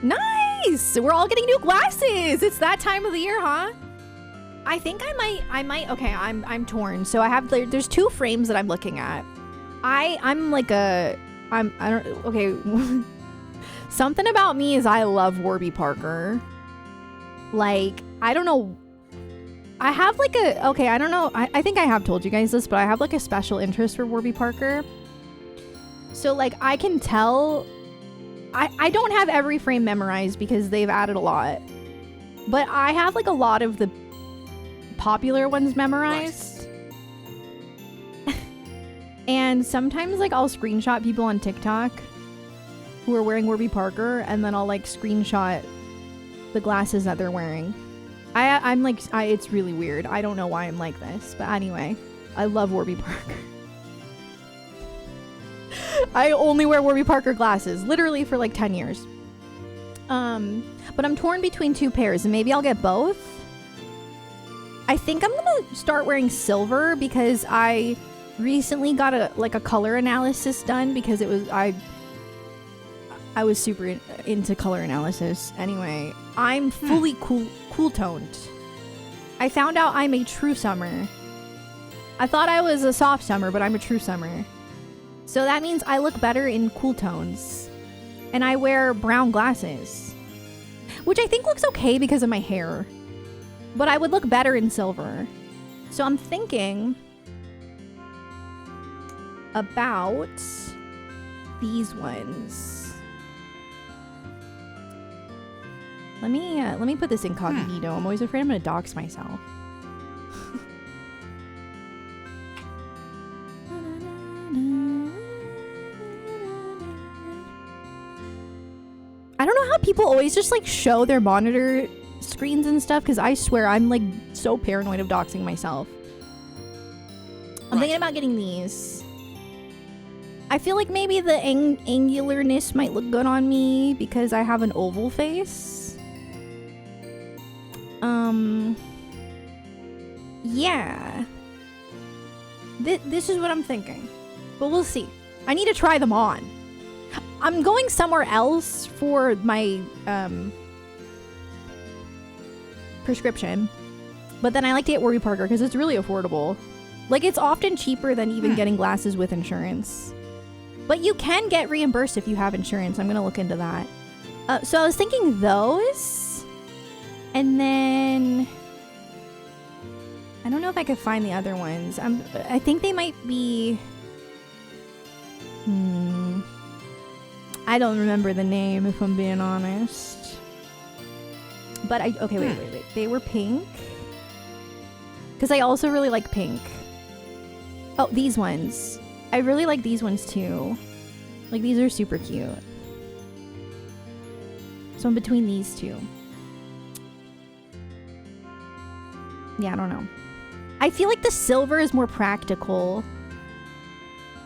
Nice! We're all getting new glasses. It's that time of the year, huh? I think I might. Okay, I'm torn. So I have there's two frames that I'm looking at. I don't. Okay. Something about me is I love Warby Parker. Like, I don't know. I have like a, okay, I don't know. I think I have told you guys this, but I have like a special interest for Warby Parker. So like I can tell, I don't have every frame memorized because they've added a lot. But I have like a lot of the popular ones memorized. Right. And sometimes like I'll screenshot people on TikTok who are wearing Warby Parker, and then I'll like screenshot the glasses that they're wearing. I'm like, it's really weird. I don't know why I'm like this, but anyway, I love Warby Parker. I only wear Warby Parker glasses, literally for like 10 years. But I'm torn between two pairs, and maybe I'll get both. I think I'm gonna start wearing silver because I recently got a color analysis done because it was I was super into color analysis. Anyway, I'm fully cool toned. I found out I'm a true summer. I thought I was a soft summer, but I'm a true summer. So that means I look better in cool tones. And I wear brown glasses, which I think looks okay because of my hair. But I would look better in silver. So I'm thinking about these ones. Let me put this incognito. I'm always afraid I'm gonna dox myself. I don't know how people always just like show their monitor screens and stuff, because I swear I'm like so paranoid of doxing myself. I'm thinking about getting these. I feel like maybe the angularness might look good on me because I have an oval face. Yeah. This is what I'm thinking. But we'll see. I need to try them on. I'm going somewhere else for my prescription. But then I like to get Warby Parker because it's really affordable. Like, it's often cheaper than even getting glasses with insurance. But you can get reimbursed if you have insurance. I'm going to look into that. So I was thinking those. And then I don't know if I could find the other ones. I think they might be... I don't remember the name, if I'm being honest. But okay, wait. They were pink. Because I also really like pink. Oh, these ones. I really like these ones too. Like, these are super cute. So I'm between these two. Yeah, I don't know. I feel like the silver is more practical.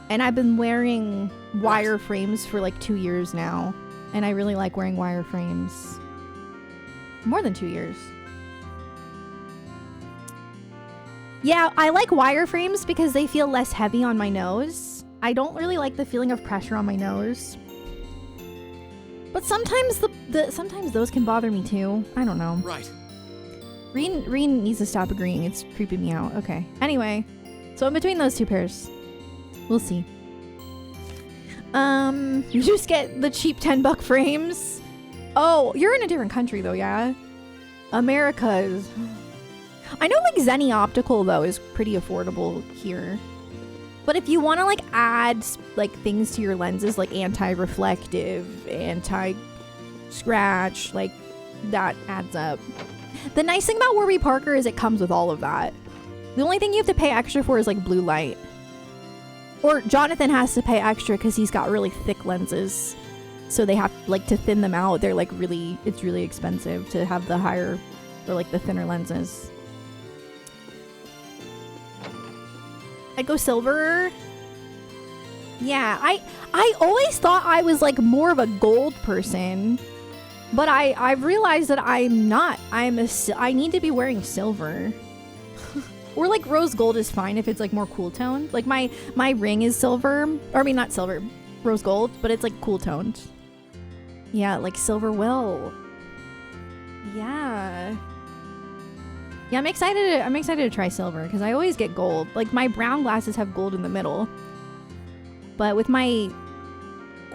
And I've been wearing wire frames for like 2 years now. And I really like wearing wire frames. More than 2 years. Yeah, I like wire frames because they feel less heavy on my nose. I don't really like the feeling of pressure on my nose. But sometimes sometimes those can bother me too. I don't know. Right. Reen needs to stop agreeing. It's creeping me out. Okay. Anyway, so in between those two pairs. We'll see. You just get the cheap $10 frames. Oh, you're in a different country though, yeah? America's. I know like Zenni Optical though is pretty affordable here. But if you want to like add like things to your lenses, like anti-reflective, anti-scratch, like that adds up. The nice thing about Warby Parker is it comes with all of that. The only thing you have to pay extra for is like blue light. Or Jonathan has to pay extra because he's got really thick lenses. So they have like to thin them out. They're like it's really expensive to have the higher or like the thinner lenses. I'd go silver. Yeah, I always thought I was like more of a gold person. But I've realized that I'm not. I need to be wearing silver. Or like rose gold is fine if it's like more cool toned. Like my ring is silver. Or I mean not silver. Rose gold. But it's like cool toned. Yeah, like silver will. Yeah. Yeah, I'm excited to try silver because I always get gold. Like my brown glasses have gold in the middle. But with my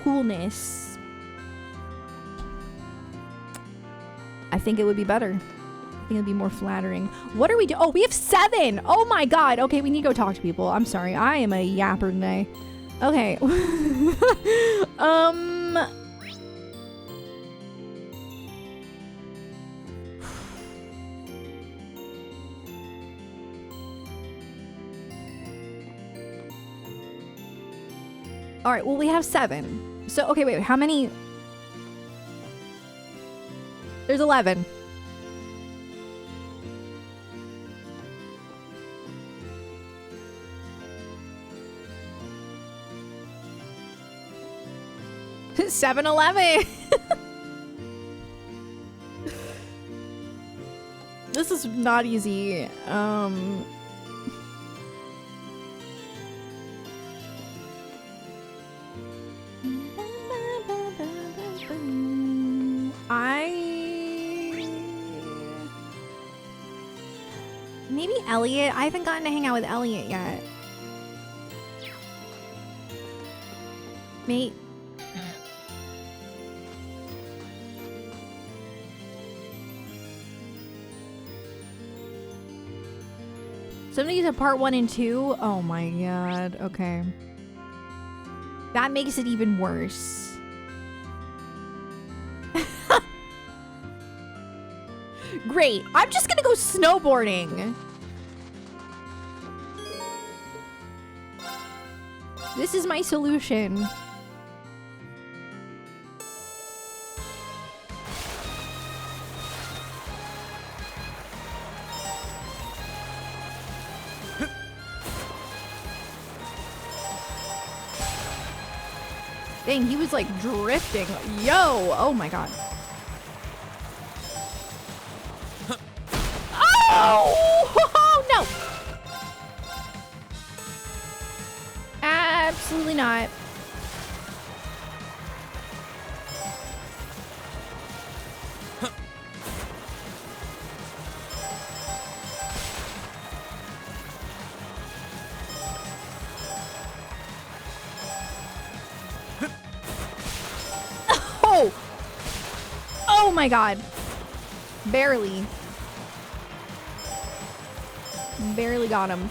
coolness, I think it would be better. I think it'd be more flattering. What are we doing? Oh, we have 7. Oh my god. Okay, we need to go talk to people. I'm sorry. I am a yapper today. Okay. All right, well, we have 7. So, okay, wait, how many? There's 11. $7-11. This is not easy. Maybe Elliot. I haven't gotten to hang out with Elliot yet. Mate. Somebody said part 1 and 2. Oh my god. Okay. That makes it even worse. Great. I'm just gonna go snowboarding. This is my solution. Dang, he was like drifting. Yo! Oh my god. Oh! No! Absolutely not. Oh! Oh my god. Barely. Barely got him.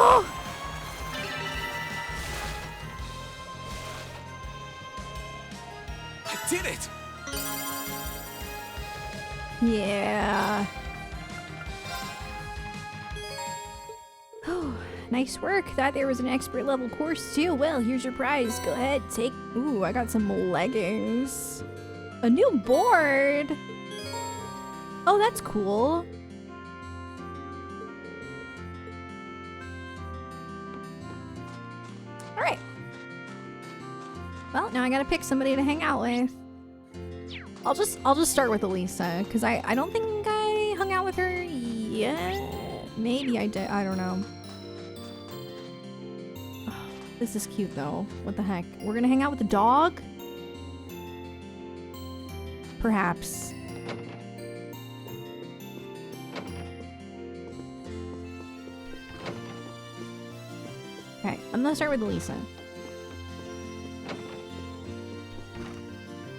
Oh! I did it! Yeah. Oh, nice work. Thought there was an expert level course too. Well, here's your prize. Go ahead, take. Ooh, I got some leggings. A new board. Oh, that's cool. All right. Well, now I gotta pick somebody to hang out with. I'll just start with Elisa, because I don't think I hung out with her yet. Maybe I did. I don't know. This is cute though. What the heck? We're gonna hang out with the dog? Perhaps. Okay, I'm gonna start with Elisa.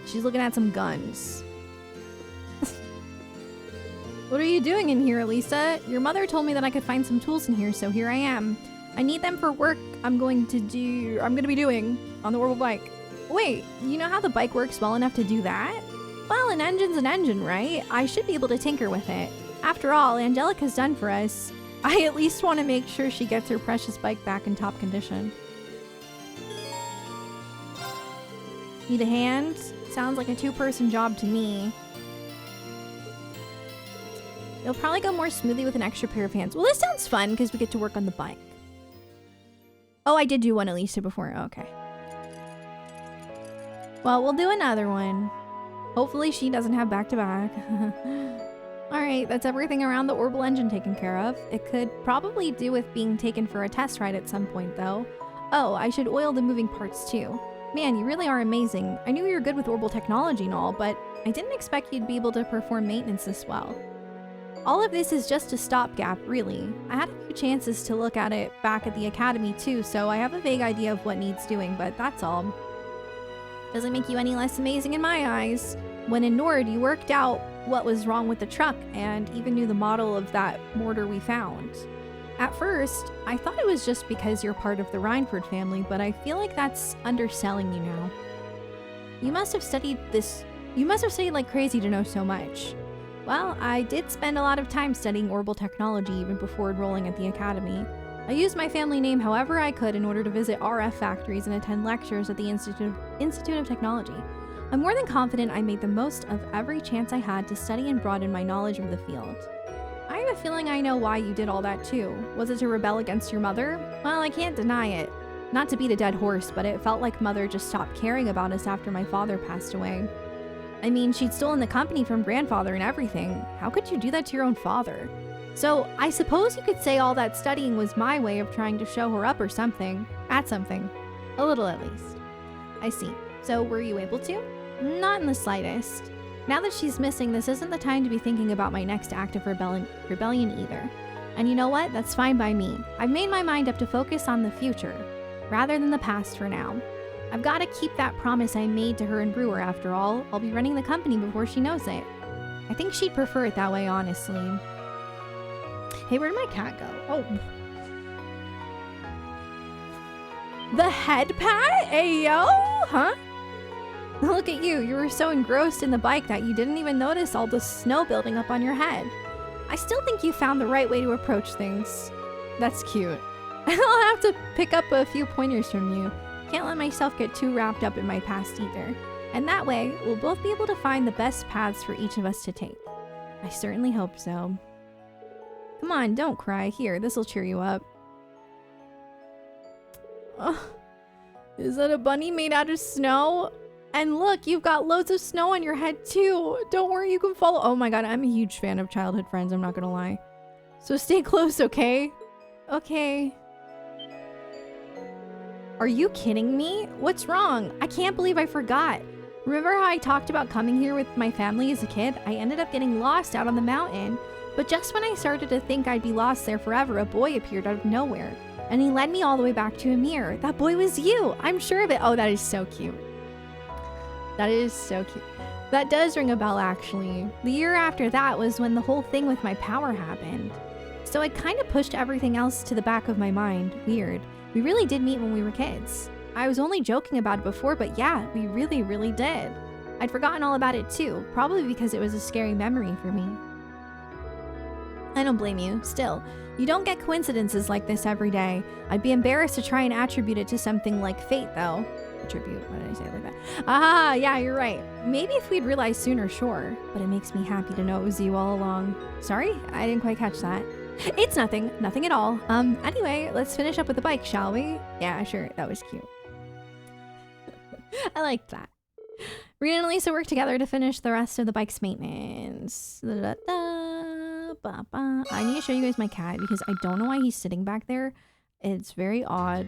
She's looking at some guns. What are you doing in here, Elisa? Your mother told me that I could find some tools in here, so here I am. I need them for work I'm gonna be doing on the Orbital bike. Wait, you know how the bike works well enough to do that? Well, an engine's an engine, right? I should be able to tinker with it. After all, Angelica's done for us. I at least want to make sure she gets her precious bike back in top condition. Need a hand? Sounds like a 2-person job to me. It'll probably go more smoothly with an extra pair of hands. Well, this sounds fun because we get to work on the bike. Oh, I did do one Elisa before. Okay. Well, we'll do another one. Hopefully she doesn't have back-to-back. Alright, that's everything around the orbital engine taken care of. It could probably do with being taken for a test ride at some point, though. Oh, I should oil the moving parts, too. Man, you really are amazing. I knew you were good with orbital technology and all, but I didn't expect you'd be able to perform maintenance this well. All of this is just a stopgap, really. I had a few chances to look at it back at the academy, too, so I have a vague idea of what needs doing, but that's all. Doesn't make you any less amazing in my eyes. When in Nord, you worked out what was wrong with the truck and even knew the model of that mortar we found. At first, I thought it was just because you're part of the Reinford family, but I feel like that's underselling you now. You must have studied like crazy to know so much. Well, I did spend a lot of time studying orbital technology even before enrolling at the academy. I used my family name however I could in order to visit RF factories and attend lectures at the Institute of Technology. I'm more than confident I made the most of every chance I had to study and broaden my knowledge of the field. I have a feeling I know why you did all that too. Was it to rebel against your mother? Well, I can't deny it. Not to beat a dead horse, but it felt like Mother just stopped caring about us after my father passed away. I mean, she'd stolen the company from grandfather and everything. How could you do that to your own father? So, I suppose you could say all that studying was my way of trying to show her up or something. At something. A little at least. I see. So, were you able to? Not in the slightest. Now that she's missing, this isn't the time to be thinking about my next act of rebellion either. And you know what? That's fine by me. I've made my mind up to focus on the future, rather than the past for now. I've got to keep that promise I made to her and Brewer after all. I'll be running the company before she knows it. I think she'd prefer it that way, honestly. Hey, where'd my cat go? Oh. The head pat? Ayo? Huh? Look at you. You were so engrossed in the bike that you didn't even notice all the snow building up on your head. I still think you found the right way to approach things. That's cute. I'll have to pick up a few pointers from you. Can't let myself get too wrapped up in my past either. And that way, we'll both be able to find the best paths for each of us to take. I certainly hope so. Come on, don't cry. Here, this'll cheer you up. Is that a bunny made out of snow? And look, you've got loads of snow on your head too. Don't worry, you can follow. Oh my god, I'm a huge fan of childhood friends, I'm not gonna lie. So stay close, okay? Okay. Are you kidding me? What's wrong? I can't believe I forgot. Remember how I talked about coming here with my family as a kid? I ended up getting lost out on the mountain. But just when I started to think I'd be lost there forever, a boy appeared out of nowhere. And he led me all the way back to Amir. That boy was you. I'm sure of it. Oh, that is so cute. That is so cute. That does ring a bell, actually. The year after that was when the whole thing with my power happened. So it kind of pushed everything else to the back of my mind. Weird. We really did meet when we were kids. I was only joking about it before, but yeah, we really, really did. I'd forgotten all about it too, probably because it was a scary memory for me. I don't blame you. Still, you don't get coincidences like this every day. I'd be embarrassed to try and attribute it to something like fate, though. Attribute? Why did I say it like that? Ah, yeah, you're right. Maybe if we'd realized sooner, sure. But it makes me happy to know it was you all along. Sorry? I didn't quite catch that. It's nothing. Nothing at all. Anyway, let's finish up with the bike, shall we? Yeah, sure. That was cute. I liked that. Rena and Lisa work together to finish the rest of the bike's maintenance. I need to show you guys my cat because I don't know why he's sitting back there. It's very odd.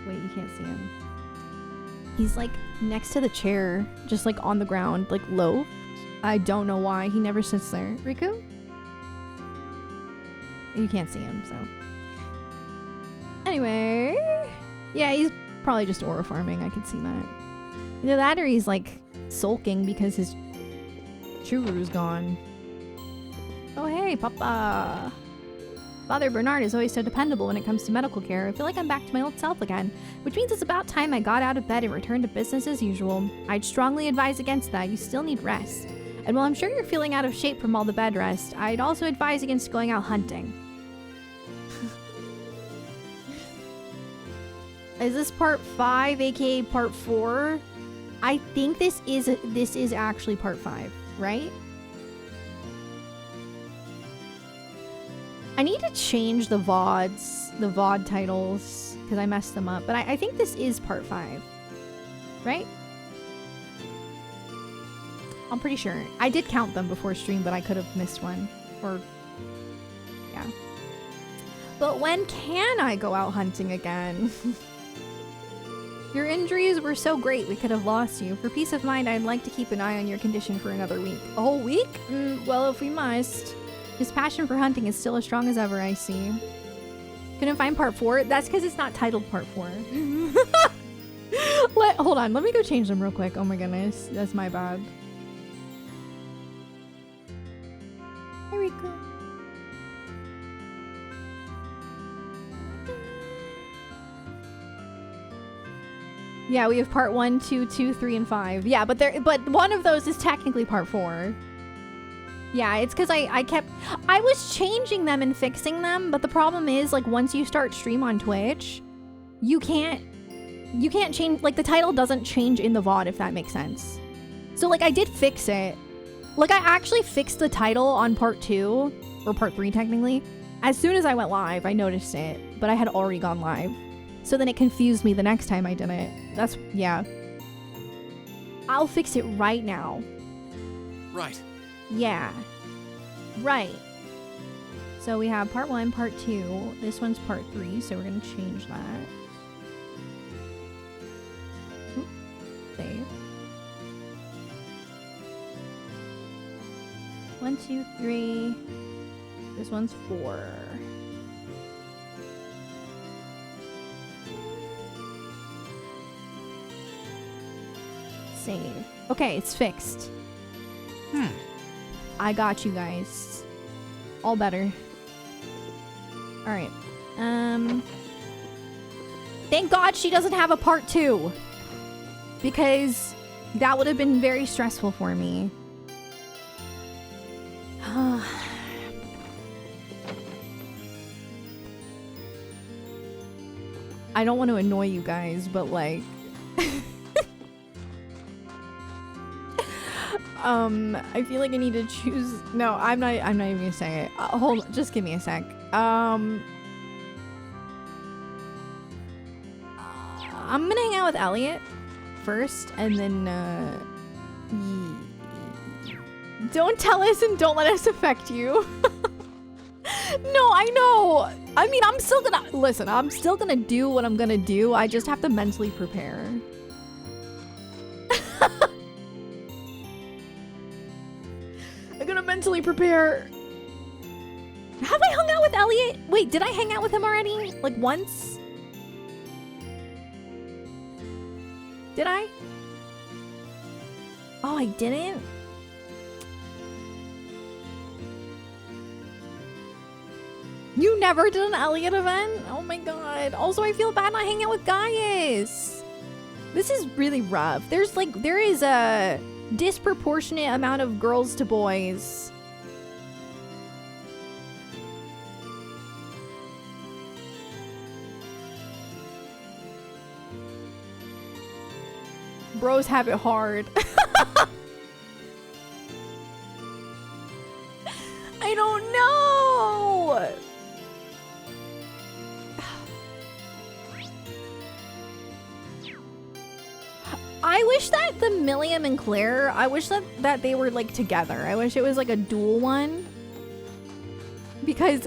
Wait, you can't see him. He's like next to the chair, just like on the ground, like low. I don't know why. He never sits there. Riku? You can't see him, so. Anyway. Yeah, he's probably just aura farming. I could see that. Either that or he's like sulking because his Churu's gone. Oh, hey, Papa. Father Bernard is always so dependable when it comes to medical care. I feel like I'm back to my old self again, which means it's about time I got out of bed and returned to business as usual. I'd strongly advise against that. You still need rest. And while I'm sure you're feeling out of shape from all the bed rest, I'd also advise against going out hunting. Is this part 5, aka part 4? I think this is actually part 5, right? I need to change the VOD titles, because I messed them up. But I think this is part 5, right? I'm pretty sure. I did count them before stream, but I could have missed one. Or, yeah. But when can I go out hunting again? Your injuries were so great, we could have lost you. For peace of mind, I'd like to keep an eye on your condition for another week. A whole week? Well, if we must. His passion for hunting is still as strong as ever, I see. Couldn't find part 4? That's because it's not titled part 4. Hold on, let me go change them real quick. Oh my goodness, that's my bad. There we go. Yeah, we have part 1, 2, 2, 3, and 5. Yeah, but one of those is technically part 4. Yeah, it's because I was changing them and fixing them, but the problem is, like, once you start stream on Twitch, you can't change, like, the title doesn't change in the VOD, if that makes sense. So, like, I did fix it. Like, I actually fixed the title on part 2, or part 3 technically. As soon as I went live, I noticed it, but I had already gone live. So then it confused me the next time I did it. Yeah. I'll fix it right now. Right. Yeah. Right. So we have part 1, part 2. This one's part 3, so we're gonna change that. Oop. Save. 1, 2, 3. This one's 4. Save. Okay, it's fixed. I got you guys. All better. Alright. Thank God she doesn't have a part 2. Because that would have been very stressful for me. I don't want to annoy you guys, but like... I feel like I need to choose... No, I'm not even gonna say it. Hold on, just give me a sec. I'm gonna hang out with Elliot first, and then, don't tell us and don't let us affect you. No, I know. I mean, I'm still gonna... Listen, I'm still gonna do what I'm gonna do. I just have to mentally prepare. I'm gonna mentally prepare. Have I hung out with Elliot? Wait, did I hang out with him already? Like once? Did I? Oh, I didn't? You never did an Elliot event? Oh my god. Also, I feel bad not hanging out with Gaius. This is really rough. There is a disproportionate amount of girls to boys. Bros have it hard. I don't know. I wish that the Milliam and Claire, I wish that they were like together. I wish it was like a dual one. Because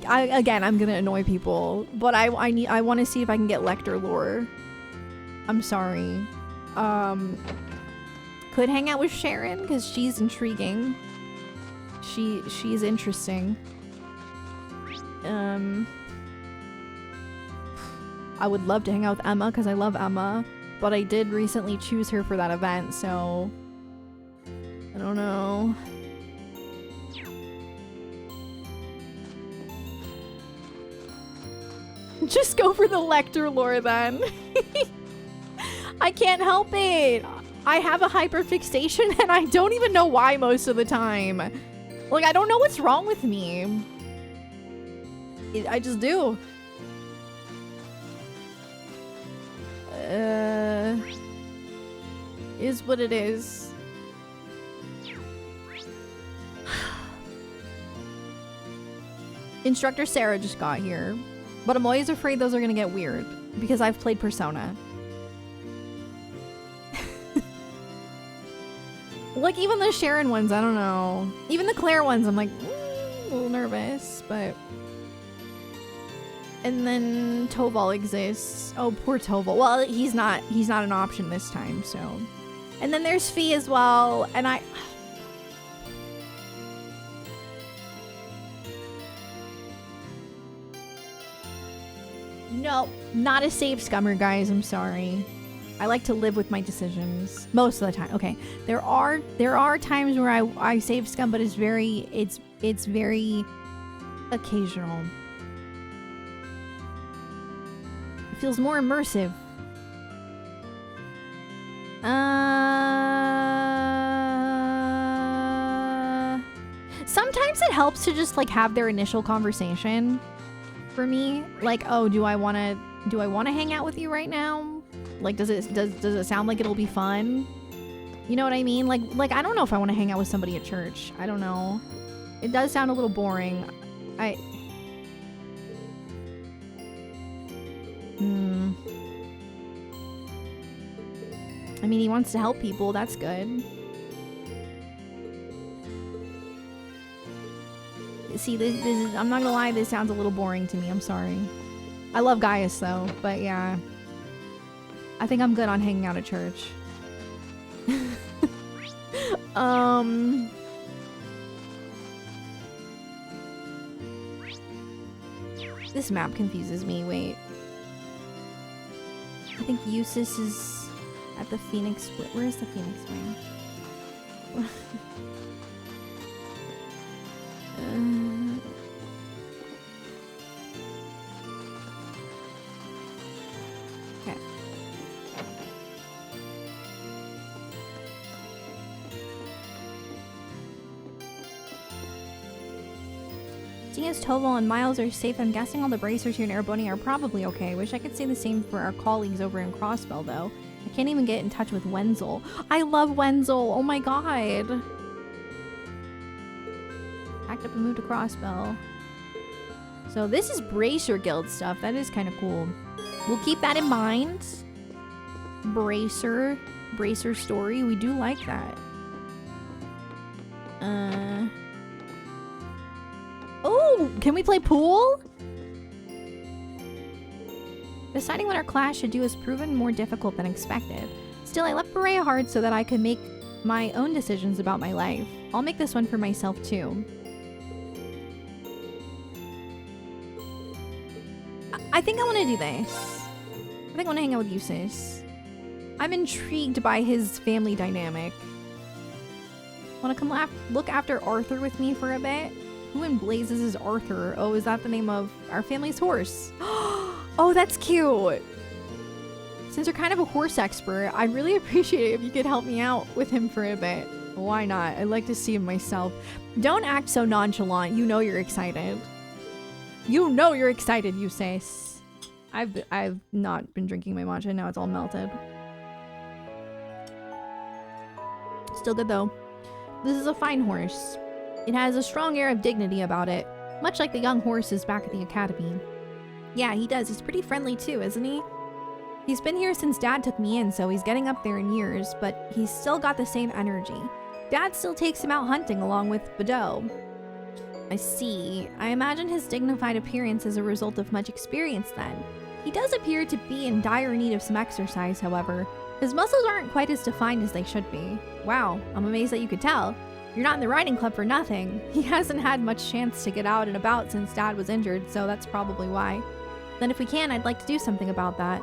again, I'm gonna annoy people, but I want to see if I can get Lecter lore. I'm sorry. Could hang out with Sharon because she's intriguing. She's interesting. I would love to hang out with Emma because I love Emma, but I did recently choose her for that event, so I don't know. Just go for the Lecter lore then. I can't help it. I have a hyperfixation and I don't even know why most of the time. Like, I don't know what's wrong with me. I just do. Is what it is. Instructor Sarah just got here. But I'm always afraid those are gonna get weird because I've played Persona. Like, even the Sharon ones, I don't know. Even the Claire ones, I'm like, a little nervous, but... And then Toval exists. Oh, poor Toval. Well, he's not an option this time, so... And then there's Fee as well, and I... No, not a save scummer, guys, I'm sorry. I like to live with my decisions most of the time. Okay, there are times where I save scum, but it's very occasional. It feels more immersive. Sometimes it helps to just like have their initial conversation. For me, like, oh, do I want to hang out with you right now? Like, does it sound like it'll be fun? You know what I mean? Like I don't know if I want to hang out with somebody at church. I don't know. It does sound a little boring. I mean, he wants to help people. That's good. See, this is, I'm not gonna lie, this sounds a little boring to me. I'm sorry. I love Gaius though, but yeah. I think I'm good on hanging out at church. This map confuses me. Wait. I think Eustace is at the Phoenix. Where is the Phoenix Wing? Okay. Seeing as Toval and Miles are safe, I'm guessing all the bracers here in Erebony are probably okay. Wish I could say the same for our colleagues over in Crossbell, though. I can't even get in touch with Wenzel. I love Wenzel! Oh my god! Packed up and moved to Crossbell. So this is Bracer Guild stuff. That is kind of cool. We'll keep that in mind. Bracer story. We do like that. Oh, can we play pool? Deciding what our class should do has proven more difficult than expected. Still, I left Berea hard so that I could make my own decisions about my life. I'll make this one for myself too. I think I want to do this. I think I want to hang out with Eustace. I'm intrigued by his family dynamic. Want to come look after Arthur with me for a bit? Who in blazes is Arthur? Oh, is that the name of our family's horse? Oh, that's cute. Since you're kind of a horse expert, I'd really appreciate it if you could help me out with him for a bit. Why not? I'd like to see him myself. Don't act so nonchalant. You know you're excited. You know you're excited, Eustace. I've not been drinking my matcha. Now it's all melted. Still good though. This is a fine horse. It has a strong air of dignity about it, much like the young horses back at the academy. Yeah, he does. He's pretty friendly too, isn't he? He's been here since Dad took me in, so he's getting up there in years, but he's still got the same energy. Dad still takes him out hunting along with Badeau. I see. I imagine his dignified appearance is a result of much experience then. He does appear to be in dire need of some exercise, however. His muscles aren't quite as defined as they should be. Wow, I'm amazed that you could tell. You're not in the riding club for nothing. He hasn't had much chance to get out and about since Dad was injured, so that's probably why. Then if we can, I'd like to do something about that.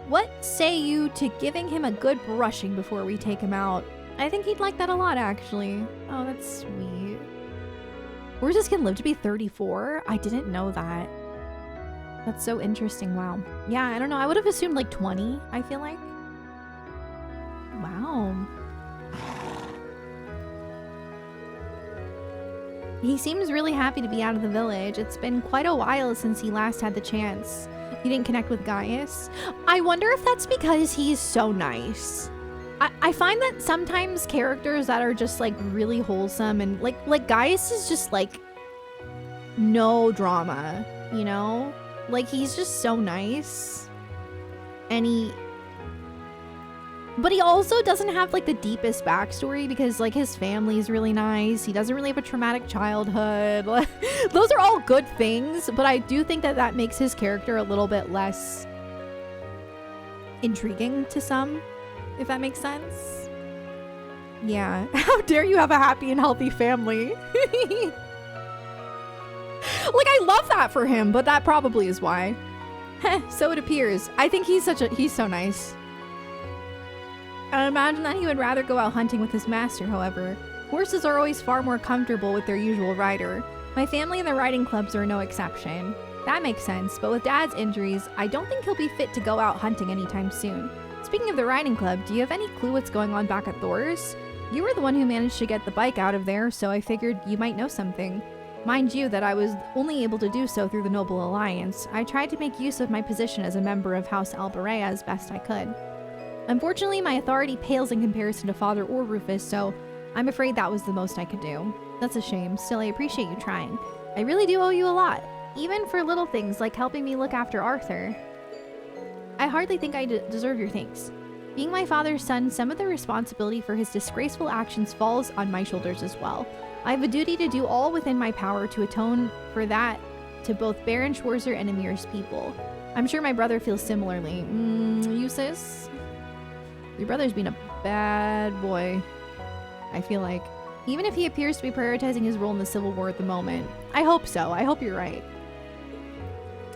What say you to giving him a good brushing before we take him out? I think he'd like that a lot, actually. Oh, that's sweet. Horses can live to be 34? I didn't know that. That's so interesting. Wow. Yeah, I don't know. I would have assumed like 20, I feel like. Wow. He seems really happy to be out of the village. It's been quite a while since he last had the chance. He didn't connect with Gaius. I wonder if that's because he's so nice. I find that sometimes characters that are just like really wholesome and like Gaius is just like no drama, you know? Like, he's just so nice. And but he also doesn't have, like, the deepest backstory because, like, his family is really nice. He doesn't really have a traumatic childhood. Those are all good things, but I do think that that makes his character a little bit less intriguing to some, if that makes sense. Yeah. How dare you have a happy and healthy family? Like, I love that for him, but that probably is why. So it appears. I think he's so nice. I imagine that he would rather go out hunting with his master, however. Horses are always far more comfortable with their usual rider. My family and the riding clubs are no exception. That makes sense, but with Dad's injuries, I don't think he'll be fit to go out hunting anytime soon. Speaking of the riding club, do you have any clue what's going on back at Thor's? You were the one who managed to get the bike out of there, so I figured you might know something. Mind you that I was only able to do so through the Noble Alliance. I tried to make use of my position as a member of House Alberea as best I could. Unfortunately, my authority pales in comparison to Father or Rufus, so I'm afraid that was the most I could do. That's a shame. Still, I appreciate you trying. I really do owe you a lot, even for little things like helping me look after Arthur. I hardly think I deserve your thanks. Being my father's son, some of the responsibility for his disgraceful actions falls on my shoulders as well. I have a duty to do all within my power to atone for that to both Baron Schwarzer and Amir's people. I'm sure my brother feels similarly. Eustace? Your brother's been a bad boy, I feel like. Even if he appears to be prioritizing his role in the Civil War at the moment. I hope so. I hope you're right.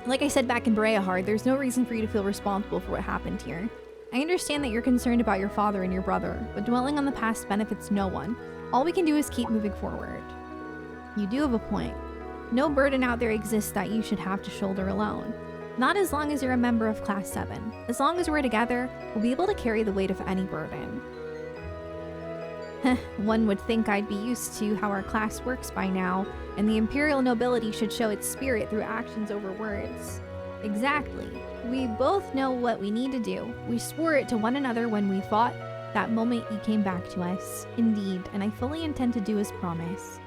Like I said back in Breahard, there's no reason for you to feel responsible for what happened here. I understand that you're concerned about your father and your brother, but dwelling on the past benefits no one. All we can do is keep moving forward. You do have a point. No burden out there exists that you should have to shoulder alone. Not as long as you're a member of Class 7. As long as we're together, we'll be able to carry the weight of any burden. One would think I'd be used to how our class works by now, and the Imperial nobility should show its spirit through actions over words. Exactly. We both know what we need to do. We swore it to one another when we fought. That moment you came back to us. Indeed, and I fully intend to do as promised.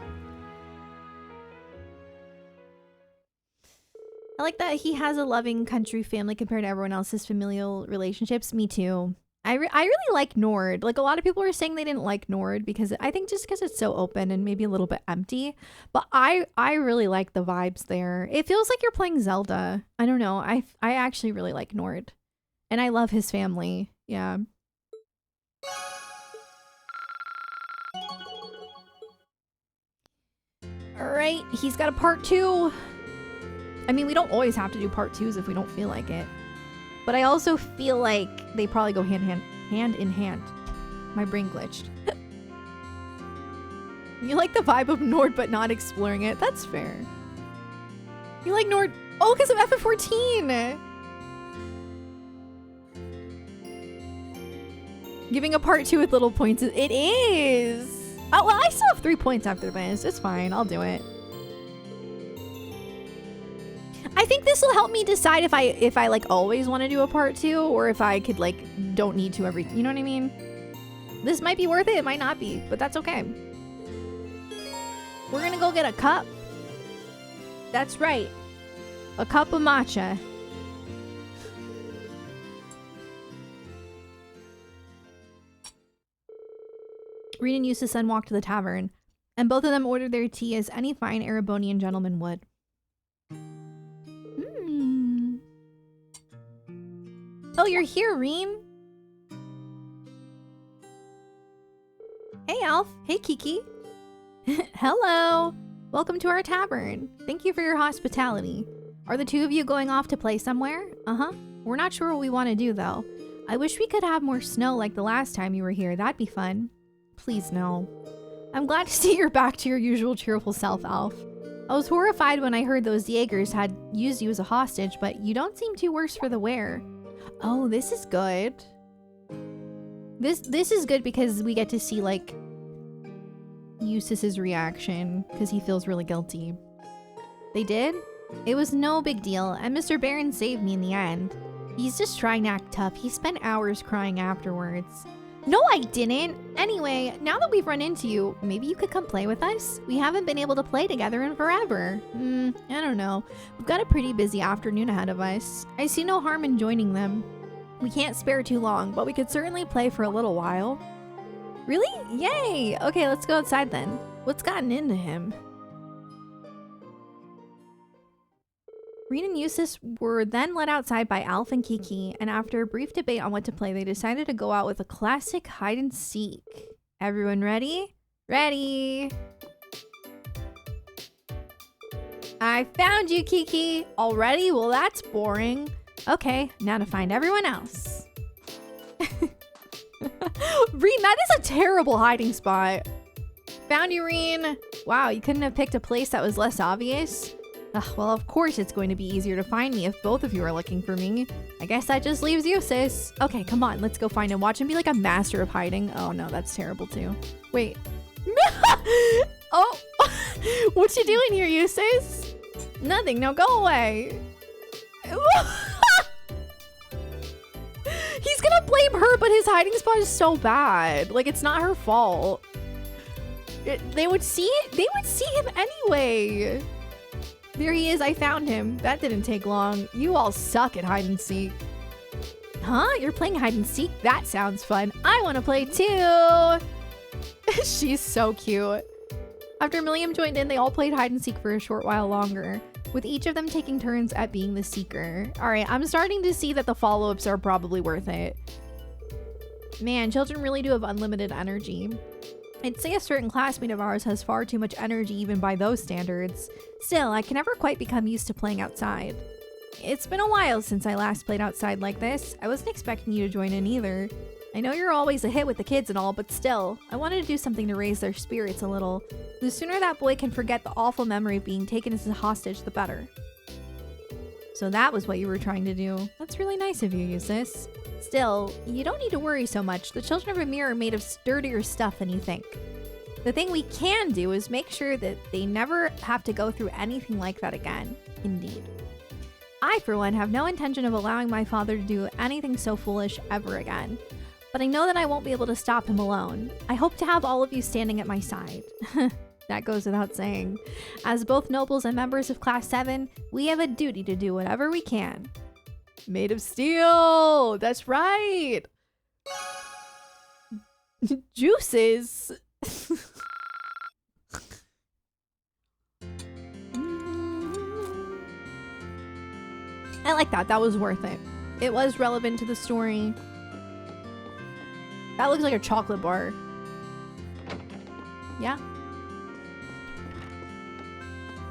I like that he has a loving country family compared to everyone else's familial relationships. Me too. I really like Nord. Like, a lot of people are saying they didn't like Nord because I think just because it's so open and maybe a little bit empty. But I really like the vibes there. It feels like you're playing Zelda. I don't know. I actually really like Nord. And I love his family. Yeah. Alright, he's got a part 2. I mean, we don't always have to do part 2s if we don't feel like it. But I also feel like they probably go hand in hand. My brain glitched. You like the vibe of Nord but not exploring it. That's fair. You like Nord... Oh, because of FF14! Giving a part 2 with little points. It is! Oh, well, I still have 3 points after this. It's fine. I'll do it. I think this will help me decide if I like always want to do a part 2 or if I could like don't need to every, you know what I mean? This might be worth it, it might not be, but that's okay. We're gonna go get a cup. That's right. A cup of matcha. Reed and Eustace then walked to the tavern, and both of them ordered their tea as any fine Erebonian gentleman would. Oh, you're here, Reem. Hey, Alf. Hey, Kiki. Hello. Welcome to our tavern. Thank you for your hospitality. Are the two of you going off to play somewhere? Uh-huh. We're not sure what we want to do, though. I wish we could have more snow like the last time you were here. That'd be fun. Please, no. I'm glad to see you're back to your usual cheerful self, Alf. I was horrified when I heard those Jaegers had used you as a hostage, but you don't seem too worse for the wear. Oh, this is good. This is good because we get to see, like, Eustace's reaction, because he feels really guilty. They did? It was no big deal, and Mr. Barron saved me in the end. He's just trying to act tough. He spent hours crying afterwards. No, I didn't! Anyway, now that we've run into you, maybe you could come play with us? We haven't been able to play together in forever. I don't know. We've got a pretty busy afternoon ahead of us. I see no harm in joining them. We can't spare too long, but we could certainly play for a little while. Really? Yay! Okay, let's go outside then. What's gotten into him? Rean and Eustace were then led outside by Alf and Kiki, and after a brief debate on what to play, they decided to go out with a classic hide and seek. Everyone ready? Ready! I found you, Kiki! Already? Well, that's boring. Okay, now to find everyone else. Rean, that is a terrible hiding spot. Found you, Rean. Wow, you couldn't have picked a place that was less obvious? Well, of course it's going to be easier to find me if both of you are looking for me. I guess that just leaves you, sis. Okay, come on, let's go find him. Watch him be like a master of hiding. Oh no, that's terrible too. Wait. Oh, what you doing here, Eustace? Nothing, now go away. He's gonna blame her, but his hiding spot is so bad. Like, it's not her fault. They would see him anyway. There he is, I found him. That didn't take long. You all suck at hide and seek. Huh? You're playing hide and seek? That sounds fun. I want to play too. She's so cute. After Milliam joined in, they all played hide and seek for a short while longer, with each of them taking turns at being the seeker. All right, I'm starting to see that the follow-ups are probably worth it. Man, children really do have unlimited energy. I'd say a certain classmate of ours has far too much energy even by those standards. Still, I can never quite become used to playing outside. It's been a while since I last played outside like this. I wasn't expecting you to join in either. I know you're always a hit with the kids and all, but still, I wanted to do something to raise their spirits a little. The sooner that boy can forget the awful memory of being taken as a hostage, the better. So that was what you were trying to do. That's really nice of you, Eustace. Still, you don't need to worry so much. The children of Amir are made of sturdier stuff than you think. The thing we can do is make sure that they never have to go through anything like that again. Indeed. I, for one, have no intention of allowing my father to do anything so foolish ever again. But I know that I won't be able to stop him alone. I hope to have all of you standing at my side. That goes without saying. As both nobles and members of Class 7, we have a duty to do whatever we can. Made of steel! That's right! Juices! I like that. That was worth it. It was relevant to the story. That looks like a chocolate bar. Yeah.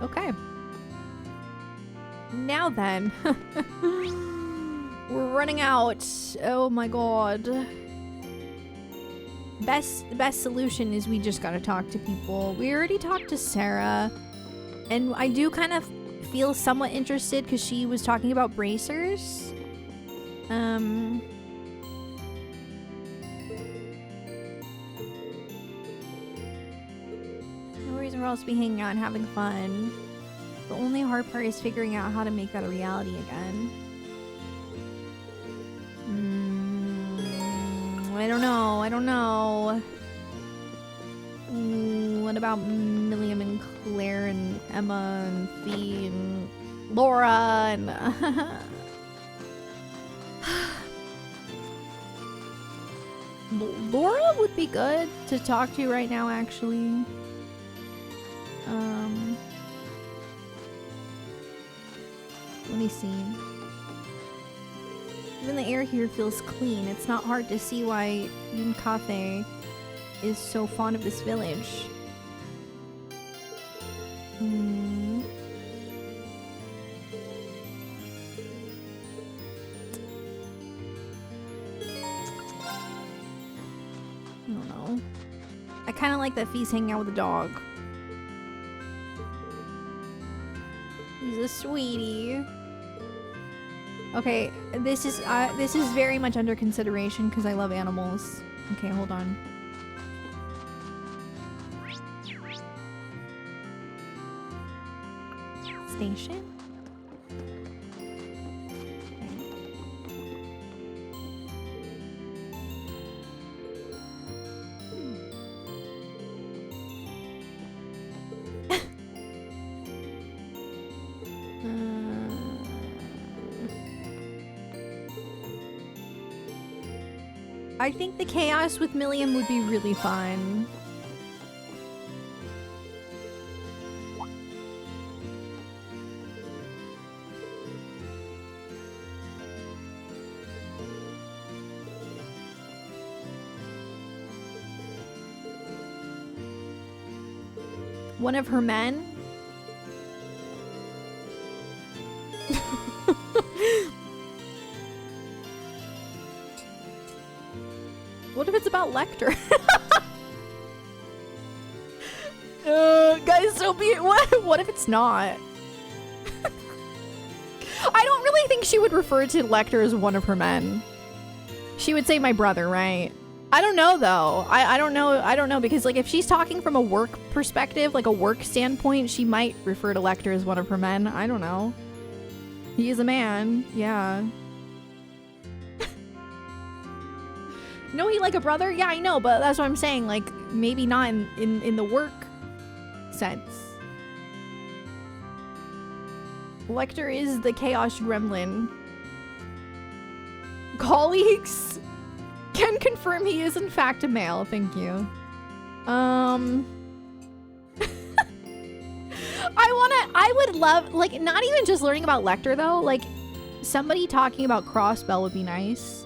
Okay. Now then. We're running out. Oh my god. The best solution is we just gotta talk to people. We already talked to Sarah. And I do kind of feel somewhat interested because she was talking about bracers. No reason we're all to be hanging out and having fun. The only hard part is figuring out how to make that a reality again. I don't know. What about Milliam and Claire and Emma and Fee and Laura and... Laura would be good to talk to right now, actually. Let me see. Even the air here feels clean. It's not hard to see why Yunkafe is so fond of this village. I don't know. I kind of like that Fee's hanging out with the dog. He's a sweetie. Okay, this is very much under consideration because I love animals. Okay, hold on. Station? I think the chaos with Milliam would be really fun. One of her men? What if it's about Lecter? Guys, so be it. What if it's not? I don't really think she would refer to Lecter as one of her men. She would say my brother, right? I don't know though. I don't know. I don't know because like if she's talking from a work perspective, like a work standpoint, she might refer to Lecter as one of her men. I don't know. He is a man. Yeah. No, he like a brother? Yeah, I know, but that's what I'm saying. Like maybe not in the work sense. Lecter is the chaos gremlin. Colleagues can confirm he is in fact a male. Thank you. I would love, like, not even just learning about Lecter though, like somebody talking about Crossbell would be nice.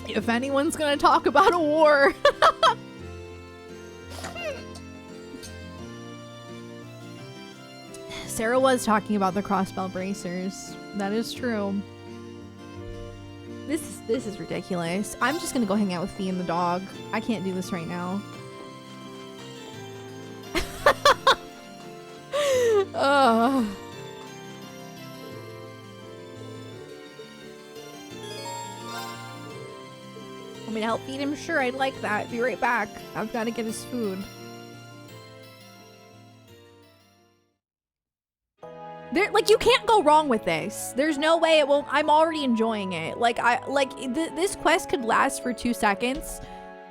If anyone's gonna talk about a war. Sarah was talking about the Crossbell bracers. That is true. This is ridiculous. I'm just gonna go hang out with Fee and the dog. I can't do this right now. Ugh. Want me to help feed him? Sure, I'd like that. Be right back. I've got to get his food. There, like, you can't go wrong with this. There's no way it won't. I'm already enjoying it. Like, this quest could last for 2 seconds.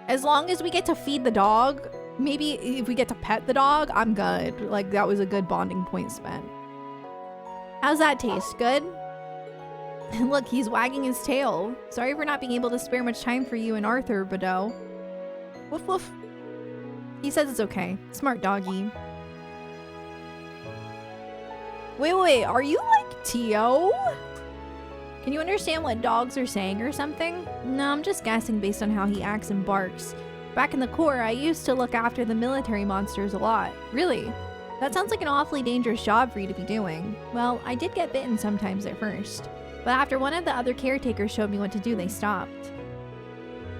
As long as we get to feed the dog, maybe if we get to pet the dog, I'm good. Like, that was a good bonding point spent. How's that taste? Good? Look, he's wagging his tail. Sorry for not being able to spare much time for you and Arthur, Badeau. Woof woof. He says it's okay. Smart doggy. Wait, are you like Tio? Can you understand what dogs are saying or something? No, I'm just guessing based on how he acts and barks. Back in the Corps, I used to look after the military monsters a lot. Really? That sounds like an awfully dangerous job for you to be doing. Well, I did get bitten sometimes at first. But after one of the other caretakers showed me what to do, they stopped.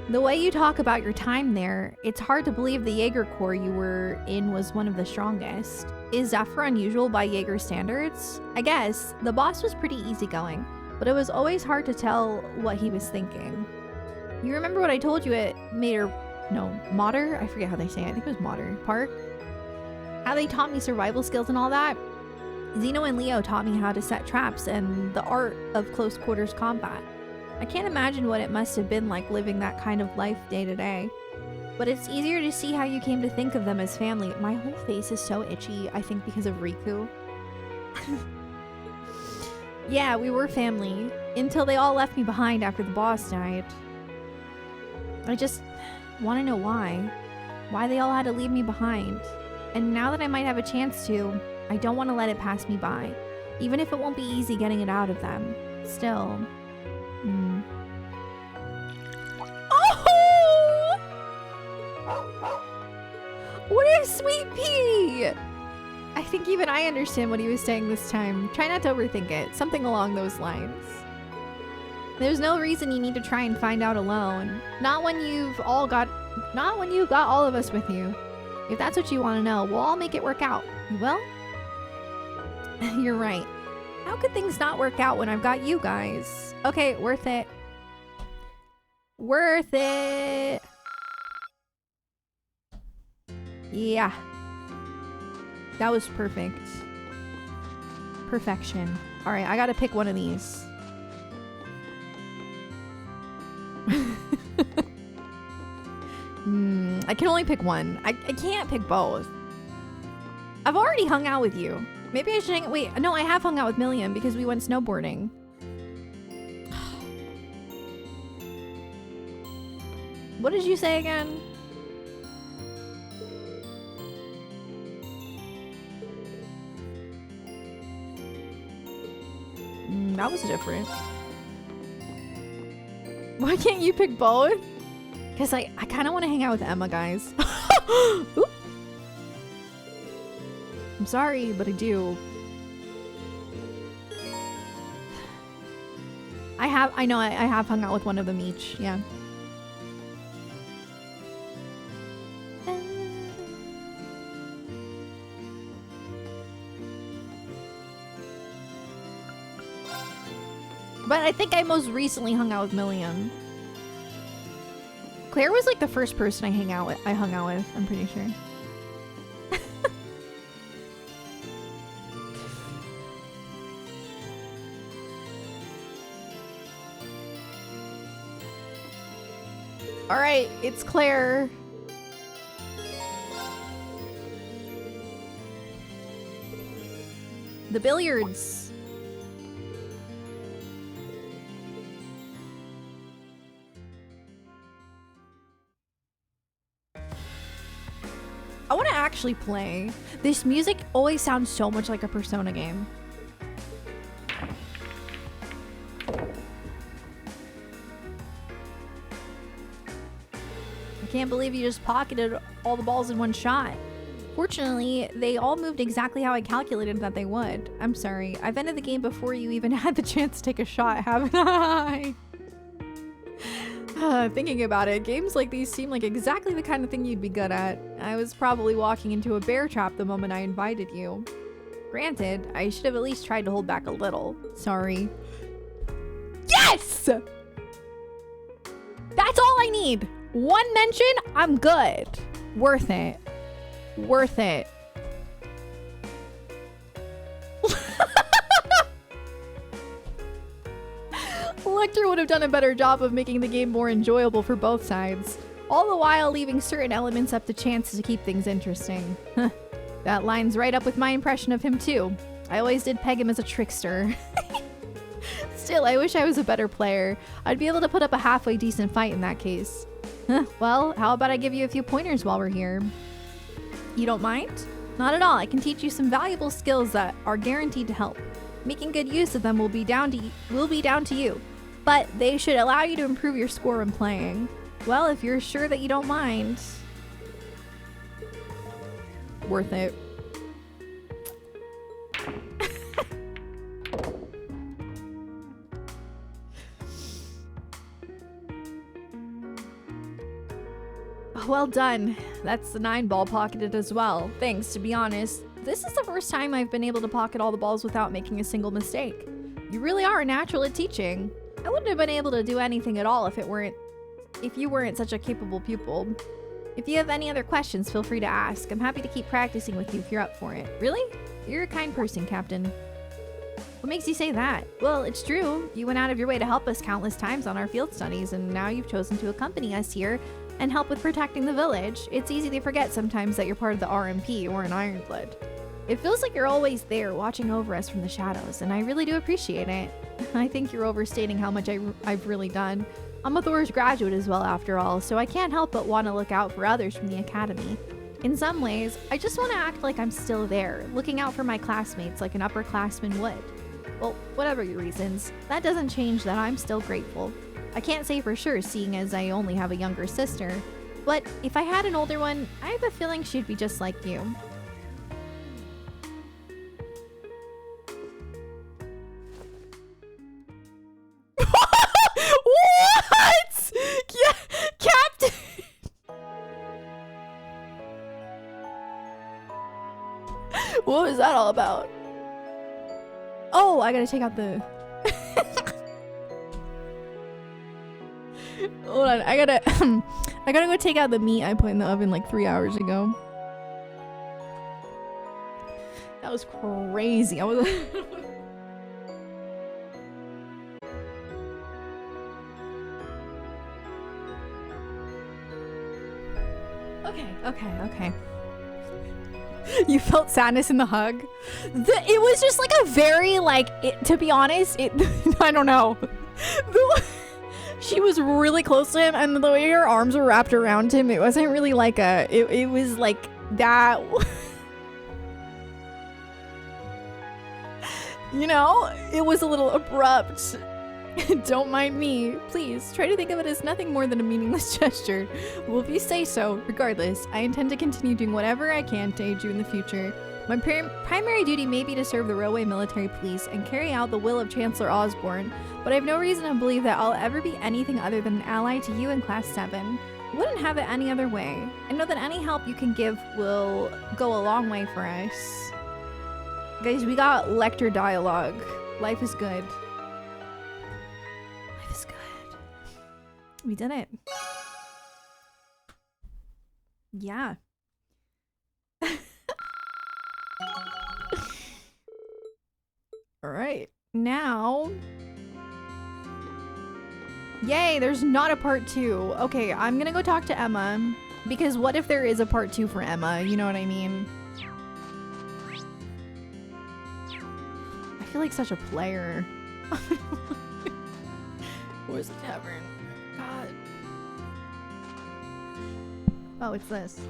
The way you talk about your time there, it's hard to believe the Jaeger Corps you were in was one of the strongest. Is Zephyr unusual by Jaeger standards? I guess. The boss was pretty easygoing, but it was always hard to tell what he was thinking. You remember what I told you at Mater? I forget how they say it. I think it was Mater Park. How they taught me survival skills and all that? Zeno and Leo taught me how to set traps and the art of close quarters combat. I can't imagine what it must have been like living that kind of life day to day. But it's easier to see how you came to think of them as family. My whole face is so itchy, I think because of Riku. Yeah, we were family. Until they all left me behind after the boss died. I just want to know why. Why they all had to leave me behind. And now that I might have a chance to, I don't want to let it pass me by. Even if it won't be easy getting it out of them. Still. Oh! What a sweet pea! I think even I understand what he was saying this time. Try not to overthink it. Something along those lines. There's no reason you need to try and find out alone. Not when you've got all of us with you. If that's what you want to know, we'll all make it work out. You will? You're right. How could things not work out when I've got you guys? Okay, worth it. Worth it. Yeah. That was perfect. Perfection. All right, I gotta pick one of these. I can only pick one. I can't pick both. I've already hung out with you. Maybe I should hang... Wait, no, I have hung out with Milliam because we went snowboarding. What did you say again? That was different. Why can't you pick both? Because I kind of want to hang out with Emma, guys. Oop. I'm sorry, but I do. I know I have hung out with one of them each, yeah. But I think I most recently hung out with Milliam. Claire was like the first person I hung out with, I'm pretty sure. All right, it's Claire. The billiards. I want to actually play. This music always sounds so much like a Persona game. I can't believe you just pocketed all the balls in one shot. Fortunately, they all moved exactly how I calculated that they would. I'm sorry. I've ended the game before you even had the chance to take a shot, haven't I? Thinking about it, games like these seem like exactly the kind of thing you'd be good at. I was probably walking into a bear trap the moment I invited you. Granted, I should have at least tried to hold back a little. Sorry. Yes! That's all I need. One mention, I'm good. Worth it. Worth it. Lecter would have done a better job of making the game more enjoyable for both sides, all the while leaving certain elements up to chance to keep things interesting. That lines right up with my impression of him too. I always did peg him as a trickster. Still, I wish I was a better player. I'd be able to put up a halfway decent fight in that case. Well, how about I give you a few pointers while we're here? You don't mind? Not at all. I can teach you some valuable skills that are guaranteed to help. Making good use of them will be down to you. But they should allow you to improve your score when playing. Well, if you're sure that you don't mind. Worth it. Well done. That's the 9 ball pocketed as well. Thanks, to be honest. This is the first time I've been able to pocket all the balls without making a single mistake. You really are a natural at teaching. I wouldn't have been able to do anything at all if you weren't such a capable pupil. If you have any other questions, feel free to ask. I'm happy to keep practicing with you if you're up for it. Really? You're a kind person, Captain. What makes you say that? Well, it's true. You went out of your way to help us countless times on our field studies, and now you've chosen to accompany us here and help with protecting the village. It's easy to forget sometimes that you're part of the RMP or an Ironblood. It feels like you're always there watching over us from the shadows, and I really do appreciate it. I think you're overstating how much I've really done. I'm a Thor's graduate as well, after all, so I can't help but want to look out for others from the academy. In some ways, I just want to act like I'm still there, looking out for my classmates like an upperclassman would. Well, whatever your reasons, that doesn't change that I'm still grateful. I can't say for sure, seeing as I only have a younger sister, but if I had an older one, I have a feeling she'd be just like you. What? Captain! What was that all about? Oh, I gotta take out the... Hold on, I gotta go take out the meat I put in the oven like 3 hours ago. That was crazy. I was Okay. You felt sadness in the hug? It was just like a very, like, to be honest, I don't know. She was really close to him, and the way her arms were wrapped around him, it wasn't really like it was like that. You know, it was a little abrupt. Don't mind me. Please, try to think of it as nothing more than a meaningless gesture. Well, if you say so, regardless, I intend to continue doing whatever I can to aid you in the future. My primary duty may be to serve the Railway Military Police and carry out the will of Chancellor Osborne, but I have no reason to believe that I'll ever be anything other than an ally to you in Class 7. Wouldn't have it any other way. I know that any help you can give will go a long way for us. Guys, we got Lecter dialogue. Life is good. We did it. Yeah. All right. Now. Yay, there's not a part 2. Okay, I'm gonna go talk to Emma. Because what if there is a part 2 for Emma? You know what I mean? I feel like such a player. Where's the tavern? God. Oh, it's this.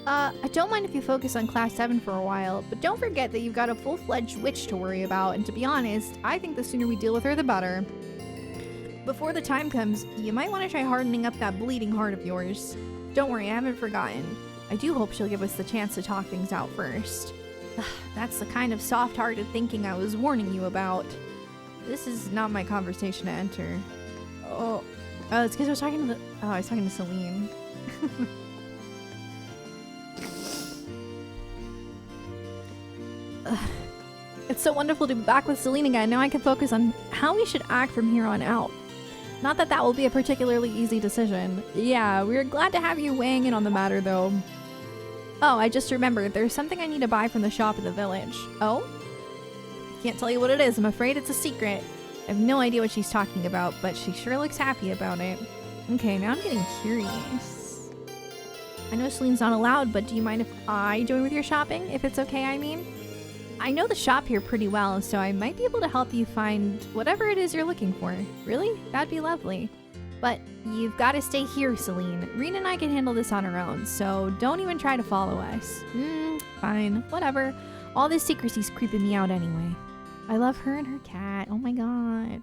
I don't mind if you focus on Class 7 for a while, but don't forget that you've got a full-fledged witch to worry about, and to be honest, I think the sooner we deal with her, the better. Before the time comes, you might want to try hardening up that bleeding heart of yours. Don't worry, I haven't forgotten. I do hope she'll give us the chance to talk things out first. That's the kind of soft-hearted thinking I was warning you about. This is not my conversation to enter. Oh, it's because I was talking to I was talking to Celine. It's so wonderful to be back with Celine again. Now I can focus on how we should act from here on out. Not that that will be a particularly easy decision. Yeah, we're glad to have you weighing in on the matter, though. Oh, I just remembered. There's something I need to buy from the shop in the village. Oh? Can't tell you what it is. I'm afraid it's a secret. I have no idea what she's talking about, but she sure looks happy about it. Okay, now I'm getting curious. I know Celine's not allowed, but do you mind if I join with your shopping? If it's okay, I mean? I know the shop here pretty well, so I might be able to help you find whatever it is you're looking for. Really? That'd be lovely. But you've got to stay here, Celine. Rena and I can handle this on our own, so don't even try to follow us. Fine. Whatever. All this secrecy's creeping me out anyway. I love her and her cat. Oh my god.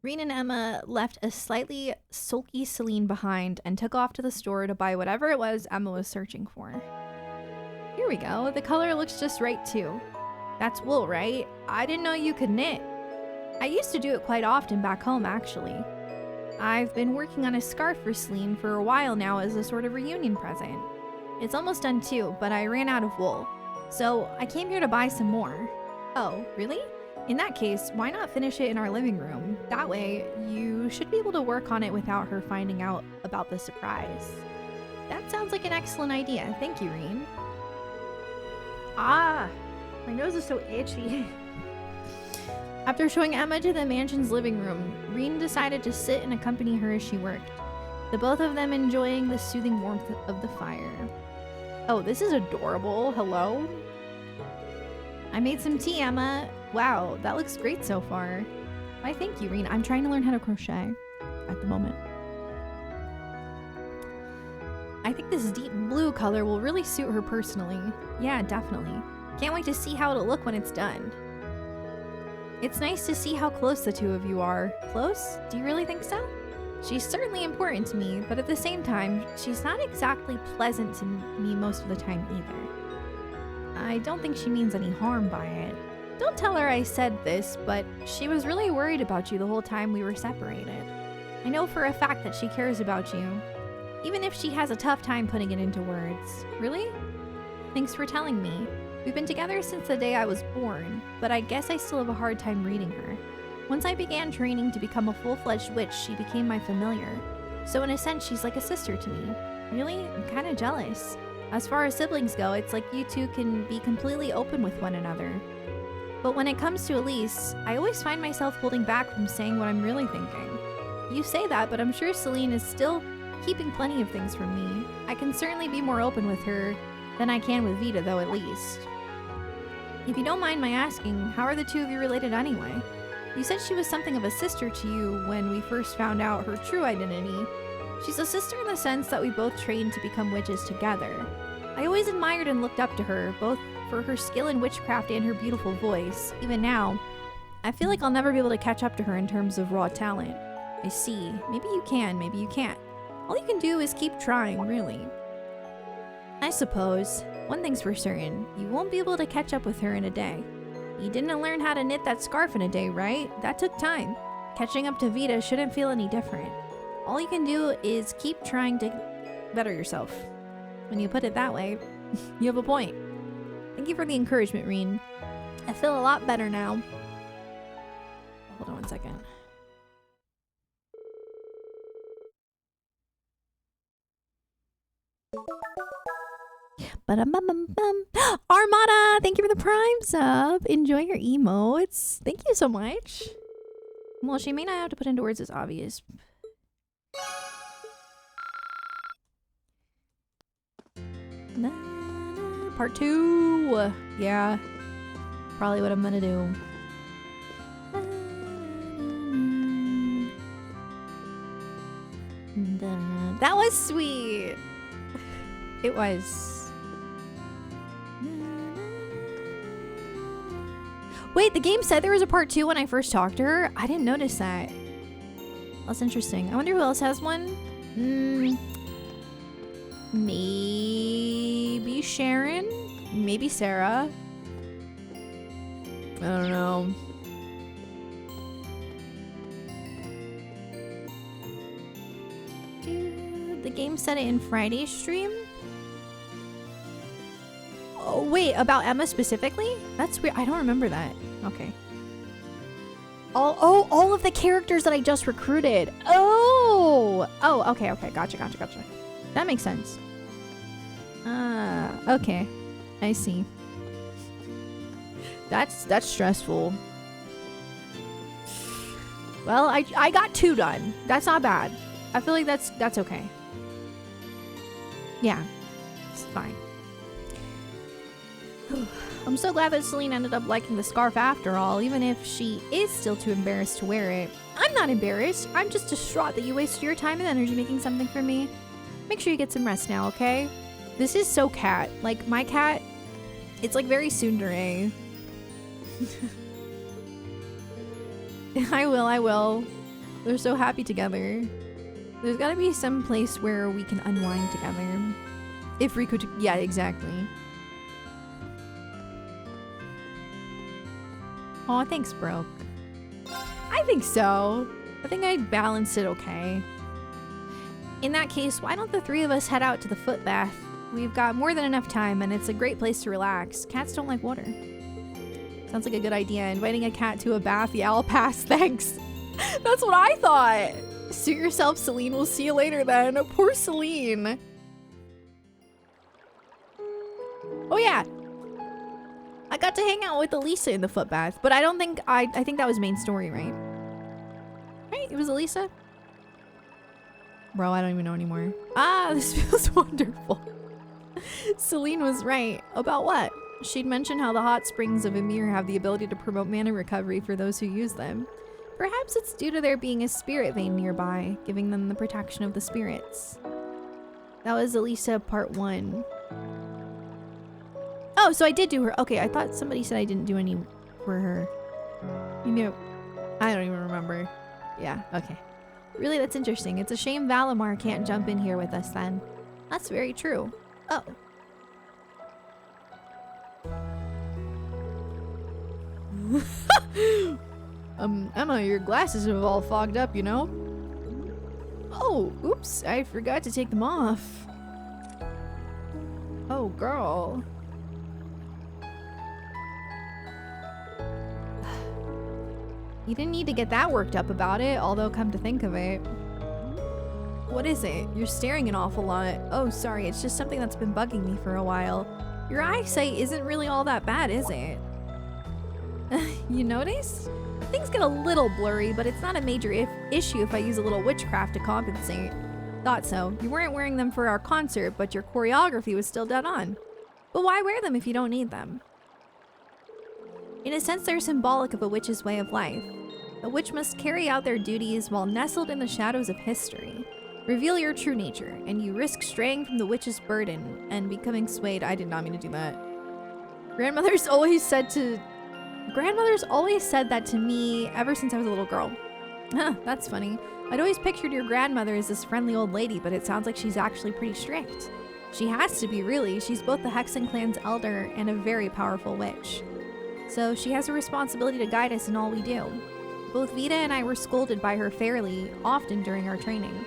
Rena and Emma left a slightly sulky Celine behind and took off to the store to buy whatever it was Emma was searching for. Here we go. The color looks just right, too. That's wool, right? I didn't know you could knit. I used to do it quite often back home, actually. I've been working on a scarf for Celine for a while now as a sort of reunion present. It's almost done, too, but I ran out of wool. So I came here to buy some more. Oh, really? In that case, why not finish it in our living room? That way, you should be able to work on it without her finding out about the surprise. That sounds like an excellent idea. Thank you, Reen. Ah, my nose is so itchy. After showing Emma to the mansion's living room, Reen decided to sit and accompany her as she worked, the both of them enjoying the soothing warmth of the fire. Oh, this is adorable. Hello? I made some tea, Emma. Wow, that looks great so far. Why, thank you, Reen. I'm trying to learn how to crochet at the moment. I think this deep blue color will really suit her personally. Yeah, definitely. Can't wait to see how it'll look when it's done. It's nice to see how close the two of you are. Close? Do you really think so? She's certainly important to me, but at the same time, she's not exactly pleasant to me most of the time either. I don't think she means any harm by it. Don't tell her I said this, but she was really worried about you the whole time we were separated. I know for a fact that she cares about you, even if she has a tough time putting it into words. Really? Thanks for telling me. We've been together since the day I was born, but I guess I still have a hard time reading her. Once I began training to become a full-fledged witch, she became my familiar. So in a sense, she's like a sister to me. Really? I'm kind of jealous. As far as siblings go, it's like you two can be completely open with one another. But when it comes to Elise, I always find myself holding back from saying what I'm really thinking. You say that, but I'm sure Celine is still keeping plenty of things from me. I can certainly be more open with her than I can with Vita, though, at least. If you don't mind my asking, how are the two of you related anyway? You said she was something of a sister to you when we first found out her true identity. She's a sister in the sense that we both trained to become witches together. I always admired and looked up to her, both for her skill in witchcraft and her beautiful voice. Even now, I feel like I'll never be able to catch up to her in terms of raw talent. I see. Maybe you can, maybe you can't. All you can do is keep trying, really. I suppose. One thing's for certain, you won't be able to catch up with her in a day. You didn't learn how to knit that scarf in a day, right? That took time. Catching up to Vita shouldn't feel any different. All you can do is keep trying to better yourself. When you put it that way, you have a point. Thank you for the encouragement, Reen. I feel a lot better now. Hold on one second. Ba-dum-bum-bum-bum. Armada, thank you for the Prime sub. Enjoy your emotes. Thank you so much. Well, she may not have to put into words as obvious. Part 2. Yeah. Probably what I'm gonna do. That was sweet. It was. Wait, the game said there was a part 2 when I first talked to her? I didn't notice that. That's interesting. I wonder who else has one? Maybe Sharon? Maybe Sarah? I don't know. Dude, the game said it in Friday's stream? Oh, wait, about Emma specifically? That's weird. I don't remember that. Okay. All of the characters that I just recruited. Oh, okay. Gotcha. That makes sense. Okay. I see. That's stressful. Well, I got 2 done. That's not bad. I feel like that's okay. Yeah. It's fine. I'm so glad that Celine ended up liking the scarf after all, even if she is still too embarrassed to wear it. I'm not embarrassed. I'm just distraught that you wasted your time and energy making something for me. Make sure you get some rest now, okay? This is so cat. Like, my cat, it's like very tsundere. I will. They're so happy together. There's gotta be some place where we can unwind together. If Riku, yeah, exactly. Aw, thanks, Broke. I think so. I think I balanced it okay. In that case, why don't the 3 of us head out to the foot bath? We've got more than enough time, and it's a great place to relax. Cats don't like water. Sounds like a good idea. Inviting a cat to a bath? Yeah, I'll pass, thanks. That's what I thought. Suit yourself, Celine. We'll see you later then. Poor Celine. Oh yeah. I got to hang out with Elisa in the foot bath, but I don't think I think that was main story, right? Right? It was Elisa? Bro, I don't even know anymore. Ah, this feels wonderful. Celine was right. About what? She'd mentioned how the hot springs of Ymir have the ability to promote mana recovery for those who use them. Perhaps it's due to there being a spirit vein nearby, giving them the protection of the spirits. That was Elisa part 1. Oh, so I did do her. Okay, I thought somebody said I didn't do any for her. You know, I don't even remember. Yeah, okay. Really, that's interesting. It's a shame Valimar can't jump in here with us then. That's very true. Oh. Emma, your glasses have all fogged up, you know? Oh, oops, I forgot to take them off. Oh, girl. You didn't need to get that worked up about it, although come to think of it. What is it? You're staring an awful lot. Oh, sorry, it's just something that's been bugging me for a while. Your eyesight isn't really all that bad, is it? You notice? Things get a little blurry, but it's not a major issue if I use a little witchcraft to compensate. Thought so. You weren't wearing them for our concert, but your choreography was still dead on. But why wear them if you don't need them? In a sense, they're symbolic of a witch's way of life. A witch must carry out their duties while nestled in the shadows of history. Reveal your true nature, and you risk straying from the witch's burden and becoming swayed. I did not mean to do that. Grandmother's always said that to me ever since I was a little girl. Huh, that's funny. I'd always pictured your grandmother as this friendly old lady, but it sounds like she's actually pretty strict. She has to be, really. She's both the Hexen clan's elder and a very powerful witch. So she has a responsibility to guide us in all we do. Both Vita and I were scolded by her fairly often during our training.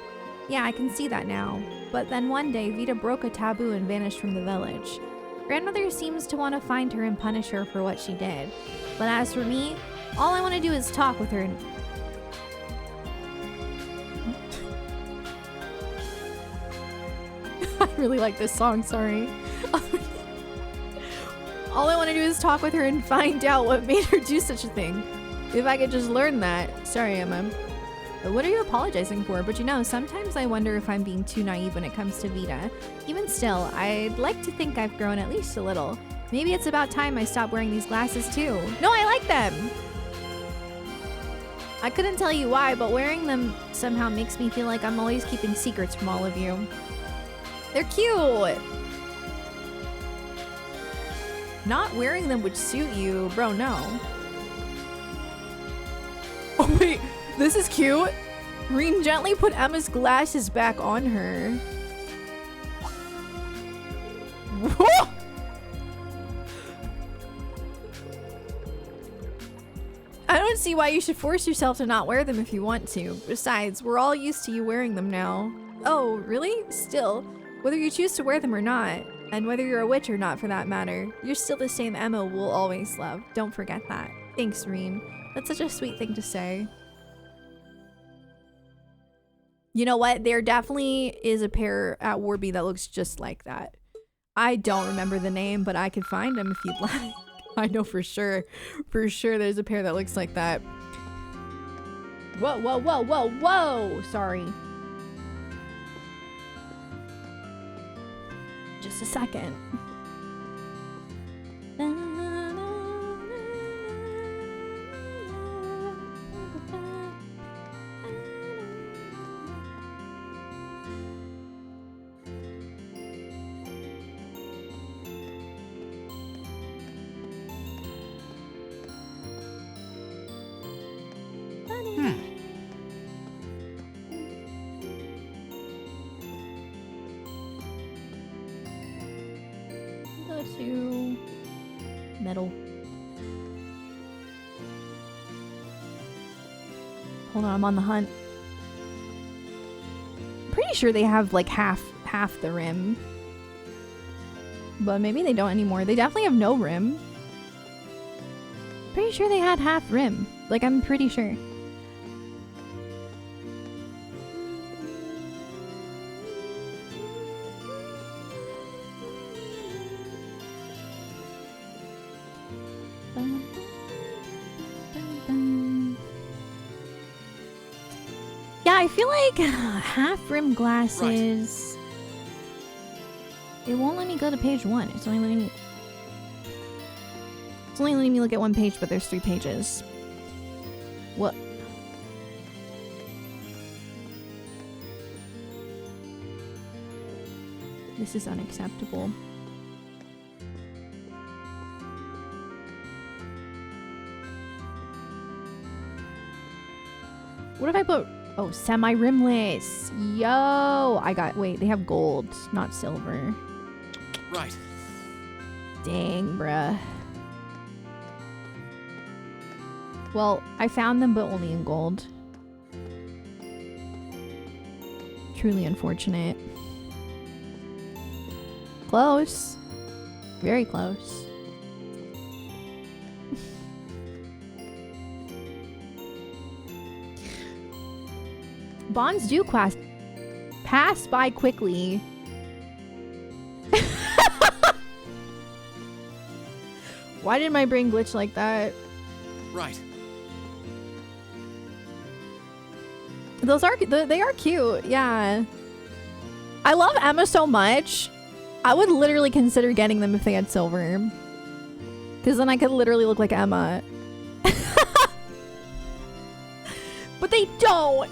Yeah, I can see that now. But then one day, Vita broke a taboo and vanished from the village. Grandmother seems to want to find her and punish her for what she did. But as for me, all I want to do is talk with her and... I really like this song, sorry. All I want to do is talk with her and find out what made her do such a thing. If I could just learn that. Sorry, Emma. But what are you apologizing for? But you know, sometimes I wonder if I'm being too naive when it comes to Vita. Even still, I'd like to think I've grown at least a little. Maybe it's about time I stop wearing these glasses too. No, I like them! I couldn't tell you why, but wearing them somehow makes me feel like I'm always keeping secrets from all of you. They're cute! Not wearing them would suit you, bro, no. Oh wait, this is cute. Reen gently put Emma's glasses back on her. Whoa! I don't see why you should force yourself to not wear them if you want to. Besides, we're all used to you wearing them now. Oh, really? Still, whether you choose to wear them or not, and whether you're a witch or not for that matter, you're still the same Emma we'll always love. Don't forget that. Thanks, Reen. That's such a sweet thing to say. You know what? There definitely is a pair at Warby that looks just like that. I don't remember the name, but I could find them if you'd like. I know for sure. For sure there's a pair that looks like that. Whoa, whoa, whoa, whoa, whoa! Sorry. Just a second. Metal. Hold on, I'm on the hunt. Pretty sure they have like half the rim. But maybe they don't anymore. They definitely have no rim. Pretty sure they had half rim. Like, I'm pretty sure. I feel like half rim glasses. Right. It won't let me go to page 1. It's only letting me look at one page, but there's 3 pages. What? This is unacceptable. What if I put... Oh, semi-rimless. Yo! Wait, they have gold, not silver. Right. Dang, bruh. Well, I found them, but only in gold. Truly unfortunate. Close. Very close. Bonds do pass by quickly. Why did my brain glitch like that? Right. They are cute. Yeah. I love Emma so much. I would literally consider getting them if they had silver. Because then I could literally look like Emma. But they don't.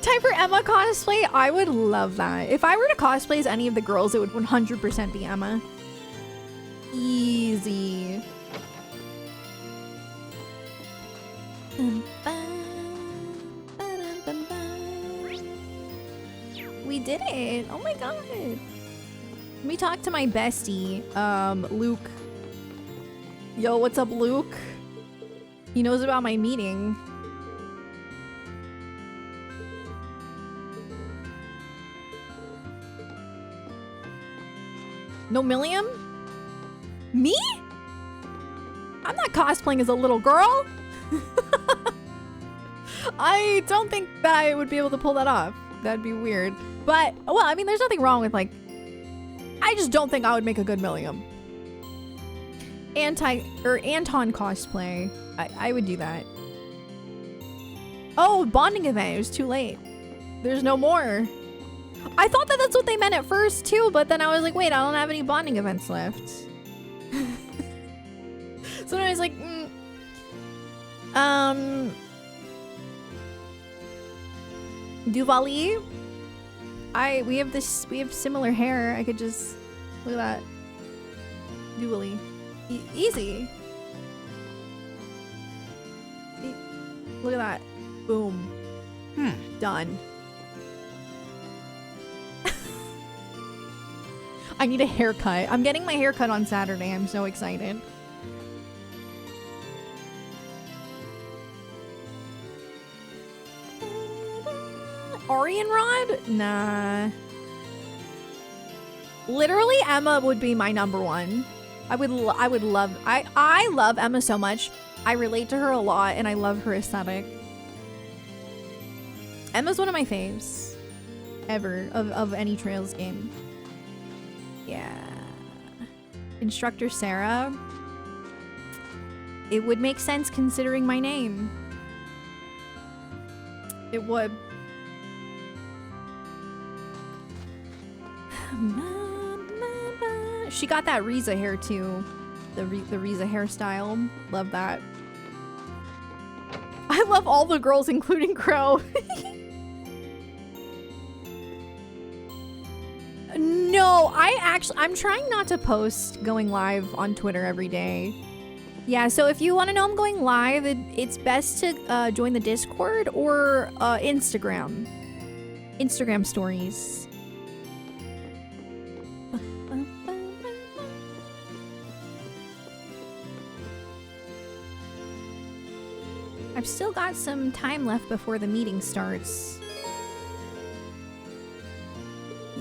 Time for Emma cosplay? I would love that. If I were to cosplay as any of the girls, it would 100% be Emma. Easy. We did it. Oh my god. Let me talk to my bestie, Luke. Yo, what's up, Luke? He knows about my meeting. No Milliam? Me? I'm not cosplaying as a little girl. I don't think that I would be able to pull that off. That'd be weird. But, well, I mean, there's nothing wrong with, like... I just don't think I would make a good Milliam. Anton cosplay. I would do that. Oh, bonding event. It was too late. There's no more. I thought that that's what they meant at first, too, but then I was like, wait, I don't have any bonding events left. So then I was like, Duvali? We have similar hair. I could just, look at that. Duvali. Easy. Look at that. Boom. Done. I need a haircut. I'm getting my haircut on Saturday. I'm so excited. Arianrod? Nah. Literally, Emma would be my number one. I love Emma so much. I relate to her a lot, and I love her aesthetic. Emma's one of my faves ever of any Trails game. Yeah. Instructor Sarah. It would make sense considering my name. It would. She got that Riza hair too. The Riza hairstyle. Love that. I love all the girls, including Crow. No, I'm trying not to post going live on Twitter every day. Yeah, so if you want to know I'm going live, it's best to join the Discord or Instagram. Instagram stories. I've still got some time left before the meeting starts.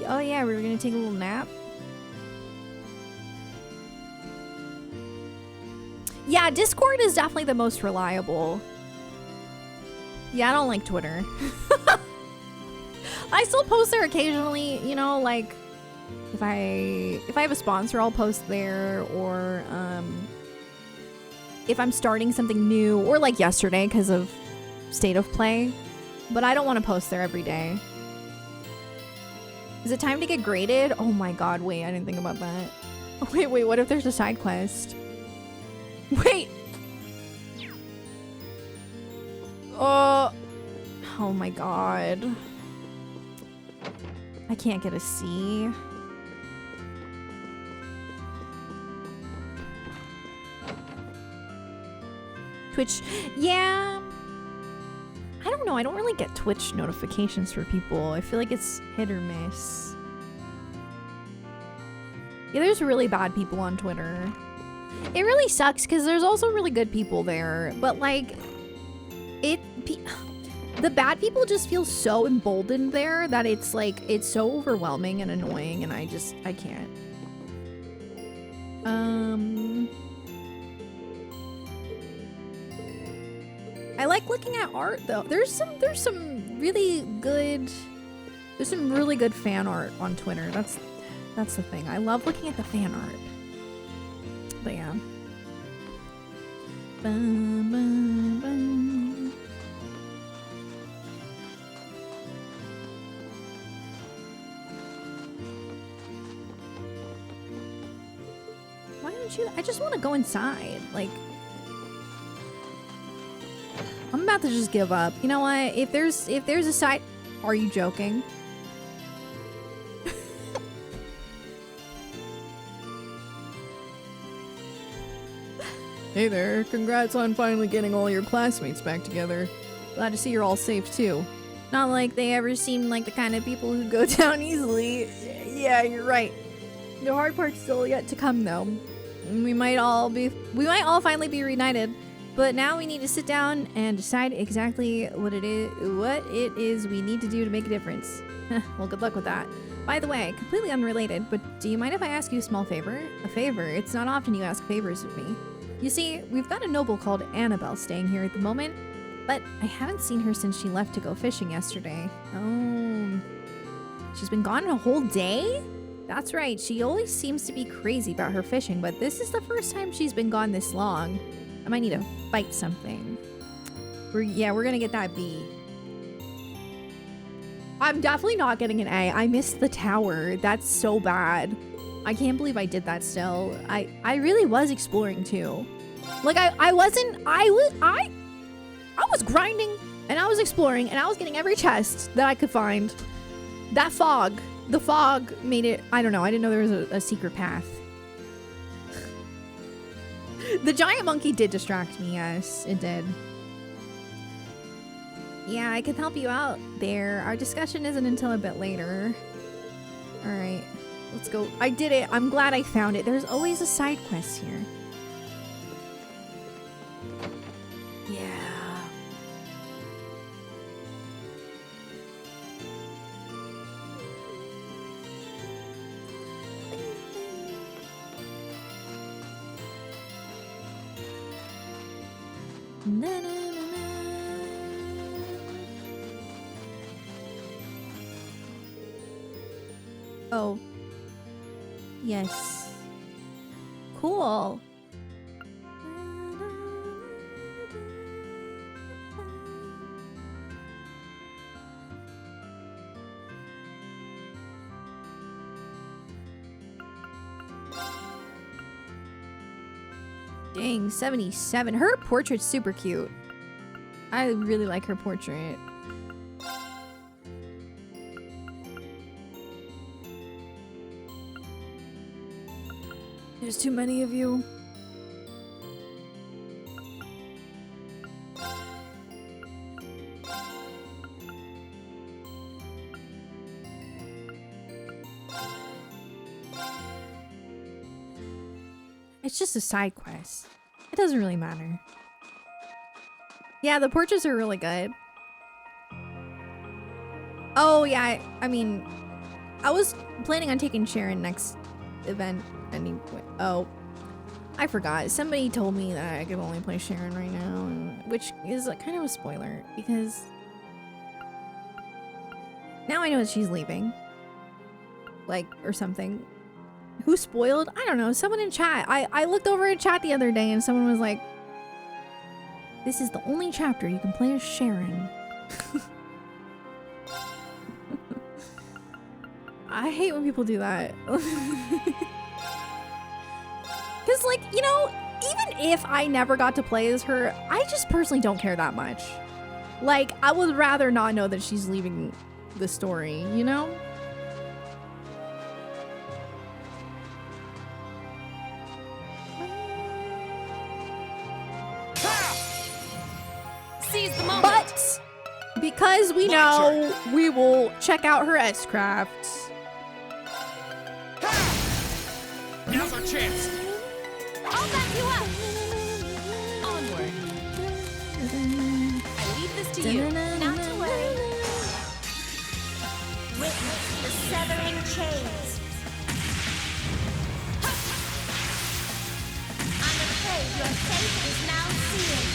Oh yeah, we were gonna take a little nap. Yeah, Discord is definitely the most reliable. Yeah, I don't like Twitter. I still post there occasionally, you know, like if I have a sponsor, I'll post there, or if I'm starting something new, or like yesterday because of State of Play. But I don't want to post there every day. Is it time to get graded? Oh my god, wait, I didn't think about that. Wait, what if there's a side quest? Wait! Oh my god. I can't get a C. Twitch, yeah. I don't know, I don't really get Twitch notifications for people. I feel like it's hit or miss. Yeah, there's really bad people on Twitter. It really sucks because there's also really good people there, but like, the bad people just feel so emboldened there that it's like, it's so overwhelming and annoying, and I can't. I like looking at art though. There's some really good fan art on Twitter. That's the thing. I love looking at the fan art. But yeah. Bum, bum, bum. Why don't you? I just want to go inside. Like, I'm about to just give up. You know what? If there's a side, are you joking? Hey there, congrats on finally getting all your classmates back together. Glad to see you're all safe too. Not like they ever seemed like the kind of people who go down easily. Yeah, you're right. The hard part's still yet to come though. We might all finally be reunited, but now we need to sit down and decide exactly what it is we need to do to make a difference. Well, good luck with that. By the way, completely unrelated, but do you mind if I ask you a small favor? A favor? It's not often you ask favors of me. You see, we've got a noble called Annabelle staying here at the moment, but I haven't seen her since she left to go fishing yesterday. Oh, she's been gone a whole day? That's right, she always seems to be crazy about her fishing, but this is the first time she's been gone this long. I might need to fight something. We're gonna get that B. I'm definitely not getting an A. I missed the tower. That's so bad. I can't believe I did that still. I really was exploring too. Like I was grinding and I was exploring and I was getting every chest that I could find. The fog made it, I don't know, I didn't know there was a secret path. The giant monkey did distract me, yes, it did. Yeah, I can help you out there. Our discussion isn't until a bit later. All right. Let's go. I did it. I'm glad I found it. There's always a side quest here. Yeah. Na, na, na, na. Oh. Yes. Cool. Dang, 77. Her portrait's super cute. I really like her portrait. There's too many of you. It's just a side quest. It doesn't really matter. Yeah, the portraits are really good. Oh yeah, I mean, I was planning on taking Sharon next event anyway. Oh, I forgot. Somebody told me that I could only play Sharon right now, which is kind of a spoiler because now I know that she's leaving. Like, or something. Who spoiled? I don't know. Someone in chat. I looked over in chat the other day and someone was like, this is the only chapter you can play as Sharon. I hate when people do that. Because, like, you know, even if I never got to play as her, I just personally don't care that much. Like, I would rather not know that she's leaving the story, you know? Seize the moment. But because we know, we will check out her S-Crafts. Now's our chance. I'll back you up. Onward. I leave this to you. Not to worry. Witness the severing chains. I'm afraid your fate is now sealed.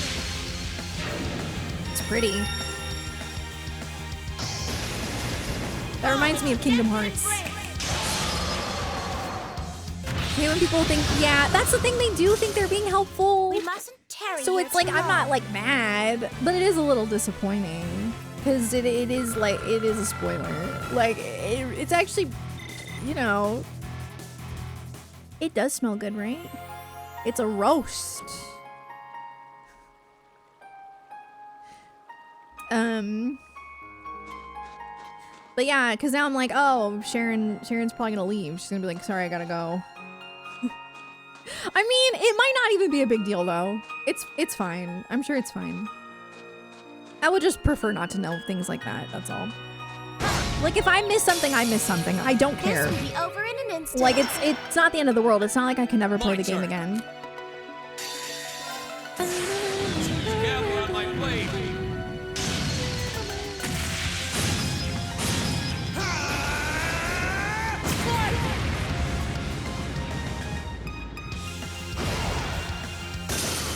pretty. That reminds me of Kingdom Hearts. Okay, when people think, yeah, that's the thing, they do think they're being helpful. We mustn't tarry So here it's like, too I'm not long. like mad, but it is a little disappointing. Because it is like, it is a spoiler. Like, it's actually, you know, it does smell good, right? It's a roast. But yeah, because now I'm like, oh, Sharon's probably gonna leave. She's gonna be like, sorry, I gotta go. I mean, it might not even be a big deal though. It's fine. I'm sure it's fine. I would just prefer not to know things like that. That's all. Like if I miss something, I miss something. I don't care. This will be over in an instant. Like it's not the end of the world. It's not like I can never play the game again. Gather on my blade.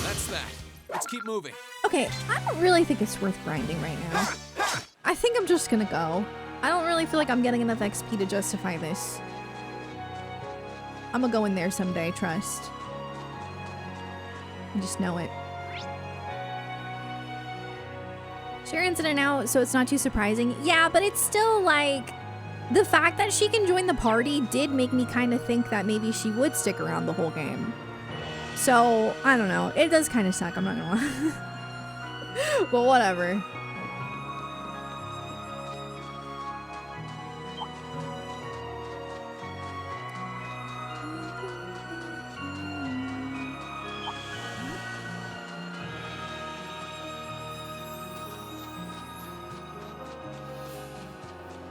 That's that. Let's keep moving. Okay, I don't really think it's worth grinding right now. I think I'm just gonna go. I don't really feel like I'm getting enough XP to justify this. I'm gonna go in there someday, trust. I just know it. Sharon's in and out, so it's not too surprising. Yeah, but it's still like... The fact that she can join the party did make me kind of think that maybe she would stick around the whole game. So, I don't know. It does kind of suck, I'm not gonna lie. But whatever.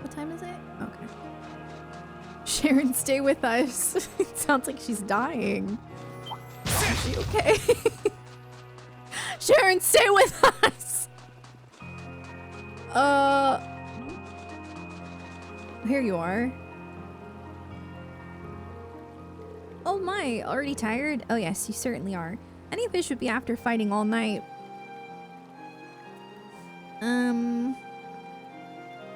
What time is it? Okay. Sharon, stay with us. It sounds like she's dying. Is she okay? Sharon, stay with us! Here you are. Oh my, already tired? Oh yes, you certainly are. Any of this would be after fighting all night. A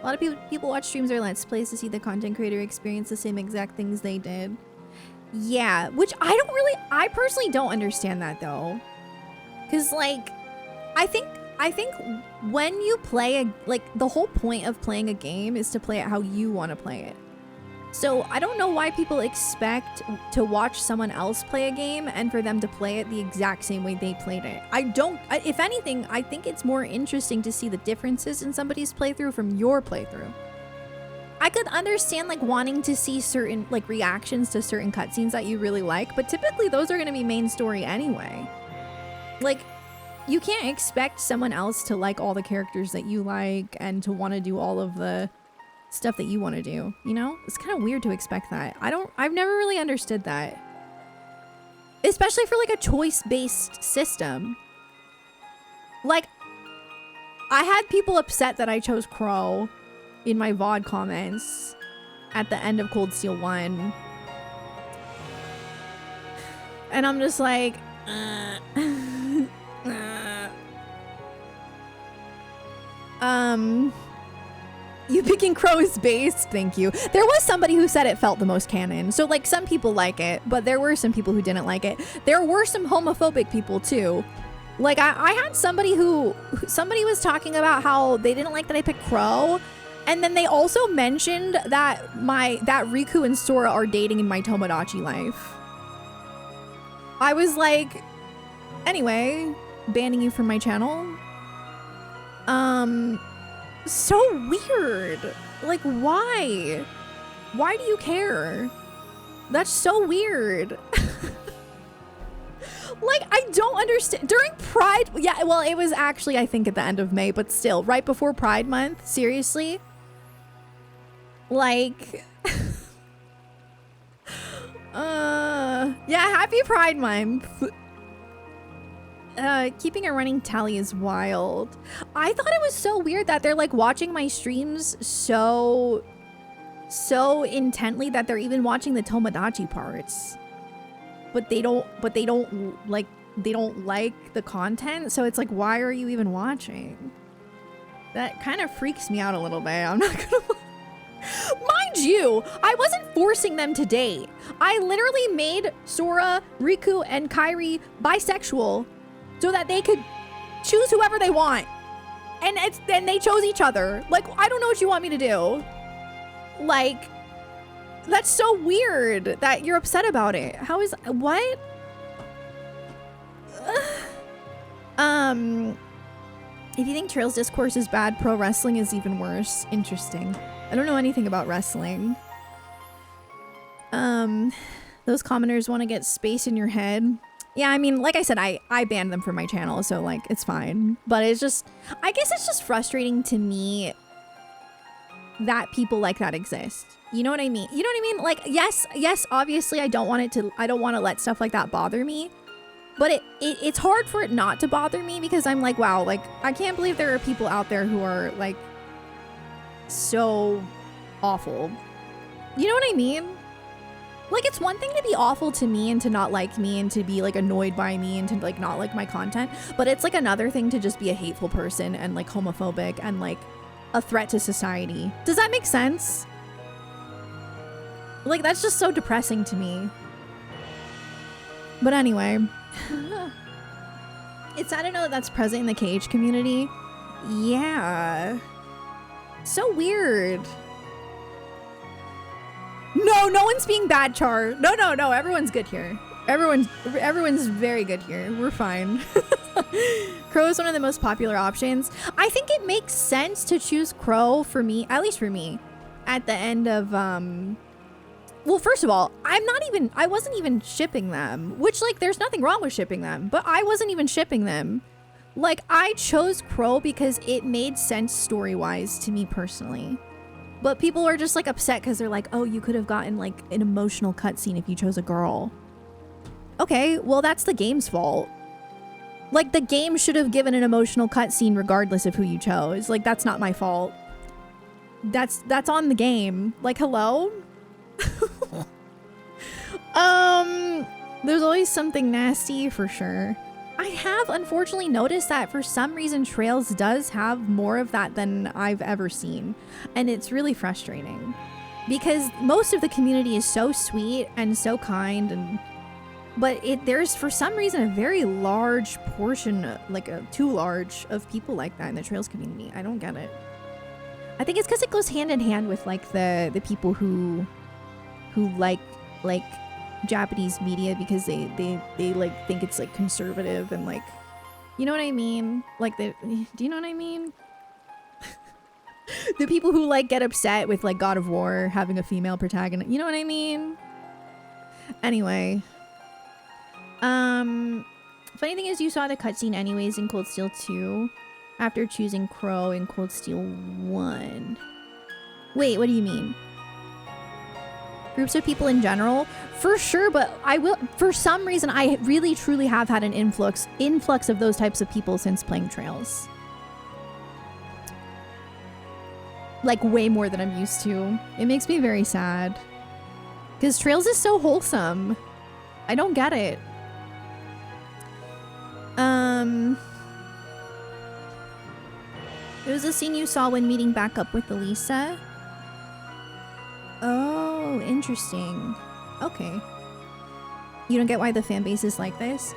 lot of people watch streams or Let's Plays to see the content creator experience the same exact things they did. Yeah, which I personally don't understand that though. Cause like, I think when you play the whole point of playing a game is to play it how you want to play it. So I don't know why people expect to watch someone else play a game and for them to play it the exact same way they played it. If anything, I think it's more interesting to see the differences in somebody's playthrough from your playthrough. I could understand like wanting to see certain like reactions to certain cutscenes that you really like, but typically those are going to be main story anyway. Like, you can't expect someone else to like all the characters that you like and to want to do all of the stuff that you want to do, you know? It's kind of weird to expect that. I've never really understood that. Especially for like a choice-based system. Like, I had people upset that I chose Crow in my VOD comments at the end of Cold Steel 1. And I'm just like, you picking Crow is based, thank you. There was somebody who said it felt the most canon. So like some people like it, but there were some people who didn't like it. There were some homophobic people too. Like I had somebody somebody was talking about how they didn't like that I picked Crow. And then they also mentioned that that Riku and Sora are dating in my Tomodachi life. I was like, anyway, banning you from my channel. So weird. Like, why? Why do you care? That's so weird. Like, I don't understand. During Pride, yeah, well, it was actually, I think, at the end of May, but still, right before Pride Month, seriously. Like, yeah, happy Pride Month. Keeping a running tally is wild. I thought it was so weird that they're like watching my streams so intently that they're even watching the Tomodachi parts. But they don't like the content, so it's like, why are you even watching? That kind of freaks me out a little bit. I'm not gonna lie. Mind you, I wasn't forcing them to date. I literally made Sora, Riku, and Kairi bisexual so that they could choose whoever they want. And then they chose each other. Like, I don't know what you want me to do. Like, that's so weird that you're upset about it. How is, what? If you think Trails discourse is bad, pro wrestling is even worse. Interesting. I don't know anything about wrestling. Those commenters want to get space in your head. Yeah, I mean, like I said, I banned them from my channel, so like it's fine. But it's just, I guess it's just frustrating to me that people like that exist. You know what I mean? You know what I mean? Like, yes, obviously I don't want to let stuff like that bother me. But it's hard for it not to bother me because I'm like, wow, like I can't believe there are people out there who are like so awful. You know what I mean? Like, it's one thing to be awful to me and to not like me and to be like annoyed by me and to like not like my content, but it's like another thing to just be a hateful person and like homophobic and like a threat to society. Does that make sense? Like, that's just so depressing to me. But anyway, it's sad to know that that's present in the KH community. Yeah. So weird. No one's being bad, Char. No, everyone's good here. Everyone's very good here. We're fine. Crow is one of the most popular options. I think it makes sense to choose Crow for me, at least for me, at the end of, well, first of all, I wasn't even shipping them, which, like, there's nothing wrong with shipping them, but I wasn't even shipping them. Like, I chose Crow because it made sense story-wise to me personally. But people are just, like, upset because they're like, oh, you could have gotten, like, an emotional cutscene if you chose a girl. Okay, well, that's the game's fault. Like, the game should have given an emotional cutscene regardless of who you chose. Like, that's not my fault. That's on the game. Like, hello? There's always something nasty for sure. I have unfortunately noticed that for some reason Trails does have more of that than I've ever seen, and it's really frustrating because most of the community is so sweet and so kind, but there's for some reason a very large portion, like too large, of people like that in the Trails community. I don't get it. I think it's because it goes hand in hand with like the people who like Japanese media because they like think it's like conservative and like, you know what I mean? Like, do you know what I mean? The people who like get upset with like God of War having a female protagonist, you know what I mean? Anyway, funny thing is you saw the cutscene anyways in Cold Steel 2 after choosing Crow in Cold Steel 1. Wait, what do you mean? Groups of people in general, for sure, but I will, for some reason, I really truly have had an influx of those types of people since playing Trails. Like, way more than I'm used to. It makes me very sad. Because Trails is so wholesome. I don't get it. It was a scene you saw when meeting back up with Elisa. Oh, interesting. Okay. You don't get why the fan base is like this?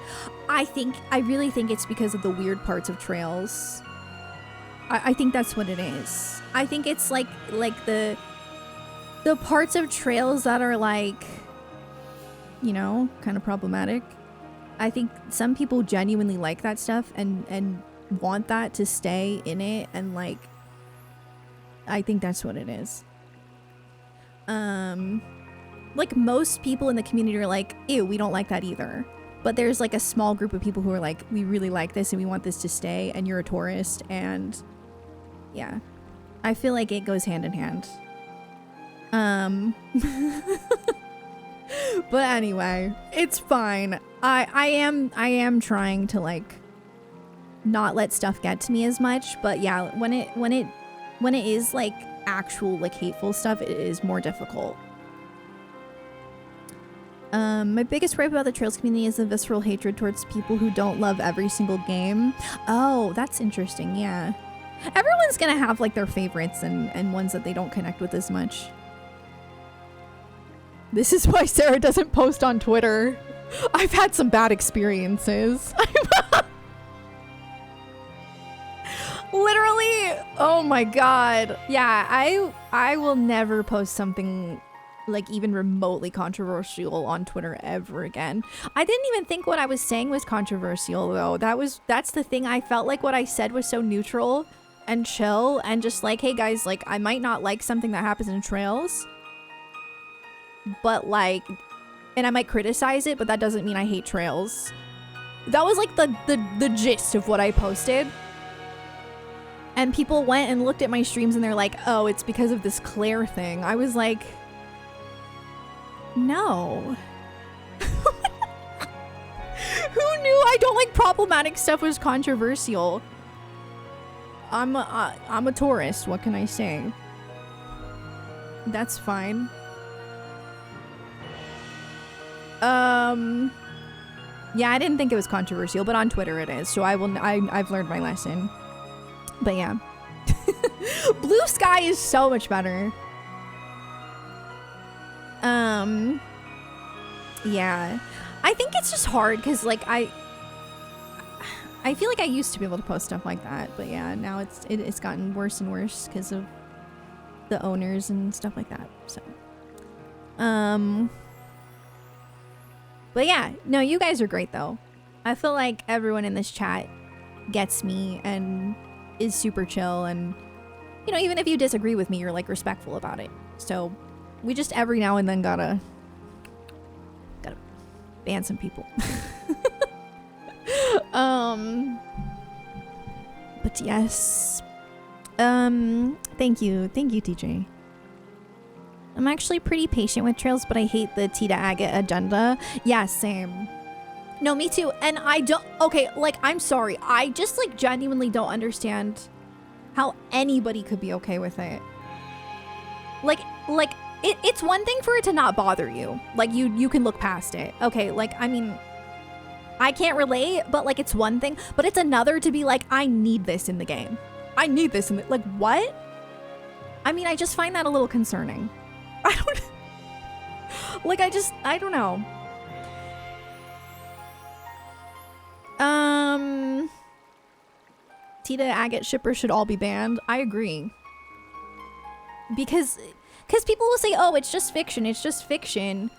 I really think it's because of the weird parts of Trails. I think that's what it is. I think it's like the parts of Trails that are like, you know, kind of problematic. I think some people genuinely like that stuff and want that to stay in it, and like, I think that's what it is. Like, most people in the community are like, ew, we don't like that either. But there's like a small group of people who are like, we really like this and we want this to stay, and you're a tourist, and yeah. I feel like it goes hand in hand. But anyway, it's fine. I am trying to like not let stuff get to me as much, but yeah, when it is like actual like hateful stuff, it is more difficult. My biggest gripe about the Trails community is the visceral hatred towards people who don't love every single game. Oh, that's interesting. Yeah. Everyone's gonna have like their favorites and ones that they don't connect with as much. This is why Sarah doesn't post on Twitter. I've had some bad experiences. Literally, oh my god. Yeah, I will never post something like even remotely controversial on Twitter ever again. I didn't even think what I was saying was controversial though. That's the thing. I felt like what I said was so neutral and chill and just like, hey guys, like I might not like something that happens in Trails, but like, and I might criticize it, but that doesn't mean I hate Trails. That was like the gist of what I posted. And people went and looked at my streams and they're like, oh, it's because of this Claire thing. I was like, no. Who knew I don't like problematic stuff was controversial? I'm a tourist. What can I say? That's fine. Yeah, I didn't think it was controversial, but on Twitter it is. So I've learned my lesson. But yeah. Blue Sky is so much better. Yeah. I think it's just hard because like I feel like I used to be able to post stuff like that, but yeah, now it's gotten worse and worse because of the owners and stuff like that. So but yeah, no, you guys are great though. I feel like everyone in this chat gets me and is super chill, and you know, even if you disagree with me, you're like respectful about it. So we just every now and then gotta ban some people. But yes, thank you TJ. I'm actually pretty patient with Trails, but I hate the Tita Agate agenda. Yeah, same. No, me too. And I don't, okay, like, I'm sorry. I just, like, genuinely don't understand how anybody could be okay with it. Like, it's one thing for it to not bother you. Like, you can look past it. Okay, like, I mean, I can't relate, but, like, it's one thing. But it's another to be like, I need this in the game. I need this in the, like, what? I mean, I just find that a little concerning. I don't, like, I don't know. Tita Agate shippers should all be banned. I agree. Because people will say, oh, it's just fiction. It's just fiction.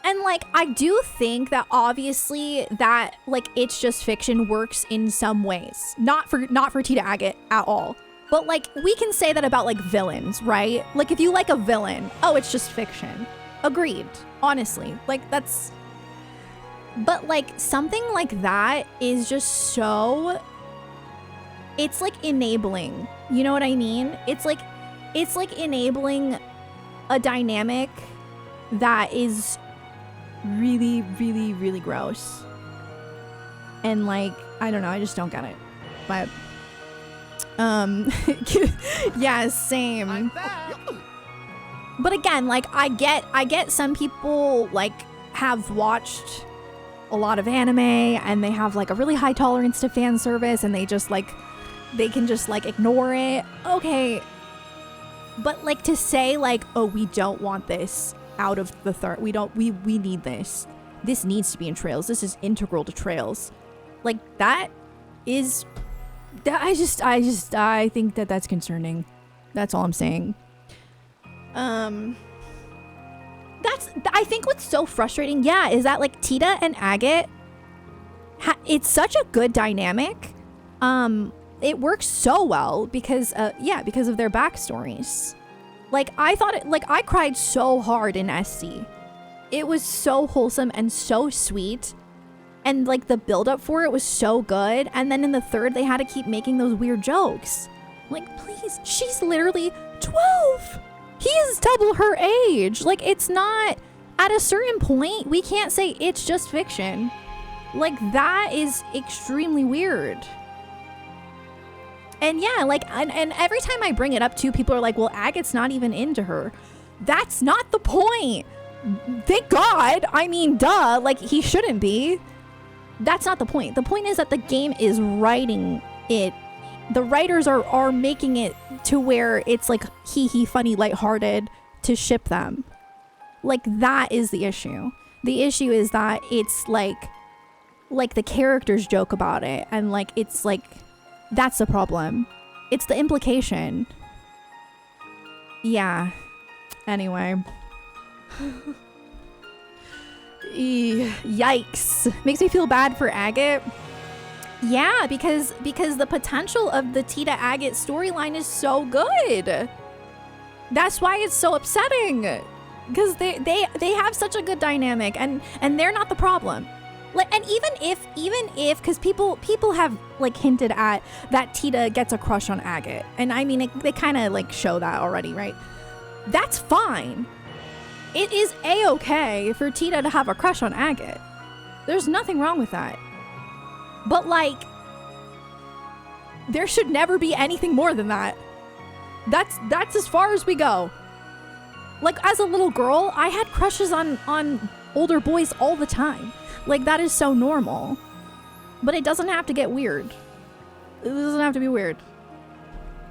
And like, I do think that obviously that like, it's just fiction works in some ways. Not for Tita Agate at all. But like, we can say that about like villains, right? Like if you like a villain, oh, it's just fiction. Agreed. Honestly, like that's, but like something like that is just so, it's like enabling. You know what I mean? It's like enabling a dynamic that is really, really, really gross. And like, I don't know, I just don't get it. But yeah, same. But again, like I get some people like have watched a lot of anime and they have like a really high tolerance to fan service and they just like, they can just like ignore it. Okay. But like to say like, oh, we don't want this out of the third, we need this. This needs to be in Trails. This is integral to Trails. Like that is, I think that that's concerning. That's all I'm saying. I think what's so frustrating, yeah, is that like Tita and Agate, it's such a good dynamic. It works so well because because of their backstories. Like I thought it, like I cried so hard in SC. It was so wholesome and so sweet. And like the build up for it was so good. And then in the third, they had to keep making those weird jokes. Like, please, she's literally 12. He is double her age. Like, it's not, at a certain point, we can't say it's just fiction. Like, that is extremely weird. And yeah, like, and every time I bring it up too, people are like, well, Agate's not even into her. That's not the point. Thank God. I mean, duh, like, he shouldn't be. That's not the point. The point is that the game is writing it The writers are making it to where it's like hee funny, lighthearted to ship them. Like, that is the issue. The issue is that it's like the characters joke about it, and like it's like that's the problem. It's the implication. Yeah. Anyway. Yikes. Makes me feel bad for Agate. Yeah, because the potential of the Tita Agate storyline is so good. That's why it's so upsetting. Because they have such a good dynamic, and they're not the problem. Like, and even if because people have like hinted at that Tita gets a crush on Agate, and I mean they kind of like show that already, right? That's fine. It is a-okay for Tita to have a crush on Agate. There's nothing wrong with that. But like, there should never be anything more than that. That's as far as we go. Like, as a little girl, I had crushes on older boys all the time. Like, that is so normal. But it doesn't have to get weird. It doesn't have to be weird.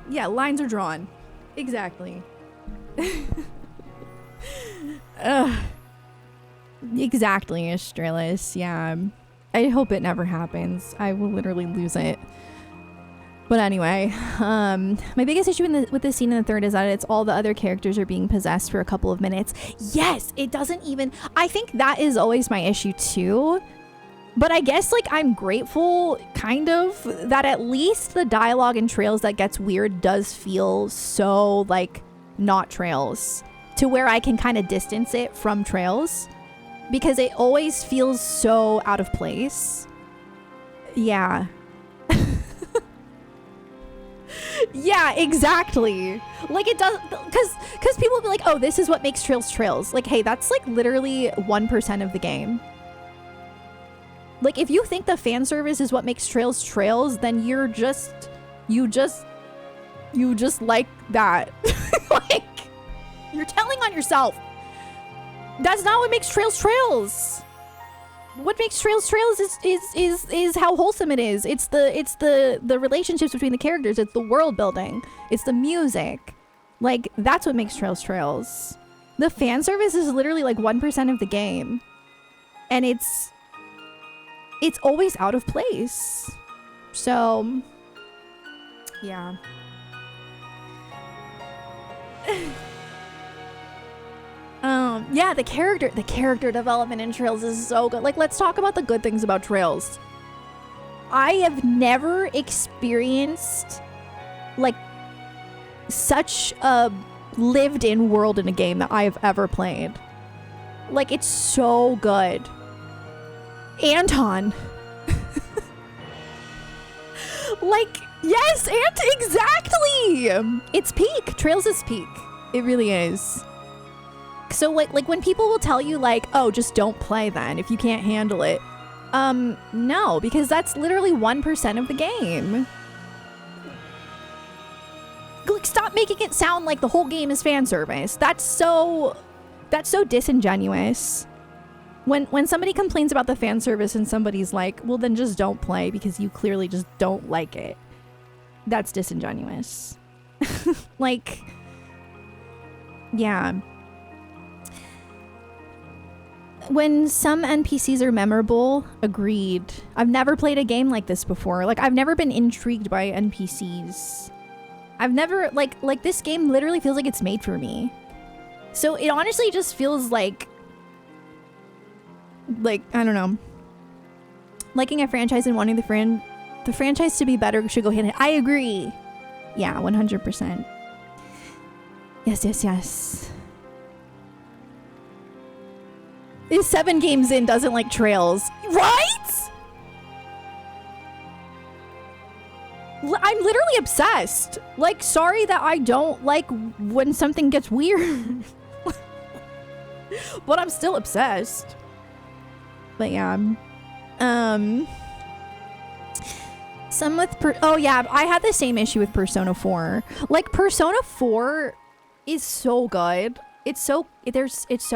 Yeah, lines are drawn. Exactly. Exactly, Astralis. Yeah. I hope it never happens. I will literally lose it. But anyway, my biggest issue with this scene in the third is that it's all the other characters are being possessed for a couple of minutes. Yes, it doesn't even... I think that is always my issue too. But I guess like I'm grateful, kind of, that at least the dialogue in Trails that gets weird does feel so like not Trails, to where I can kind of distance it from Trails, because it always feels so out of place. Yeah. Yeah, exactly. Like, it does, because people will be like, oh, this is what makes Trails Trails. Like, hey, that's like literally 1% of the game. Like, if you think the fan service is what makes Trails Trails, then you just like that. Like, you're telling on yourself. That's not what makes Trails Trails. What makes Trails Trails is how wholesome it is. It's the relationships between the characters. It's the world building. It's the music. Like, that's what makes Trails Trails. The fan service is literally like 1% of the game, and it's always out of place. So, yeah. Yeah, the character development in Trails is so good. Like, let's talk about the good things about Trails. I have never experienced like such a lived in world in a game that I have ever played. Like, it's so good. Anton. Like, yes, exactly. It's peak. Trails is peak. It really is. So like when people will tell you like, oh, just don't play then if you can't handle it. No, because that's literally 1% of the game. Like, stop making it sound like the whole game is fan service. That's so disingenuous. When somebody complains about the fan service and somebody's like, well, then just don't play because you clearly just don't like it. That's disingenuous. Like, yeah. When some NPCs are memorable, agreed. I've never played a game like this before. Like, I've never been intrigued by NPCs. I've never, like this game literally feels like it's made for me. So it honestly just feels like, I don't know. Liking a franchise and wanting the franchise to be better should go hand in hand. I agree. Yeah, 100%. Yes. Is 7 games in, doesn't like Trails. Right? I'm literally obsessed. Like, sorry that I don't like when something gets weird. But I'm still obsessed. But yeah. Some with oh yeah, I had the same issue with Persona 4. Like, Persona 4 is so good. It's so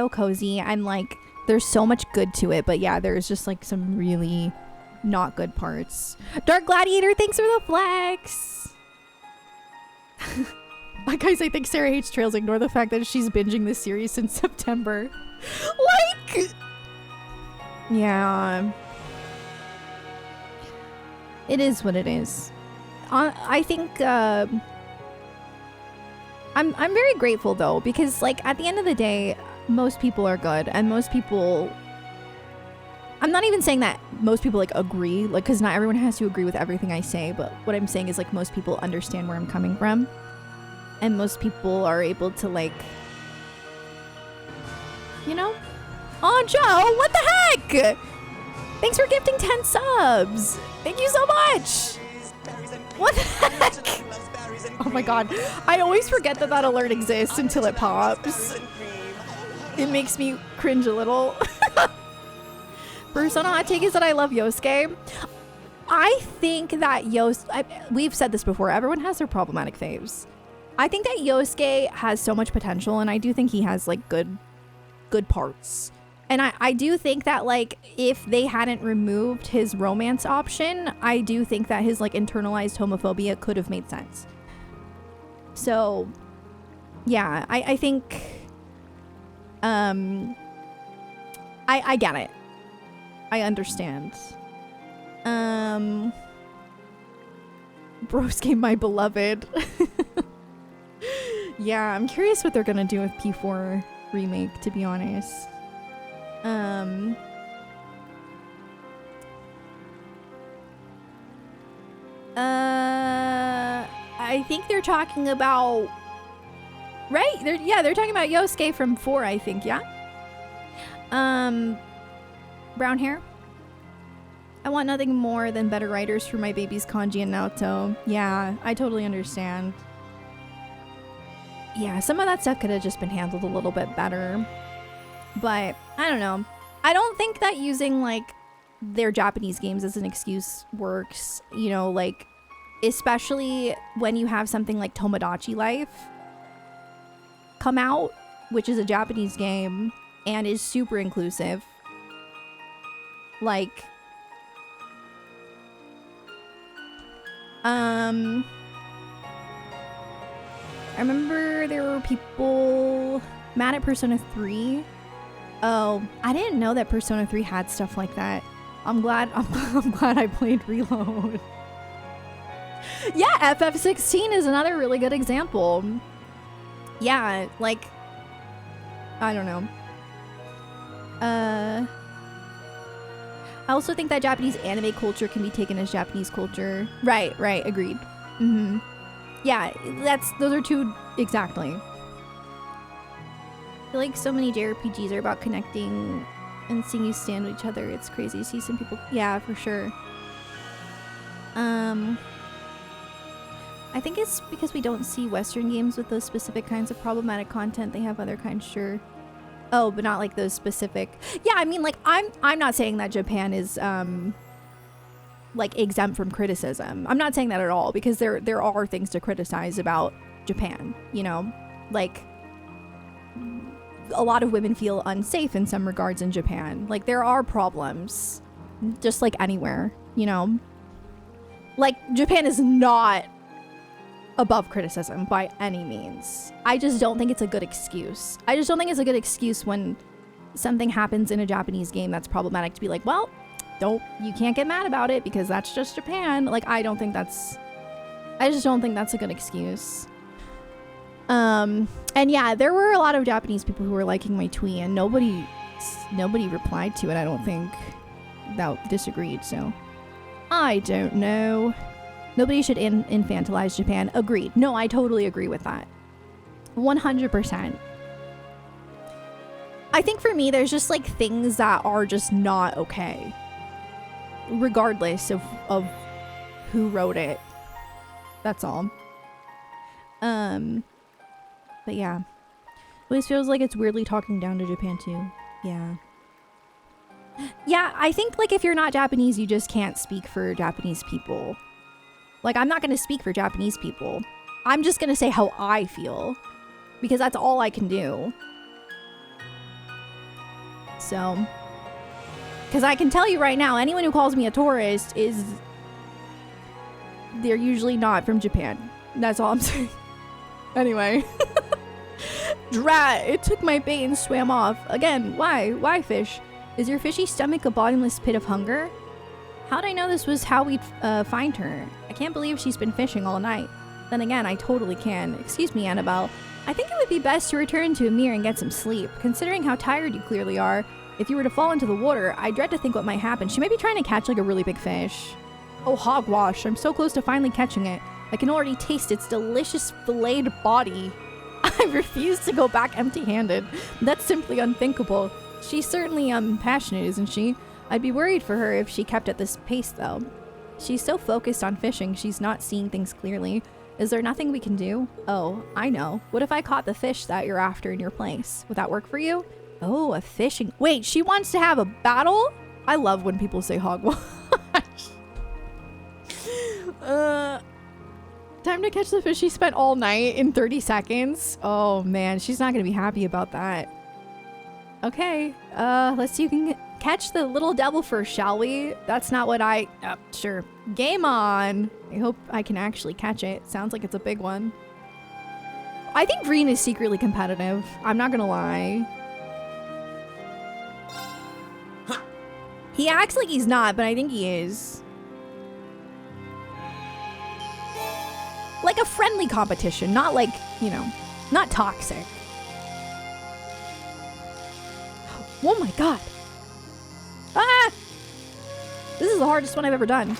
cozy, and like there's so much good to it, but yeah, there's just like some really not good parts. Dark Gladiator, thanks for the flex. Guys, I think Sarah hates trails. Ignore the fact that she's binging this series since September. Like, yeah, it is what it is. I think I'm very grateful though, because like at the end of the day, most people are good, and most people. I'm not even saying that most people like agree, like, because not everyone has to agree with everything I say, but what I'm saying is like most people understand where I'm coming from, and most people are able to like, you know. Oh, Joe, what the heck? Thanks for gifting 10 subs. Thank you so much. What the heck? Oh my god. I always forget that that alert exists until it pops. It makes me cringe a little. Persona hot take is that I love Yosuke. I think that we've said this before, everyone has their problematic faves. I think that Yosuke has so much potential, and I do think he has like good parts. And I do think that like if they hadn't removed his romance option, I do think that his like internalized homophobia could have made sense. So yeah, I think I get it. I understand. Broski, my beloved. Yeah, I'm curious what they're gonna do with P4 remake, to be honest. I think they're talking about, right? They're talking about Yosuke from 4, I think, yeah? Brown hair. I want nothing more than better writers for my babies Kanji and Naoto. Yeah, I totally understand. Yeah, some of that stuff could have just been handled a little bit better. But I don't know. I don't think that using like their Japanese games as an excuse works, you know, like especially when you have something like Tomodachi Life come out, which is a Japanese game and is super inclusive. Like I remember there were people mad at Persona 3. Oh, I didn't know that Persona 3 had stuff like that. I'm glad I played Reload. Yeah, FF16 is another really good example. Yeah, like I don't know. I also think that Japanese anime culture can be taken as Japanese culture. Right, agreed. Mm-hmm. Yeah, those are two exactly. I feel like so many JRPGs are about connecting and seeing you stand with each other. It's crazy to see some people. Yeah, for sure. I think it's because we don't see Western games with those specific kinds of problematic content. They have other kinds, sure. Oh, but not like those specific. Yeah, I mean, like I'm not saying that Japan is like exempt from criticism. I'm not saying that at all, because there are things to criticize about Japan, you know? Like a lot of women feel unsafe in some regards in Japan. Like there are problems just like anywhere, you know? Like Japan is not above criticism by any means. I just don't think it's a good excuse. I just don't think it's a good excuse when something happens in a Japanese game that's problematic to be like, well, you can't get mad about it because that's just Japan. Like I just don't think that's a good excuse. And yeah, there were a lot of Japanese people who were liking my tweet, and nobody replied to it, I don't think, that disagreed, so I don't know. Nobody should infantilize Japan. Agreed. No, I totally agree with that. 100%. I think for me, there's just like things that are just not okay, regardless of who wrote it. That's all. But yeah, always feels like it's weirdly talking down to Japan too. Yeah, I think like if you're not Japanese, you just can't speak for Japanese people. Like I'm not gonna speak for Japanese people. I'm just gonna say how I feel, because that's all I can do. So, because I can tell you right now, anyone who calls me a tourist they're usually not from Japan. That's all I'm saying. Anyway. Drat, it took my bait and swam off. Again, why? Why, fish? Is your fishy stomach a bottomless pit of hunger? How'd I know this was how we'd find her? I can't believe she's been fishing all night. Then again, I totally can. Excuse me, Annabelle. I think it would be best to return to Amir and get some sleep. Considering how tired you clearly are, if you were to fall into the water, I dread to think what might happen. She might be trying to catch like a really big fish. Oh, hogwash. I'm so close to finally catching it. I can already taste its delicious filleted body. I refuse to go back empty-handed. That's simply unthinkable. She's certainly passionate, isn't she? I'd be worried for her if she kept at this pace, though. She's so focused on fishing, she's not seeing things clearly. Is there nothing we can do? Oh, I know. What if I caught the fish that you're after in your place? Would that work for you? Oh, a fishing... Wait, she wants to have a battle? I love when people say hogwash. Time to catch the fish she spent all night in 30 seconds. Oh man, she's not gonna be happy about that. Okay, let's see if you can catch the little devil first, shall we? That's not what I... sure. Game on! I hope I can actually catch it. Sounds like it's a big one. I think Green is secretly competitive. I'm not gonna lie. He acts like he's not, but I think he is. Like a friendly competition, not like, you know, not toxic. Oh my god. Ah! This is the hardest one I've ever done.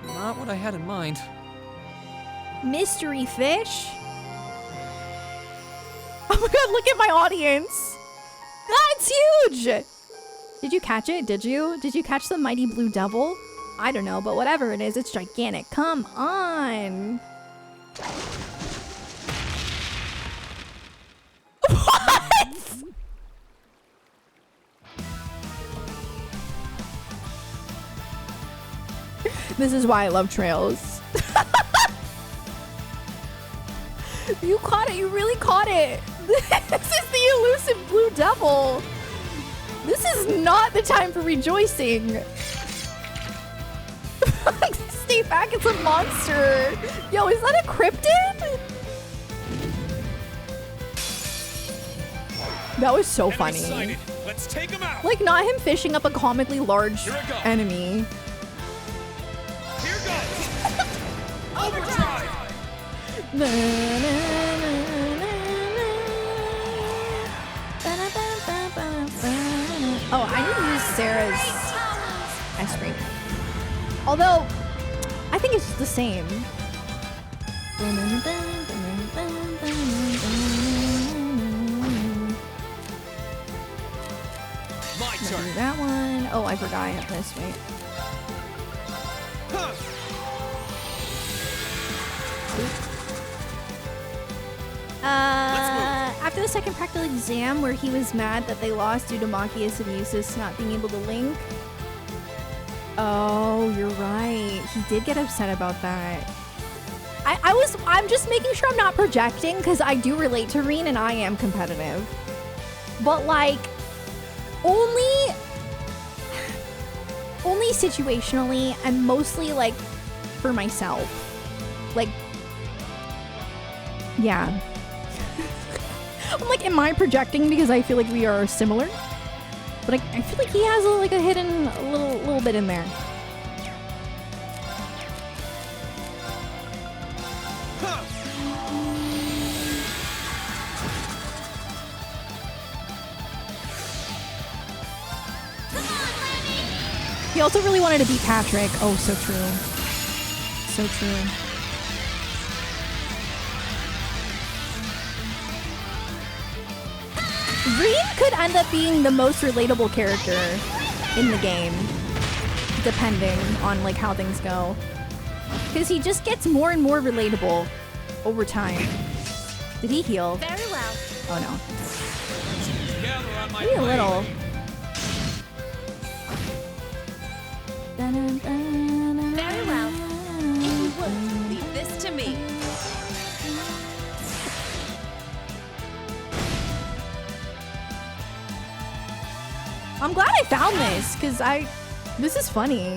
Not what I had in mind. Mystery fish? Oh my god, look at my audience! That's huge! Did you catch it? Did you? Did you catch the mighty blue devil? I don't know, but whatever it is, it's gigantic. Come on! What? This is why I love trails. You caught it. You really caught it. This is the elusive blue devil. This is not the time for rejoicing. Stay back, it's a monster. Yo, is that a cryptid? That was so funny. Sighted. Let's take him out. Like, not him fishing up a comically large enemy. Here goes. Overdrive. Na, na, na, na, na. Oh, I need to use Sarah's ice cream. Although, I think it's the same. My turn. That one. Oh, I forgot I have this. Wait. Huh. After the second practical exam where he was mad that they lost due to Machias and Eustace not being able to link. Oh, you're right. He did get upset about that. I'm just making sure I'm not projecting because I do relate to Reen and I am competitive. But like, only situationally and mostly like for myself. Like, yeah. I'm like, am I projecting because I feel like we are similar? But I feel like he has like a hidden little bit in there. He also really wanted to beat Patrick. Oh, so true. So true. Green could end up being the most relatable character in the game, depending on like how things go. Because he just gets more and more relatable over time. Did he heal? Very well. Oh no. Gather on my Maybe a blade. little. Very well. If you would, leave this to me. I'm glad I found this, because this is funny.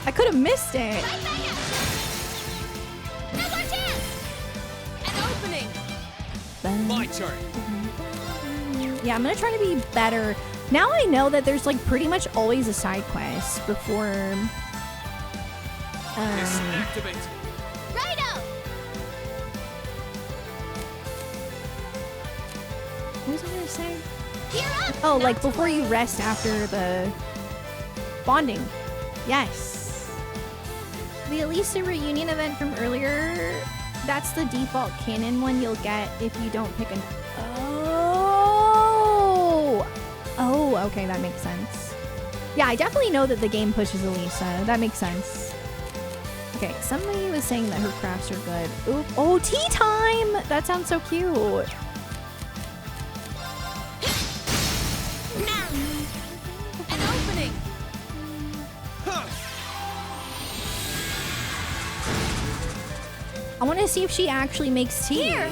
I could have missed it. Now's our chance. My turn. Yeah, I'm gonna try to be better. Now I know that there's like pretty much always a side quest before. Yes, activate. Righto! What was I gonna say? Gear up! Oh, Not like to before you worry. rest after the bonding. Yes. The Elisa reunion event from earlier, that's the default canon one you'll get if you don't pick an... Oh! Oh, okay, that makes sense. Yeah, I definitely know that the game pushes Elisa. That makes sense. Okay, somebody was saying that her crafts are good. Oop. Oh, tea time! That sounds so cute. Now! An opening! Huh. I want to see if she actually makes tea. Here.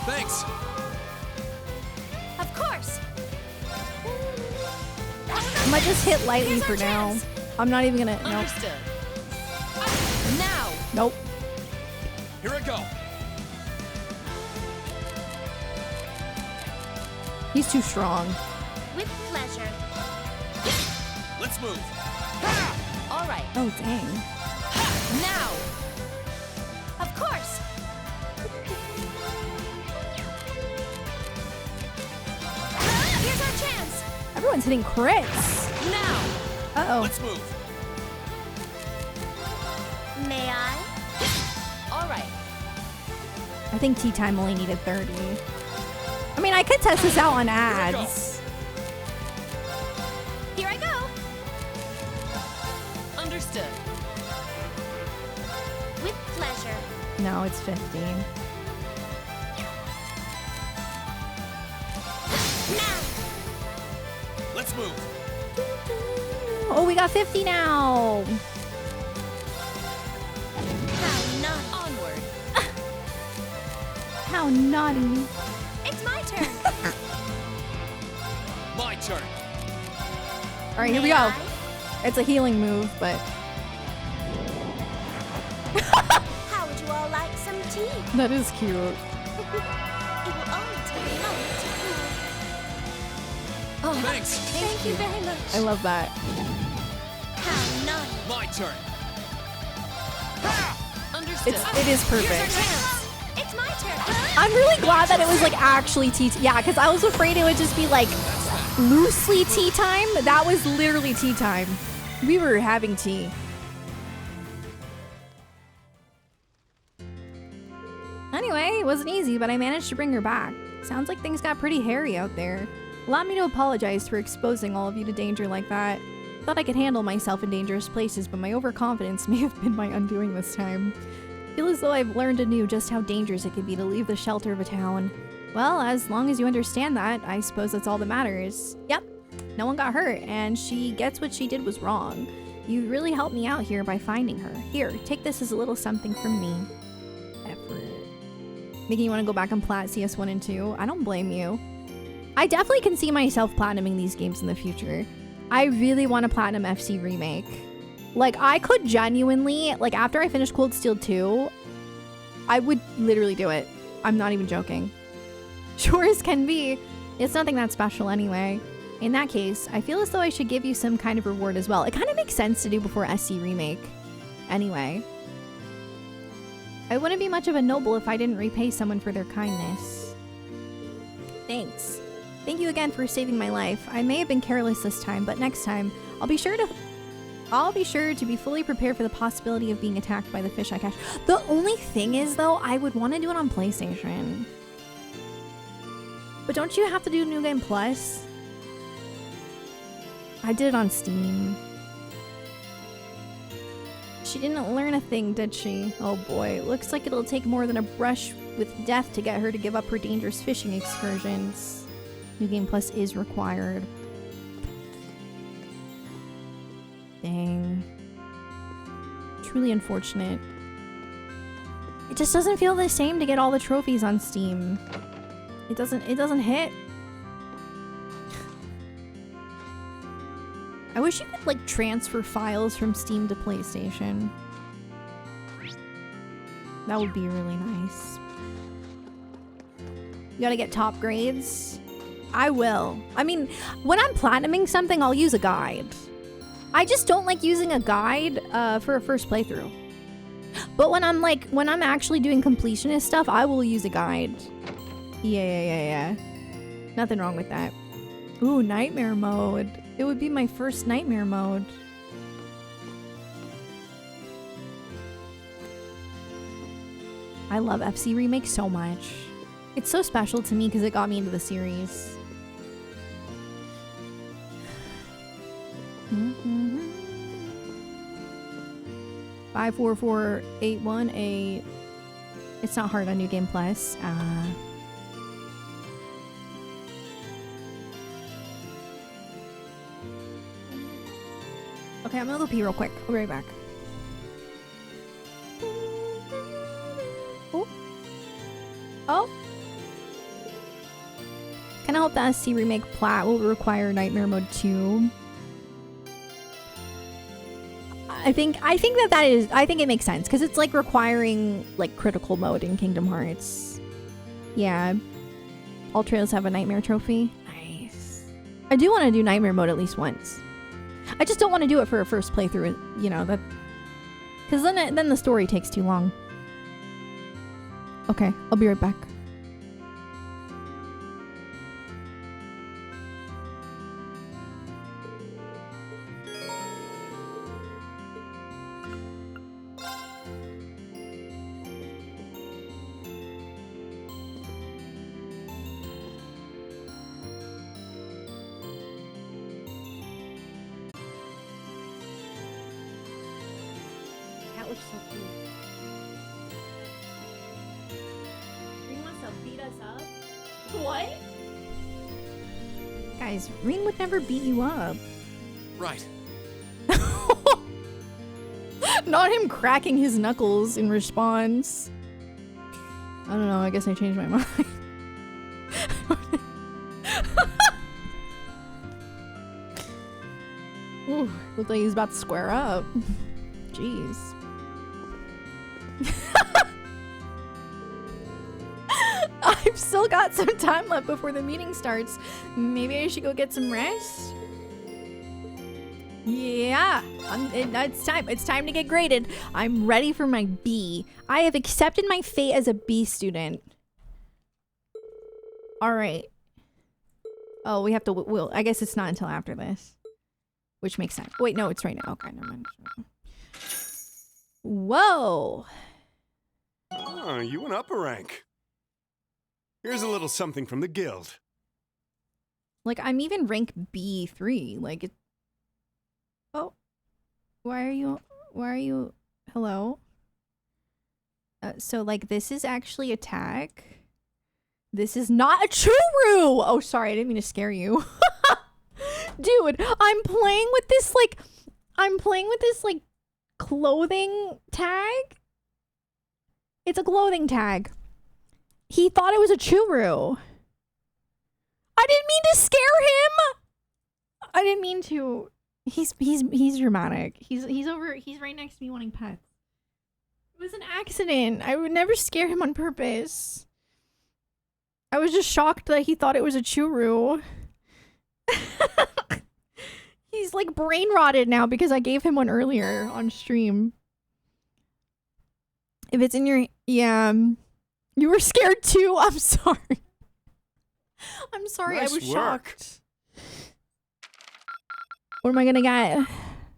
Thanks. Of course! I might just hit lightly Here's for our now. chance. I'm not even gonna. Nope. Understood. Now! Nope. Here I go. He's too strong. With pleasure. Let's move. All right. Oh, dang. Now! Of course! Here's our chance! Everyone's hitting crits. Now! Uh-oh. Let's move. May I? All right. I think tea time only needed 30. I mean, I could test this out on ads. Here I go! Understood. With pleasure. No, it's 15. Now! Let's move. Oh, we got 50 now. How not onward. How naughty. It's my turn. My turn. All right, here we May go. I? It's a healing move, but How would you all like some tea? that is cute. It will only take a moment to cool. Oh, Thanks. Thank you very much. I love that. How naughty. My turn. Understood. It is Here's our perfect. chance. It's my turn. I'm really glad that it was like actually tea. Yeah, because I was afraid it would just be like loosely tea time. That was literally tea time. We were having tea. Anyway, it wasn't easy, but I managed to bring her back. Sounds like things got pretty hairy out there. Allow me to apologize for exposing all of you to danger like that. Thought I could handle myself in dangerous places, but my overconfidence may have been my undoing this time. Feel as though I've learned anew just how dangerous it can be to leave the shelter of a town. Well, as long as you understand that, I suppose that's all that matters. Yep, no one got hurt, and she gets what she did was wrong. You really helped me out here by finding her. Here, take this as a little something from me. Effort. Making you want to go back and plat CS1 and 2? I don't blame you. I definitely can see myself platinuming these games in the future. I really want to platinum FC Remake. Like, I could genuinely, like, after I finish Cold Steel 2, I would literally do it. I'm not even joking. Sure as can be. It's nothing that special anyway. In that case, I feel as though I should give you some kind of reward as well. It kind of makes sense to do before SC Remake. Anyway. I wouldn't be much of a noble if I didn't repay someone for their kindness. Thanks. Thank you again for saving my life. I may have been careless this time, but next time, I'll be sure to be fully prepared for the possibility of being attacked by the fish I catch. The only thing is, though, I would want to do it on PlayStation. But don't you have to do New Game Plus? I did it on Steam. She didn't learn a thing, did she? Oh boy, looks like it'll take more than a brush with death to get her to give up her dangerous fishing excursions. New Game Plus is required. Dang. Truly unfortunate. It just doesn't feel the same to get all the trophies on Steam. It doesn't hit. I wish you could like transfer files from Steam to PlayStation. That would be really nice. gotta get top grades. I will. I mean, when I'm platinuming something, I'll use a guide. I just don't like using a guide for a first playthrough. But when I'm actually doing completionist stuff, I will use a guide. Yeah. Nothing wrong with that. Ooh, nightmare mode. It would be my first nightmare mode. I love FC Remake so much. It's so special to me because it got me into the series. 544818. It's not hard on New Game Plus. Okay, I'm gonna go pee real quick. I'll be right back. Oh. Kinda hope the SC Remake plat will require Nightmare Mode 2. I think it makes sense because it's like requiring like critical mode in Kingdom Hearts. Yeah. All trails have a nightmare trophy. Nice. I do want to do nightmare mode at least once. I just don't want to do it for a first playthrough, you know, that because then the story takes too long. Okay, I'll be right back. That looks so cute. Ring wants to beat us up? What? Guys, Ring would never beat you up. Right. Not him cracking his knuckles in response. I don't know, I guess I changed my mind. Ooh, looked like he's about to square up. Jeez. I've still got some time left before the meeting starts. Maybe I should go get some rest? Yeah, it's time. It's time to get graded. I'm ready for my B. I have accepted my fate as a B student. All right. Oh, we have to. Well, I guess it's not until after this, which makes sense. Wait, no, it's right now. Okay, never mind. Whoa. Oh, you went up a rank. Here's a little something from the guild. Like, I'm even rank B3. Like, it. Oh. Why are you, hello? So, like, this is actually attack. This is not a Churu! Oh, sorry, I didn't mean to scare you. Dude, I'm playing with this, like, clothing tag. It's a clothing tag. He thought it was a Churu. I didn't mean to scare him. I didn't mean to. He's dramatic. He's right next to me wanting pets. It was an accident. I would never scare him on purpose. I was just shocked that he thought it was a Churu. He's like brain rotted now because I gave him one earlier on stream. If it's in your... Yeah. You were scared too? I'm sorry. I'm sorry, Nice I was work. shocked. What am I gonna get?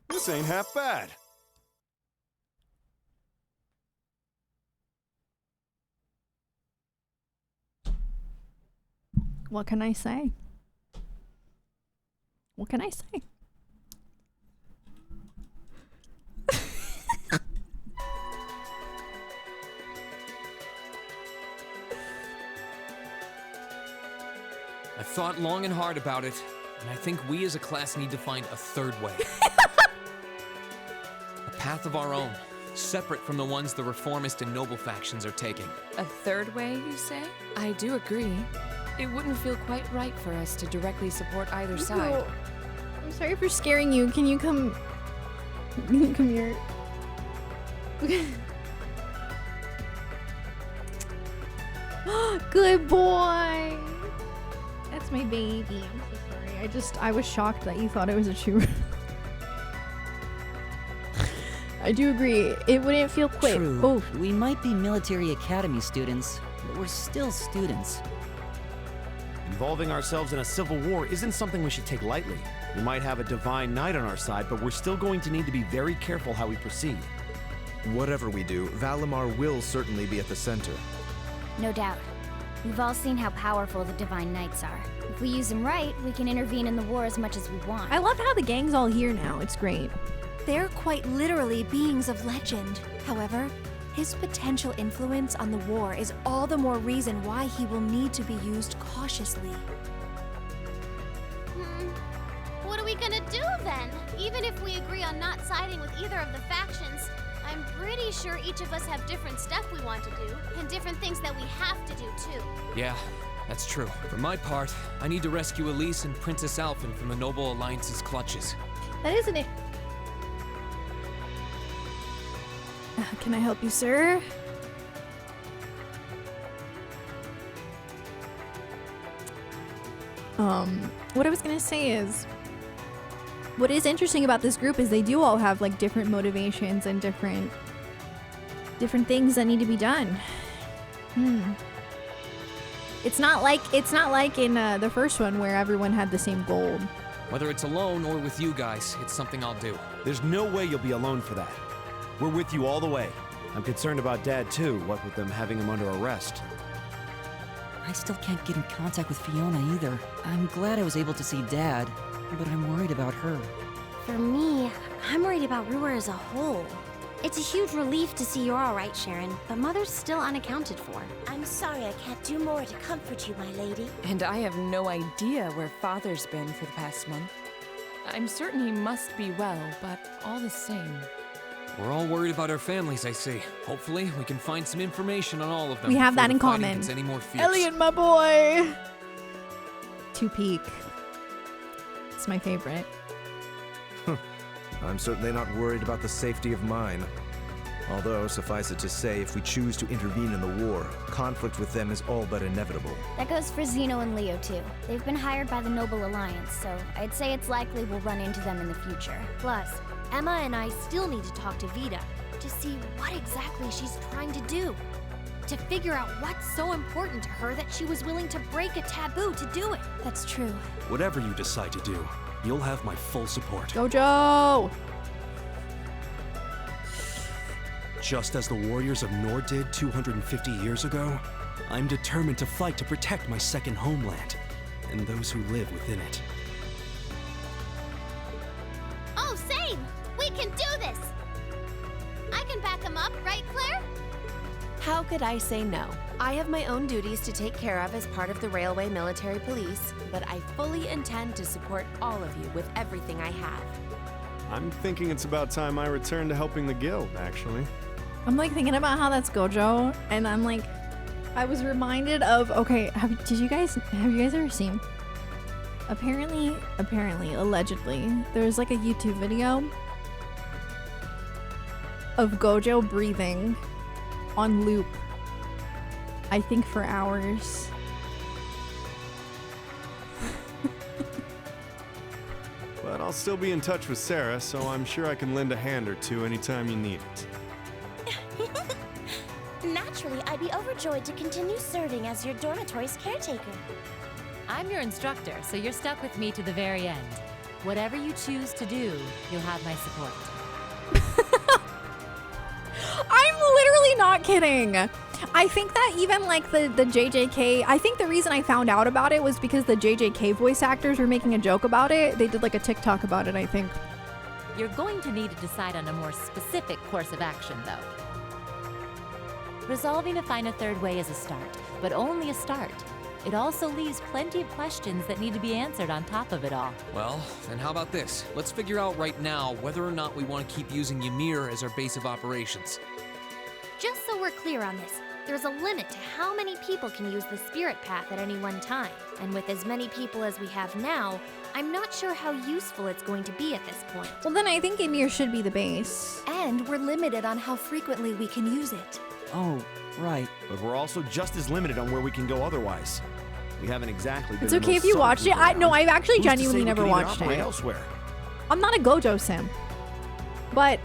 This ain't half bad. What can I say? What can I say? I've thought long and hard about it, and I think we as a class need to find a third way. A path of our own, separate from the ones the reformist and noble factions are taking. A third way, you say? I do agree. It wouldn't feel quite right for us to directly support either side. Oh, I'm sorry for scaring you. Can you come... Come here. Good boy. That's my baby. I'm so sorry. I was shocked that you thought it was a chew. I do agree. It wouldn't feel quick. True. Oh, We might be military academy students, but we're still students. Involving ourselves in a civil war isn't something we should take lightly. We might have a divine knight on our side, but we're still going to need to be very careful how we proceed. Whatever we do, Valimar will certainly be at the center. No doubt. We've all seen how powerful the Divine Knights are. If we use them right, we can intervene in the war as much as we want. I love how the gang's all here now. It's great. They're quite literally beings of legend. However, his potential influence on the war is all the more reason why he will need to be used cautiously. What are we gonna do then? Even if we agree on not siding with either of the factions, I'm pretty sure each of us have different stuff we want to do, and different things that we have to do too. Yeah, that's true. For my part, I need to rescue Elise and Princess Alphen from the Noble Alliance's clutches. That isn't it. Can I help you, sir? What I was gonna say is, what is interesting about this group is they do all have like different motivations and different things that need to be done. It's not like in the first one where everyone had the same goal. Whether it's alone or with you guys, it's something I'll do. There's no way you'll be alone for that. We're with you all the way. I'm concerned about Dad too, what with them having him under arrest. I still can't get in contact with Fiona either. I'm glad I was able to see Dad, but I'm worried about her. For me, I'm worried about Ruhr as a whole. It's a huge relief to see you're all right, Sharon, but Mother's still unaccounted for. I'm sorry I can't do more to comfort you, my lady. And I have no idea where Father's been for the past month. I'm certain he must be well, but all the same. We're all worried about our families, I see. Hopefully, we can find some information on all of them. We have that before in the fighting common. gets any more fierce. Elliot, my boy. Two Peak. It's my favorite. I'm certainly not worried about the safety of mine. Although, suffice it to say, if we choose to intervene in the war, conflict with them is all but inevitable. That goes for Zeno and Leo, too. They've been hired by the Noble Alliance, so I'd say it's likely we'll run into them in the future. Plus, Emma and I still need to talk to Vita to see what exactly she's trying to do. To figure out what's so important to her that she was willing to break a taboo to do it. That's true. Whatever you decide to do, you'll have my full support. Gojo! Just as the warriors of Nord did 250 years ago, I'm determined to fight to protect my second homeland and those who live within it. Oh, same! We can do this! I can back him up, right, Claire? How could I say no? I have my own duties to take care of as part of the Railway Military Police, but I fully intend to support all of you with everything I have. I'm thinking it's about time I return to helping the guild, actually. I'm like thinking about how that's Gojo, and I'm like, I was reminded of, okay, have you guys ever seen? Apparently, allegedly, there's like a YouTube video of Gojo breathing on loop, I think for hours. But I'll still be in touch with Sarah, so I'm sure I can lend a hand or two anytime you need it. Naturally, I'd be overjoyed to continue serving as your dormitory's caretaker. I'm your instructor, so you're stuck with me to the very end. Whatever you choose to do, you'll have my support. I'm literally not kidding. I think that even like the JJK, I think the reason I found out about it was because the JJK voice actors were making a joke about it. They did like a TikTok about it, I think. You're going to need to decide on a more specific course of action, though. Resolving to find a third way is a start, but only a start. It also leaves plenty of questions that need to be answered on top of it all. Well, then how about this? Let's figure out right now whether or not we want to keep using Ymir as our base of operations. Just so we're clear on this, there's a limit to how many people can use the spirit path at any one time. And with as many people as we have now, I'm not sure how useful it's going to be at this point. Well, then I think Ymir should be the base. And we're limited on how frequently we can use it. Oh, right. But we're also just as limited on where we can go otherwise. We haven't exactly been It's the okay most if you subtle watched it. group No, around. I've actually Who's to say genuinely we never could even watched operate it. elsewhere? I'm not a Gojo sim. But,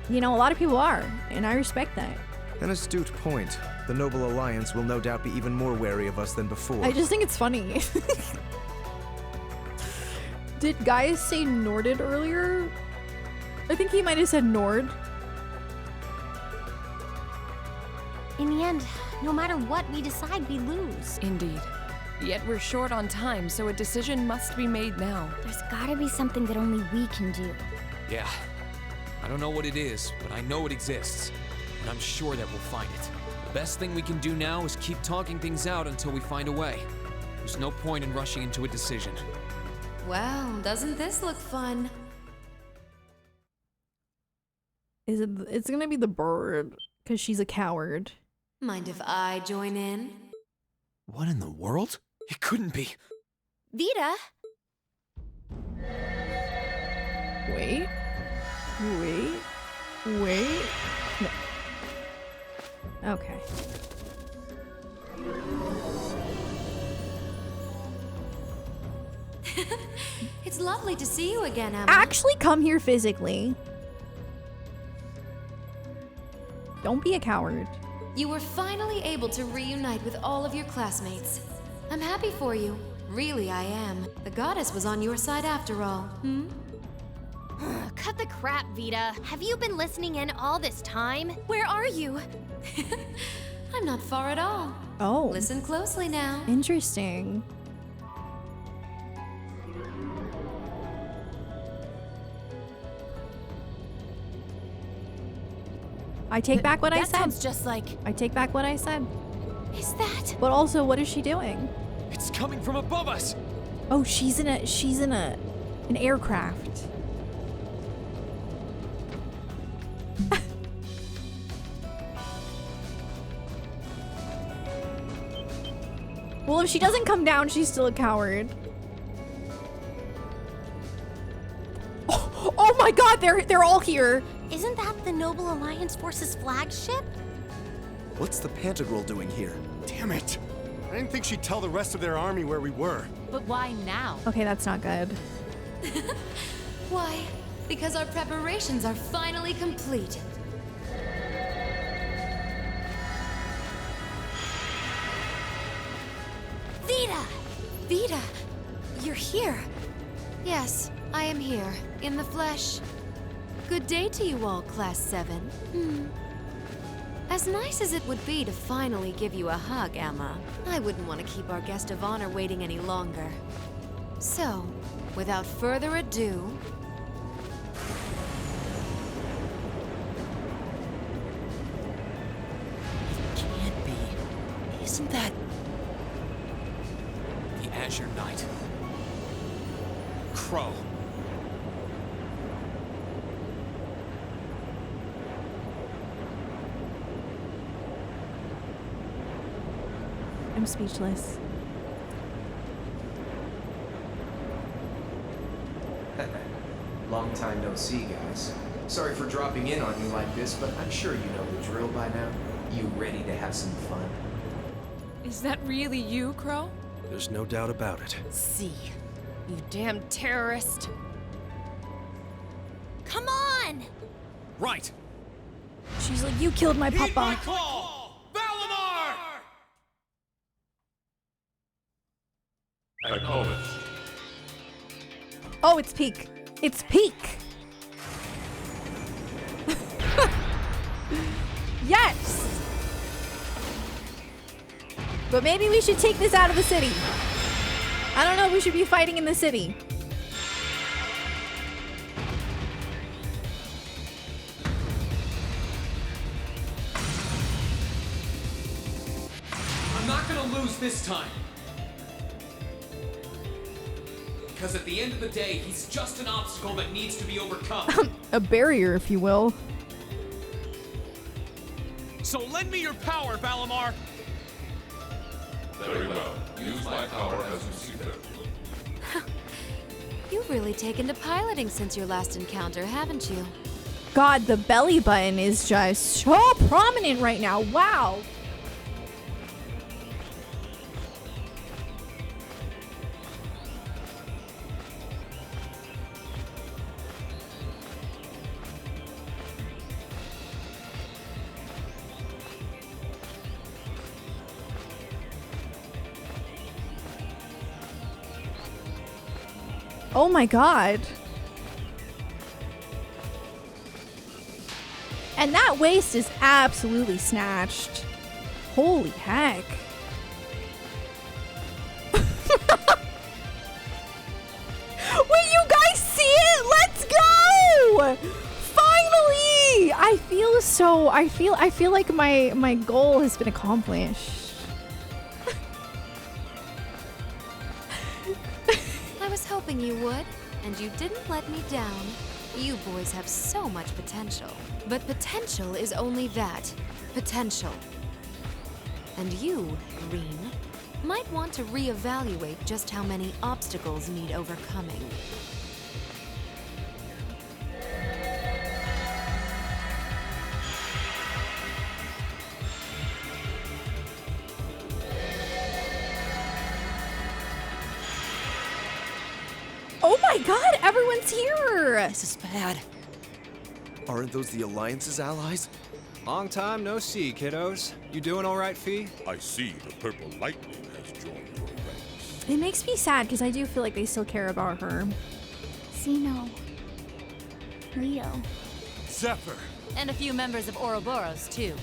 you know, a lot of people are, and I respect that. An astute point. The Noble Alliance will no doubt be even more wary of us than before. I just think it's funny. Did Gaius say Norded earlier? I think he might have said Nord. In the end, no matter what we decide, we lose. Indeed. Yet we're short on time, so a decision must be made now. There's gotta be something that only we can do. Yeah. I don't know what it is, but I know it exists. And I'm sure that we'll find it. The best thing we can do now is keep talking things out until we find a way. There's no point in rushing into a decision. Well, doesn't this look fun? Is it? It's gonna be the bird, because she's a coward. Mind if I join in? What in the world? It couldn't be. Vita? Wait. No. Okay. It's lovely to see you again, Emma. Actually come here physically. Don't be a coward. You were finally able to reunite with all of your classmates. I'm happy for you. Really, I am. The goddess was on your side after all. Cut the crap, Vita. Have you been listening in all this time? Where are you? I'm not far at all. Oh. Listen closely now. Interesting. I take back what I That said. sounds just like... I take back what I said. Is that... But also, what is she doing? It's coming from above us. Oh, she's in an aircraft. Well, if she doesn't come down, she's still a coward. Oh my god, they're all here. Isn't that the Noble Alliance Force's flagship? What's the Pantagruel doing here? Damn it! I didn't think she'd tell the rest of their army where we were. But why now? Okay, that's not good. Why? Because our preparations are finally complete. Vita! Vita, you're here. Yes, I am here, in the flesh. Good day to you all, Class 7. As nice as it would be to finally give you a hug, Emma, I wouldn't want to keep our guest of honor waiting any longer. So, without further ado... Can't be. Isn't that... The Azure Knight. Crow. I'm speechless. Long time no see, guys. Sorry for dropping in on you like this, but I'm sure you know the drill by now. You ready to have some fun? Is that really you, Crow? There's no doubt about it. See, you damn terrorist. Come on! Right. She's like, you killed my Heed my papa. call! Valimar! Acknowledged. Oh, it's peak. It's peak. Yes. But maybe we should take this out of the city. I don't know if we should be fighting in the city. I'm not gonna lose this time. Because at the end of the day, he's just an obstacle that needs to be overcome. A barrier, if you will. So lend me your power, Valimar! Very well. Use my power as you see fit. You've really taken to piloting since your last encounter, haven't you? God, the belly button is just so prominent right now. Wow. Oh my God. And that waist is absolutely snatched. Holy heck. Wait, you guys see it? Let's go! Finally! I feel like my goal has been accomplished. I was hoping you would, and you didn't let me down. You boys have so much potential. But potential is only that. Potential. And you, Green, might want to reevaluate just how many obstacles need overcoming. Oh my God, everyone's here! This is bad. Aren't those the Alliance's allies? Long time no see, kiddos. You doing all right, Fee? I see the purple lightning has joined your ranks. It makes me sad because I do feel like they still care about her. Xeno. Leo. Zephyr. And a few members of Ouroboros, too.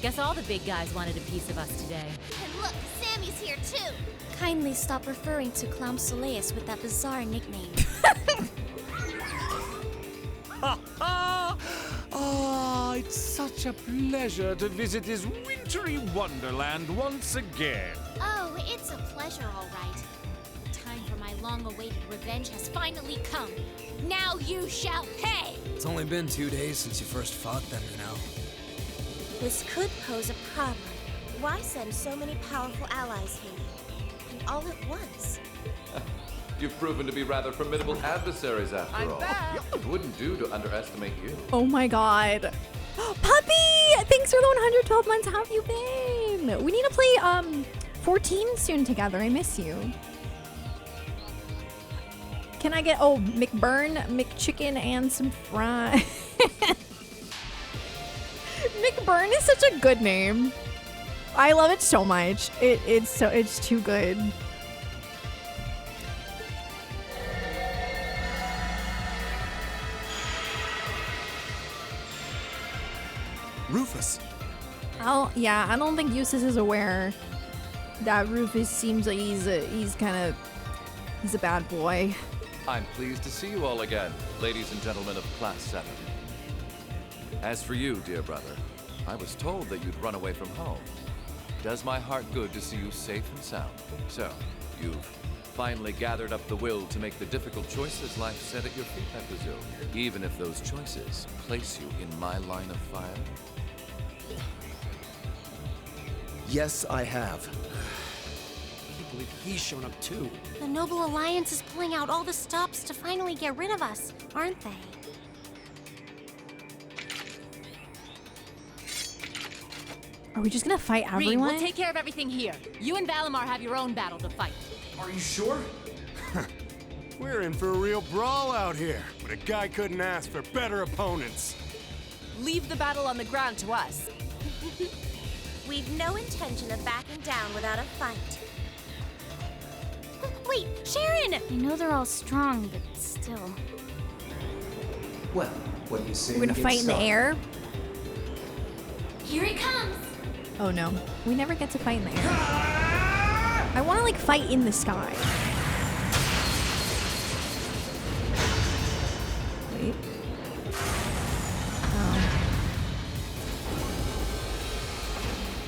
Guess all the big guys wanted a piece of us today. And look, Sammy's here too. Kindly stop referring to Clown Soleus with that bizarre nickname. Ah, it's such a pleasure to visit this wintry wonderland once again. Oh, it's a pleasure, all right. Time for my long-awaited revenge has finally come. Now you shall pay! It's only been 2 days since you first fought them, you know. This could pose a problem. Why send so many powerful allies here? And all at once? You've proven to be rather formidable adversaries after all. It wouldn't do to underestimate you. Oh my God. Puppy! Thanks for the 112 months. How have you been? We need to play 14 soon together. I miss you. Can I get, McBurn, McChicken, and some fries? McBurn is such a good name. I love it so much. It's too good. Rufus. Yeah, I don't think Eustace is aware that Rufus seems like he's a bad boy. I'm pleased to see you all again, ladies and gentlemen of Class 7. As for you, dear brother, I was told that you'd run away from home. It does my heart good to see you safe and sound. So, you've finally gathered up the will to make the difficult choices life set at your feet, I presume. Even if those choices place you in my line of fire. Yes, I have. I can't believe he's shown up too. The Noble Alliance is pulling out all the stops to finally get rid of us, aren't they? Are we just gonna fight Reed, everyone? we'll take care of everything here. You and Valimar have your own battle to fight. Are you sure? We're in for a real brawl out here, but a guy couldn't ask for better opponents. Leave the battle on the ground to us. We've no intention of backing down without a fight. Wait, Sharon! I know they're all strong, but still. Well, what do you say? We're gonna fight in the air? Here it comes! Oh no, we never get to fight in the air. I wanna like fight in the sky. Wait.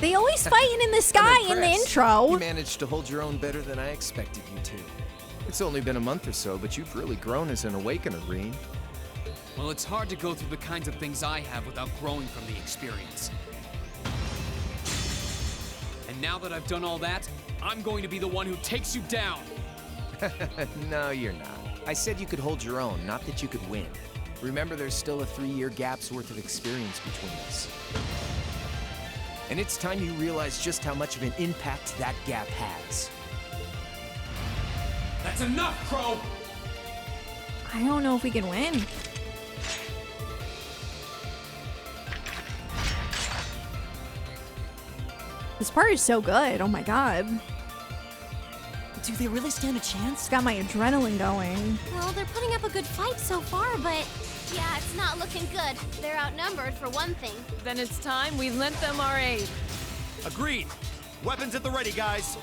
They always fighting in the sky in the intro. You managed to hold your own better than I expected you to. It's only been a month or so, but you've really grown as an Awakener, Green. Well, it's hard to go through the kinds of things I have without growing from the experience. And now that I've done all that, I'm going to be the one who takes you down. No, you're not. I said you could hold your own, not that you could win. Remember, there's still a 3-year gap's worth of experience between us. And it's time you realize just how much of an impact that gap has. That's enough, Crow! I don't know if we can win. This part is so good. Oh my god. Do they really stand a chance? It's got my adrenaline going. Well, they're putting up a good fight so far, but yeah, it's not looking good. They're outnumbered for one thing. Then it's time we lent them our aid. Agreed. Weapons at the ready, guys.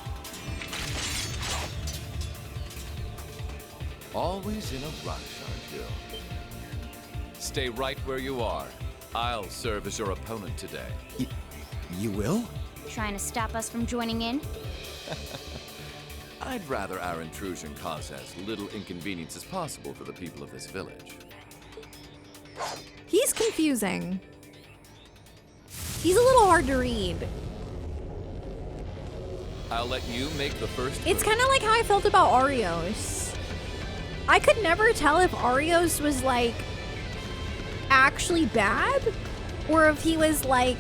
Always in a rush, aren't you? Stay right where you are. I'll serve as your opponent today. You will? Trying to stop us from joining in? I'd rather our intrusion cause as little inconvenience as possible for the people of this village. He's confusing. He's a little hard to read. I'll let you make the first It's move. kind of like how I felt about Arios. I could never tell if Arios was like actually bad or if he was like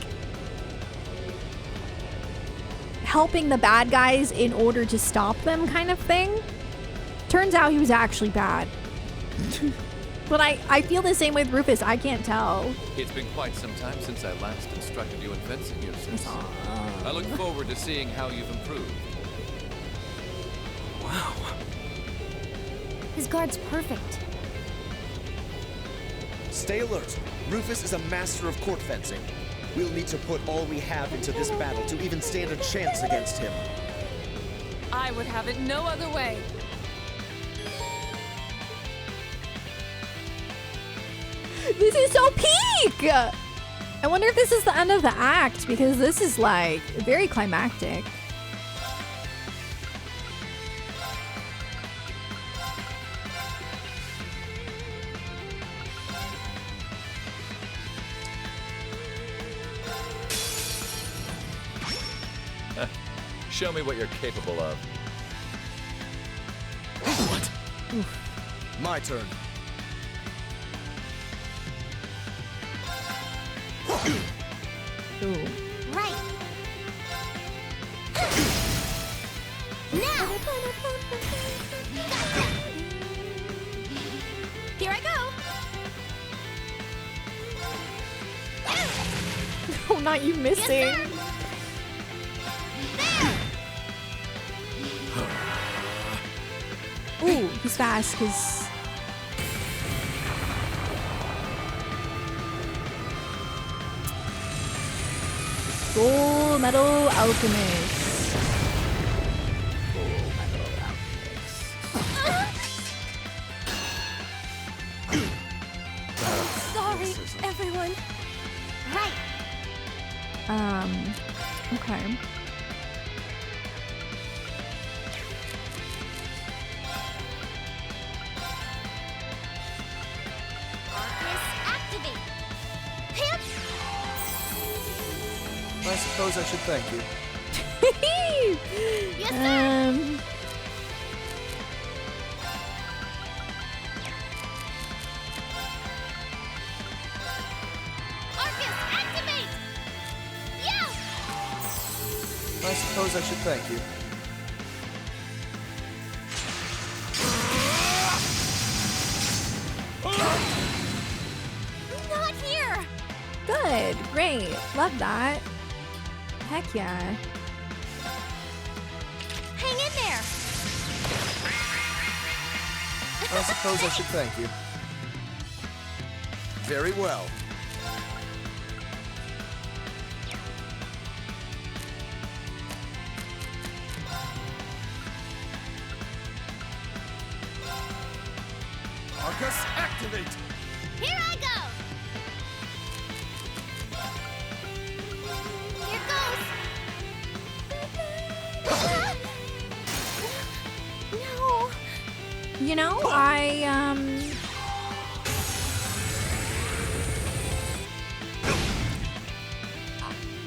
helping the bad guys in order to stop them kind of thing. Turns out he was actually bad. But I feel the same with Rufus. I can't tell. It's been quite some time since I last instructed you in fencing, Eustace. I look forward to seeing how you've improved. Wow. His guard's perfect. Stay alert. Rufus is a master of court fencing. We'll need to put all we have into this battle to even stand a chance against him. I would have it no other way. This is so peak! I wonder if this is the end of the act because this is like very climactic. Show me what you're capable of. What? My turn. Ooh. Right. Now. Here I go. Oh, not you missing. Ooh, he's fast because Full Metal Alchemist. Full Metal Alchemist. Sorry, everyone. Right. Okay. Activate. Hip. I suppose I should thank you. Yes, sir. Arcus, activate. Yeah. I suppose I should thank you. Not here. Good. Great. Love that. Heck yeah. Hang in there. I suppose I should thank you. Very well. Arcus, activate! Here I go. Here goes. No. You know, I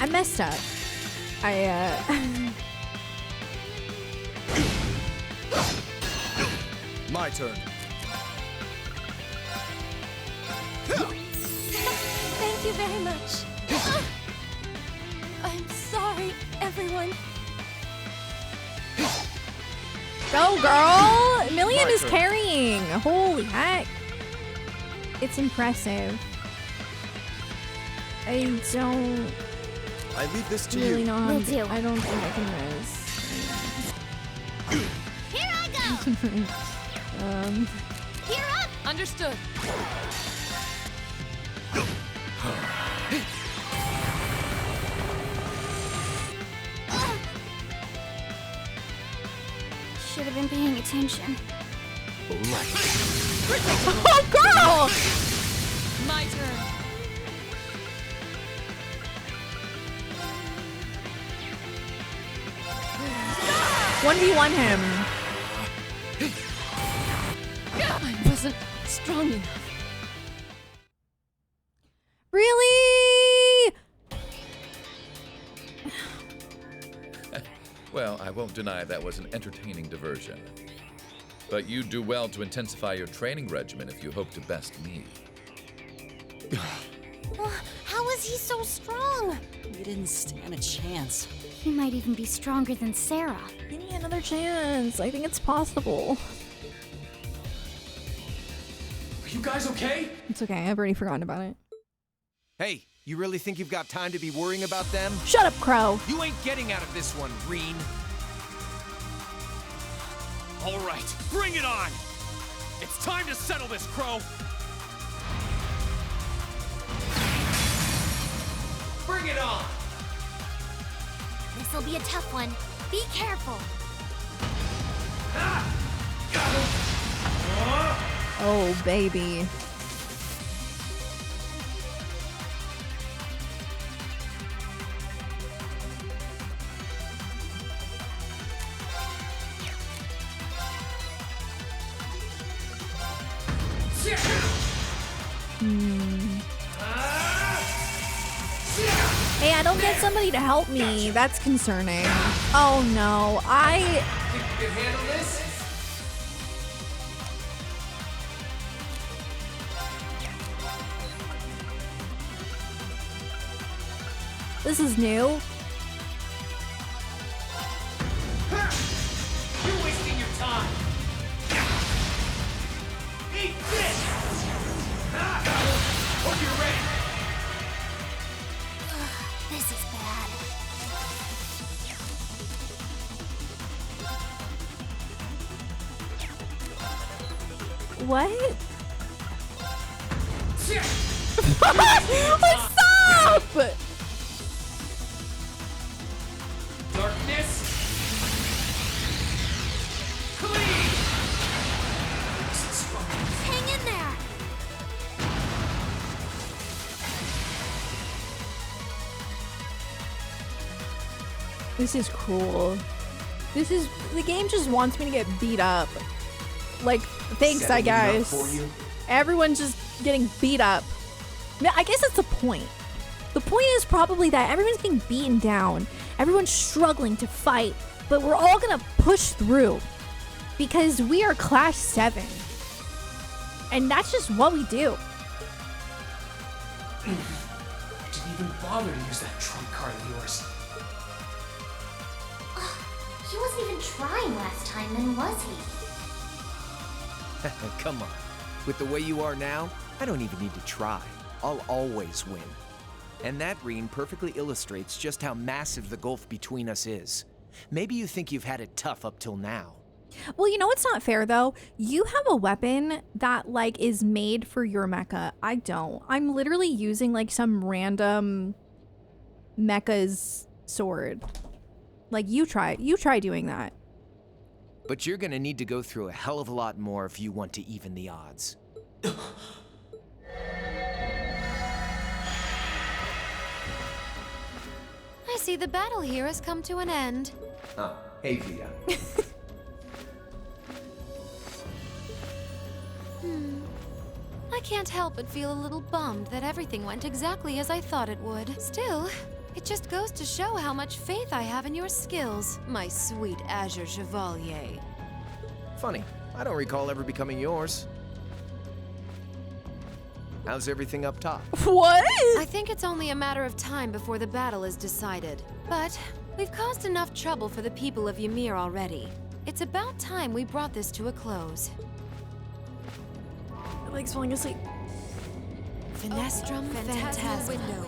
messed up. My turn. you very much. I'm sorry, everyone. Go, girl! Million My is turn. carrying. Holy heck. It's impressive. I don't I leave this to really you. know how Me to- too. I don't think I can Here I go! miss. Here up! Understood. Should have been paying attention. Oh, girl! My turn. One v one him. I wasn't strong enough. Really? Well, I won't deny that was an entertaining diversion. But you'd do well to intensify your training regimen if you hope to best me. How is he so strong? You didn't stand a chance. He might even be stronger than Sarah. Give me another chance. I think it's possible. Are you guys okay? It's okay. I've already forgotten about it. Hey, you really think you've got time to be worrying about them? Shut up, Crow. You ain't getting out of this one, Reen. All right, bring it on! It's time to settle this, Crow! Bring it on! This'll be a tough one. Be careful. Oh, baby. Hey, I don't get somebody to help me. That's concerning. Oh no, Think you can handle this? This is new. You're wasting your time! Eat this! Hope you're ready! This is bad. What? What's up? Darkness! Clean! Hang in there. This is cool. The game just wants me to get beat up. Like, thanks, I Settling enough guess. for you? Everyone's just getting beat up. I guess that's the point. The point is probably that everyone's getting beaten down. Everyone's struggling to fight, but we're all gonna push through because we are Class 7. And that's just what we do. Didn't even bother to use that trump card of yours. He wasn't even trying last time, then was he? Come on. With the way you are now, I don't even need to try. I'll always win. And that, Reen, perfectly illustrates just how massive the gulf between us is. Maybe you think you've had it tough up till now. Well, you know what's not fair though? You have a weapon that like is made for your mecha. I don't. I'm literally using like some random mecha's sword. Like you try doing that. But you're gonna need to go through a hell of a lot more if you want to even the odds. I see the battle here has come to an end. Oh, hey, Vita. I can't help but feel a little bummed that everything went exactly as I thought it would. Still, it just goes to show how much faith I have in your skills, my sweet Azure Chevalier. Funny, I don't recall ever becoming yours. How's everything up top? What? I think it's only a matter of time before the battle is decided. But we've caused enough trouble for the people of Ymir already. It's about time we brought this to a close. My leg's falling asleep. Finestrum Phantasma. Window.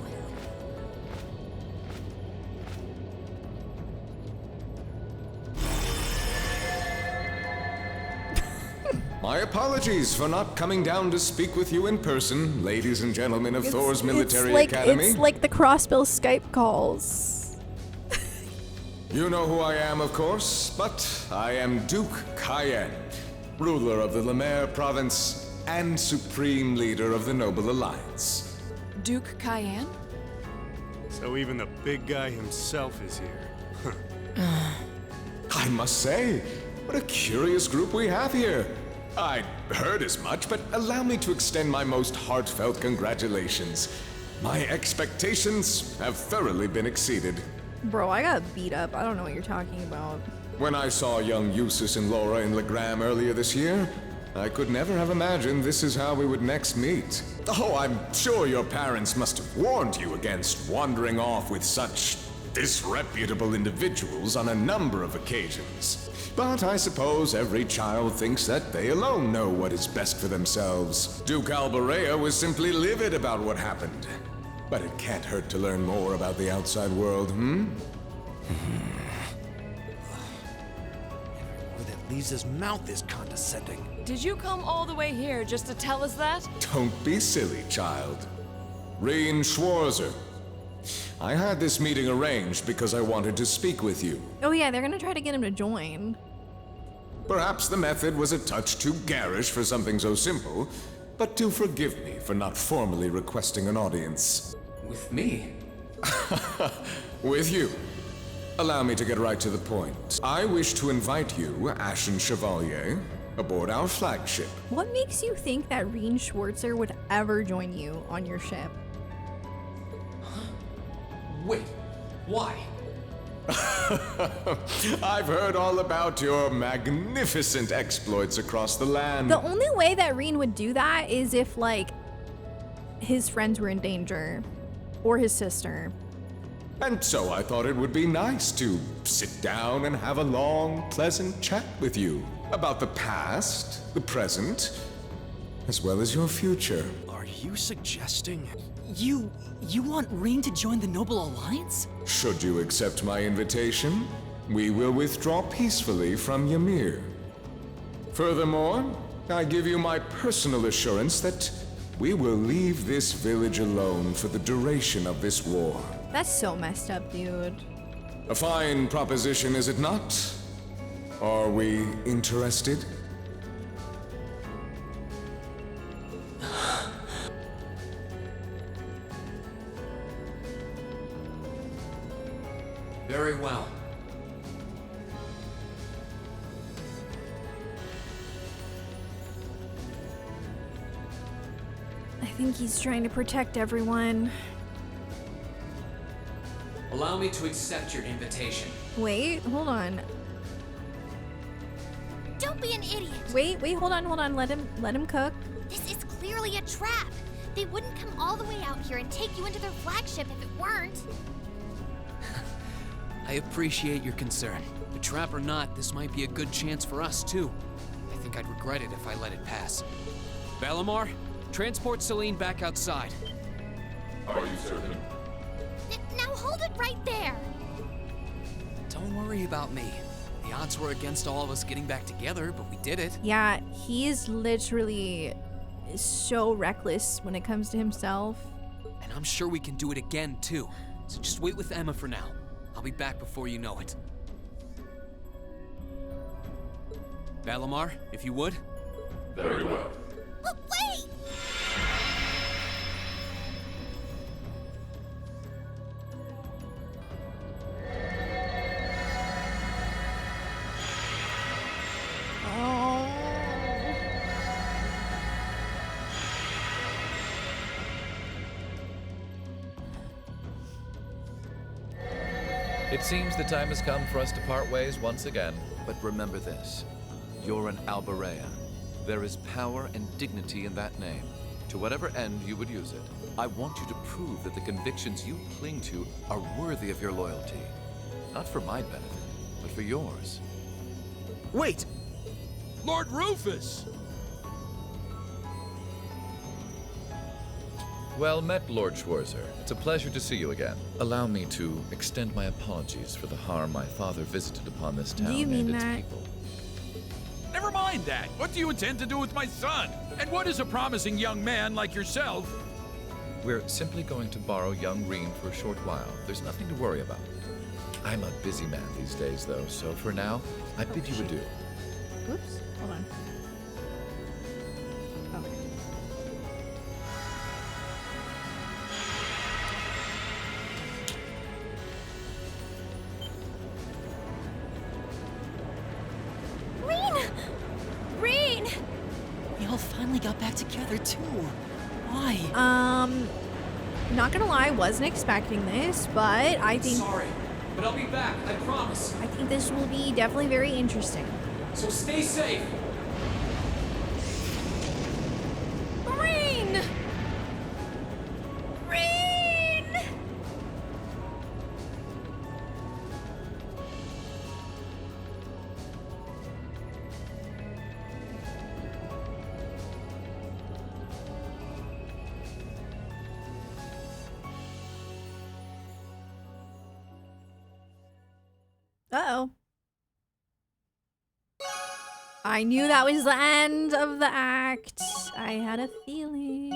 My apologies for not coming down to speak with you in person, ladies and gentlemen of Thor's Military Academy. It's like the Crossbill Skype calls. You know who I am, of course, but I am Duke Cayenne, ruler of the Lemaire province and supreme leader of the Noble Alliance. Duke Cayenne? So even the big guy himself is here. I must say, what a curious group we have here. I'd heard as much, but allow me to extend my most heartfelt congratulations. My expectations have thoroughly been exceeded. Bro, I got beat up. I don't know what you're talking about. When I saw young Eustace and Laura in Legram earlier this year, I could never have imagined this is how we would next meet. Oh, I'm sure your parents must have warned you against wandering off with such disreputable individuals on a number of occasions. But I suppose every child thinks that they alone know what is best for themselves. Duke Alborea was simply livid about what happened. But it can't hurt to learn more about the outside world, Where that leaves his mouth is condescending. Did you come all the way here just to tell us that? Don't be silly, child. Reen Schwarzer. I had this meeting arranged because I wanted to speak with you. Oh yeah, they're gonna try to get him to join. Perhaps the method was a touch too garish for something so simple, but do forgive me for not formally requesting an audience. With me? With you. Allow me to get right to the point. I wish to invite you, Ashen Chevalier, aboard our flagship. What makes you think that Reen Schwarzer would ever join you on your ship? Wait, why? I've heard all about your magnificent exploits across the land. The only way that Reen would do that is if, like, his friends were in danger. Or his sister. And so I thought it would be nice to sit down and have a long, pleasant chat with you about the past, the present, as well as your future. Are you suggesting you want Reen to join the Noble Alliance? Should you accept my invitation, we will withdraw peacefully from Ymir. Furthermore, I give you my personal assurance that we will leave this village alone for the duration of this war. That's so messed up, dude. A fine proposition, is it not? Are we interested? Very well. I think he's trying to protect everyone. Allow me to accept your invitation. Wait, hold on. Don't be an idiot. Wait, hold on. Let him cook. This is clearly a trap. They wouldn't come all the way out here and take you into their flagship if it weren't. I appreciate your concern. A trap or not, this might be a good chance for us, too. I think I'd regret it if I let it pass. Valimar, transport Celine back outside. Are you certain? Now hold it right there. Don't worry about me. The odds were against all of us getting back together, but we did it. Yeah, he is literally so reckless when it comes to himself. And I'm sure we can do it again, too. So just wait with Emma for now. I'll be back before you know it. Valimar, if you would. Very well. But wait! It seems the time has come for us to part ways once again. But remember this. You're an Alborea. There is power and dignity in that name. To whatever end you would use it, I want you to prove that the convictions you cling to are worthy of your loyalty. Not for my benefit, but for yours. Wait! Lord Rufus! Well met, Lord Schwarzer. It's a pleasure to see you again. Allow me to extend my apologies for the harm my father visited upon this town Do you mean and its that? people. Never mind that. What do you intend to do with my son? And what is a promising young man like yourself? We're simply going to borrow young Reen for a short while. There's nothing to worry about. I'm a busy man these days, though, so for now, I bid you adieu. Oops. Hold on. Okay. Reen! Reen! We all finally got back together, too. Why? Not gonna lie, I wasn't expecting this, but I think Sorry, but I'll be back, I promise. I think this will be definitely very interesting. So stay safe. Reen! Reen! Uh-oh. I knew that was the end of the act. I had a feeling.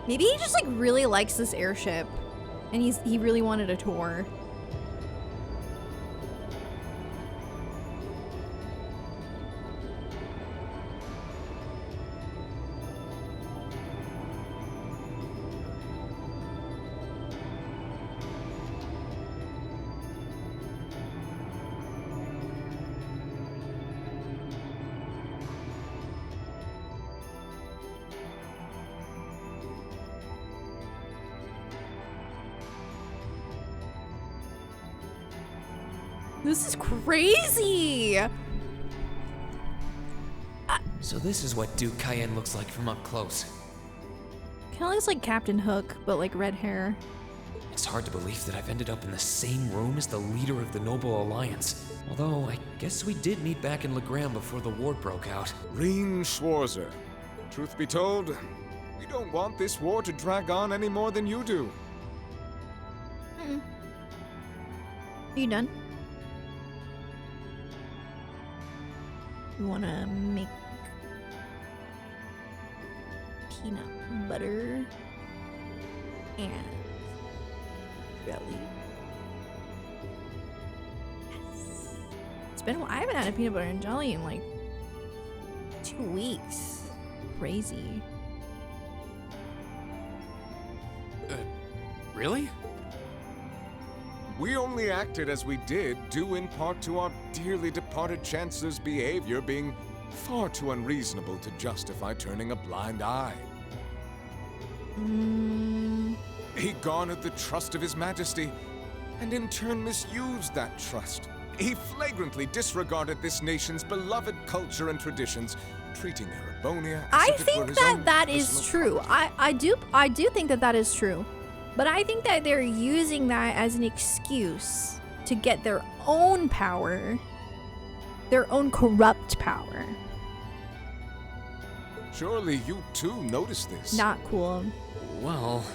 Maybe he just like really likes this airship and he really wanted a tour. This is crazy! So this is what Duke Cayenne looks like from up close. Kinda looks like Captain Hook, but like red hair. It's hard to believe that I've ended up in the same room as the leader of the Noble Alliance. Although, I guess we did meet back in Legram before the war broke out. Reen Schwarzer. Truth be told, we don't want this war to drag on any more than you do. Are you done? You wanna make peanut butter and jelly. Yes. It's been a while. I haven't had a peanut butter and jelly in like 2 weeks. Crazy. Really? We only acted as we did due in part to our dearly departed Chancellor's behavior being far too unreasonable to justify turning a blind eye. He garnered the trust of His Majesty, and in turn misused that trust. He flagrantly disregarded this nation's beloved culture and traditions, treating Erebonia as I if it were think his that own that is personal true. I do think that that is true. But I think that they're using that as an excuse to get their own power, their own corrupt power. Surely you too noticed this. Not cool. Well,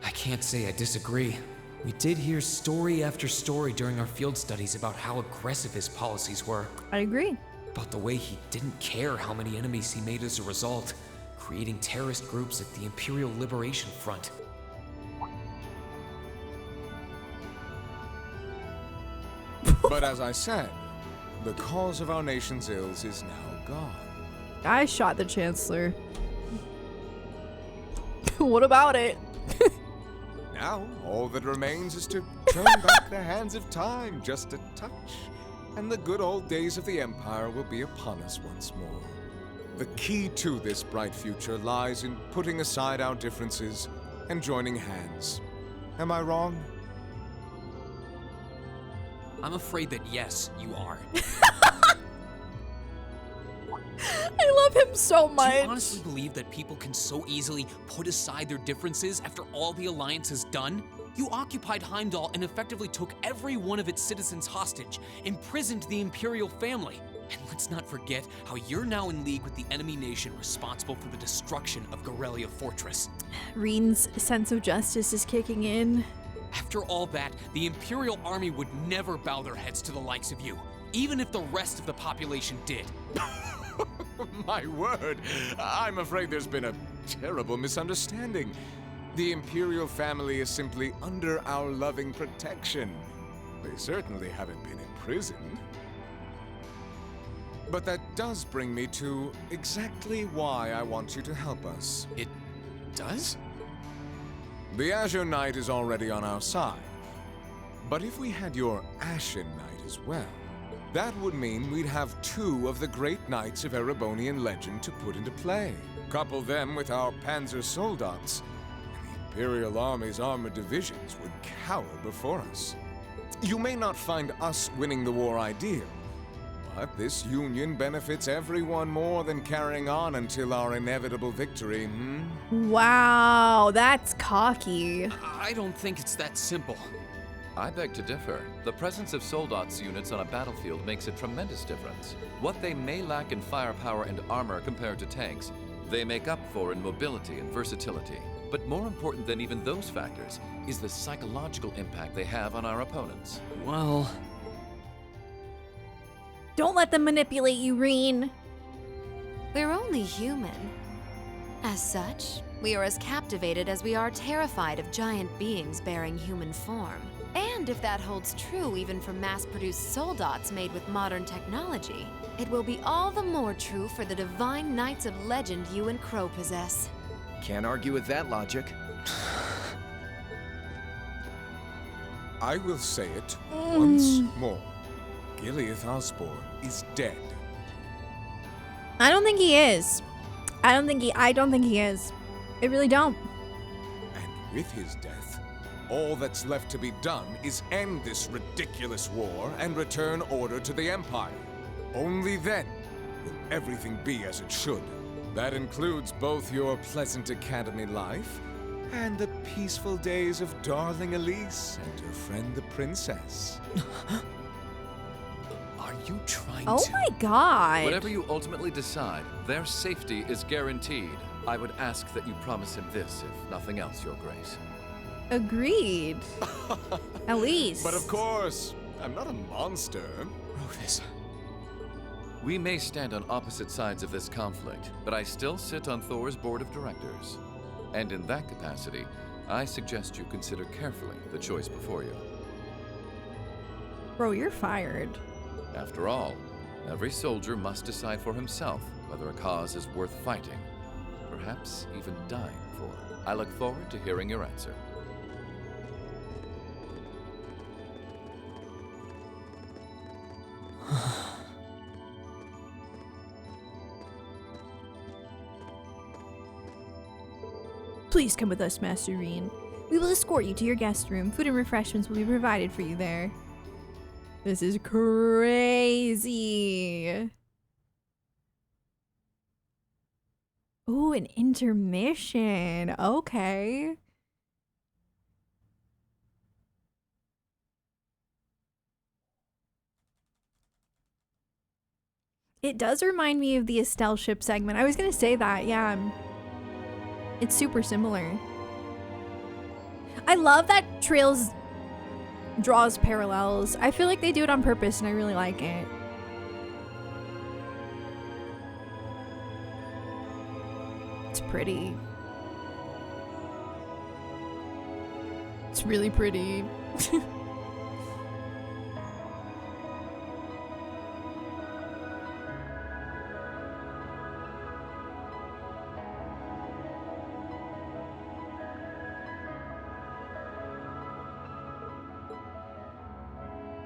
I can't say I disagree. We did hear story after story during our field studies about how aggressive his policies were. I agree. About the way he didn't care how many enemies he made as a result, creating terrorist groups like the Imperial Liberation Front. But as I said, the cause of our nation's ills is now gone. I shot the Chancellor. What about it? Now, all that remains is to turn back the hands of time just a touch, and the good old days of the Empire will be upon us once more. The key to this bright future lies in putting aside our differences and joining hands. Am I wrong? I'm afraid that yes, you are. I love him so much. Do you honestly believe that people can so easily put aside their differences after all the Alliance has done? You occupied Heimdall and effectively took every one of its citizens hostage, imprisoned the Imperial family. And let's not forget how you're now in league with the enemy nation responsible for the destruction of Gorelia Fortress. Reen's sense of justice is kicking in. After all that, the Imperial army would never bow their heads to the likes of you, even if the rest of the population did. My word, I'm afraid there's been a terrible misunderstanding. The Imperial family is simply under our loving protection. They certainly haven't been imprisoned. But that does bring me to exactly why I want you to help us. It does? The Azure Knight is already on our side. But if we had your Ashen Knight as well, that would mean we'd have two of the great knights of Erebonian legend to put into play. Couple them with our Panzer Soldats, and the Imperial Army's armored divisions would cower before us. You may not find us winning the war ideal, but this union benefits everyone more than carrying on until our inevitable victory, Wow, that's cocky. I don't think it's that simple. I beg to differ. The presence of Soldats units on a battlefield makes a tremendous difference. What they may lack in firepower and armor compared to tanks, they make up for in mobility and versatility. But more important than even those factors is the psychological impact they have on our opponents. Well... Don't let them manipulate you, Reen. We're only human. As such, we are as captivated as we are terrified of giant beings bearing human form. And if that holds true even for mass-produced Soldats made with modern technology, it will be all the more true for the divine knights of legend you and Crow possess. Can't argue with that logic. I will say it once more. Gileath Osborne is dead. I don't think he is. I don't think he is. I really don't. And with his death, all that's left to be done is end this ridiculous war and return order to the Empire. Only then will everything be as it should. That includes both your pleasant academy life and the peaceful days of darling Elise and her friend the princess. Are you trying Oh to... my god. Whatever you ultimately decide, their safety is guaranteed. I would ask that you promise him this, if nothing else, Your Grace. Agreed. At least. But of course, I'm not a monster. Rufus. We may stand on opposite sides of this conflict, but I still sit on Thor's board of directors. And in that capacity, I suggest you consider carefully the choice before you. Bro, you're fired. After all, every soldier must decide for himself whether a cause is worth fighting, perhaps even dying for. I look forward to hearing your answer. Please come with us, Master Reen. We will escort you to your guest room. Food and refreshments will be provided for you there. This is crazy. Ooh, an intermission. Okay. It does remind me of the Estelle ship segment. I was gonna say that, yeah. It's super similar. I love that Trails draws parallels. I feel like they do it on purpose and I really like it. It's pretty. It's really pretty.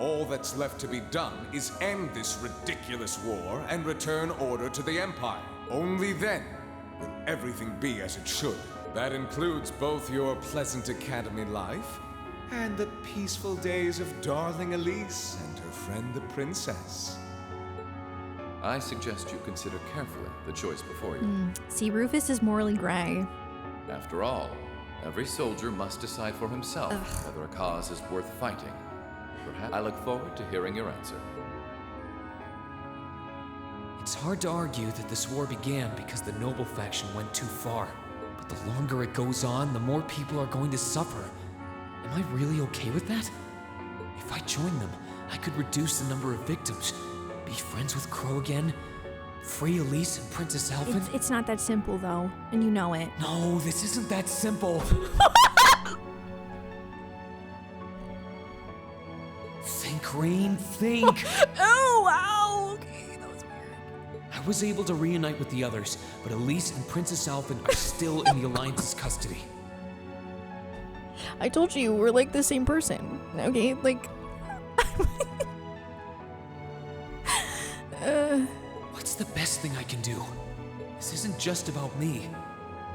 All that's left to be done is end this ridiculous war and return order to the Empire. Only then will everything be as it should. That includes both your pleasant academy life and the peaceful days of darling Elise and her friend the princess. I suggest you consider carefully the choice before you. See, Rufus is morally gray. After all, every soldier must decide for himself whether a cause is worth fighting. Perhaps I look forward to hearing your answer. It's hard to argue that this war began because the noble faction went too far. But the longer it goes on, the more people are going to suffer. Am I really okay with that? If I join them, I could reduce the number of victims, be friends with Crow again, free Elise and Princess Elfin. It's not that simple, though, and you know it. No, this isn't that simple. Think, Rain, think. Oh, ow. Okay, that was weird. I was able to reunite with the others, but Elise and Princess Elfin are still in the Alliance's custody. I told you we're like the same person, okay? Like, What's the best thing I can do? This isn't just about me.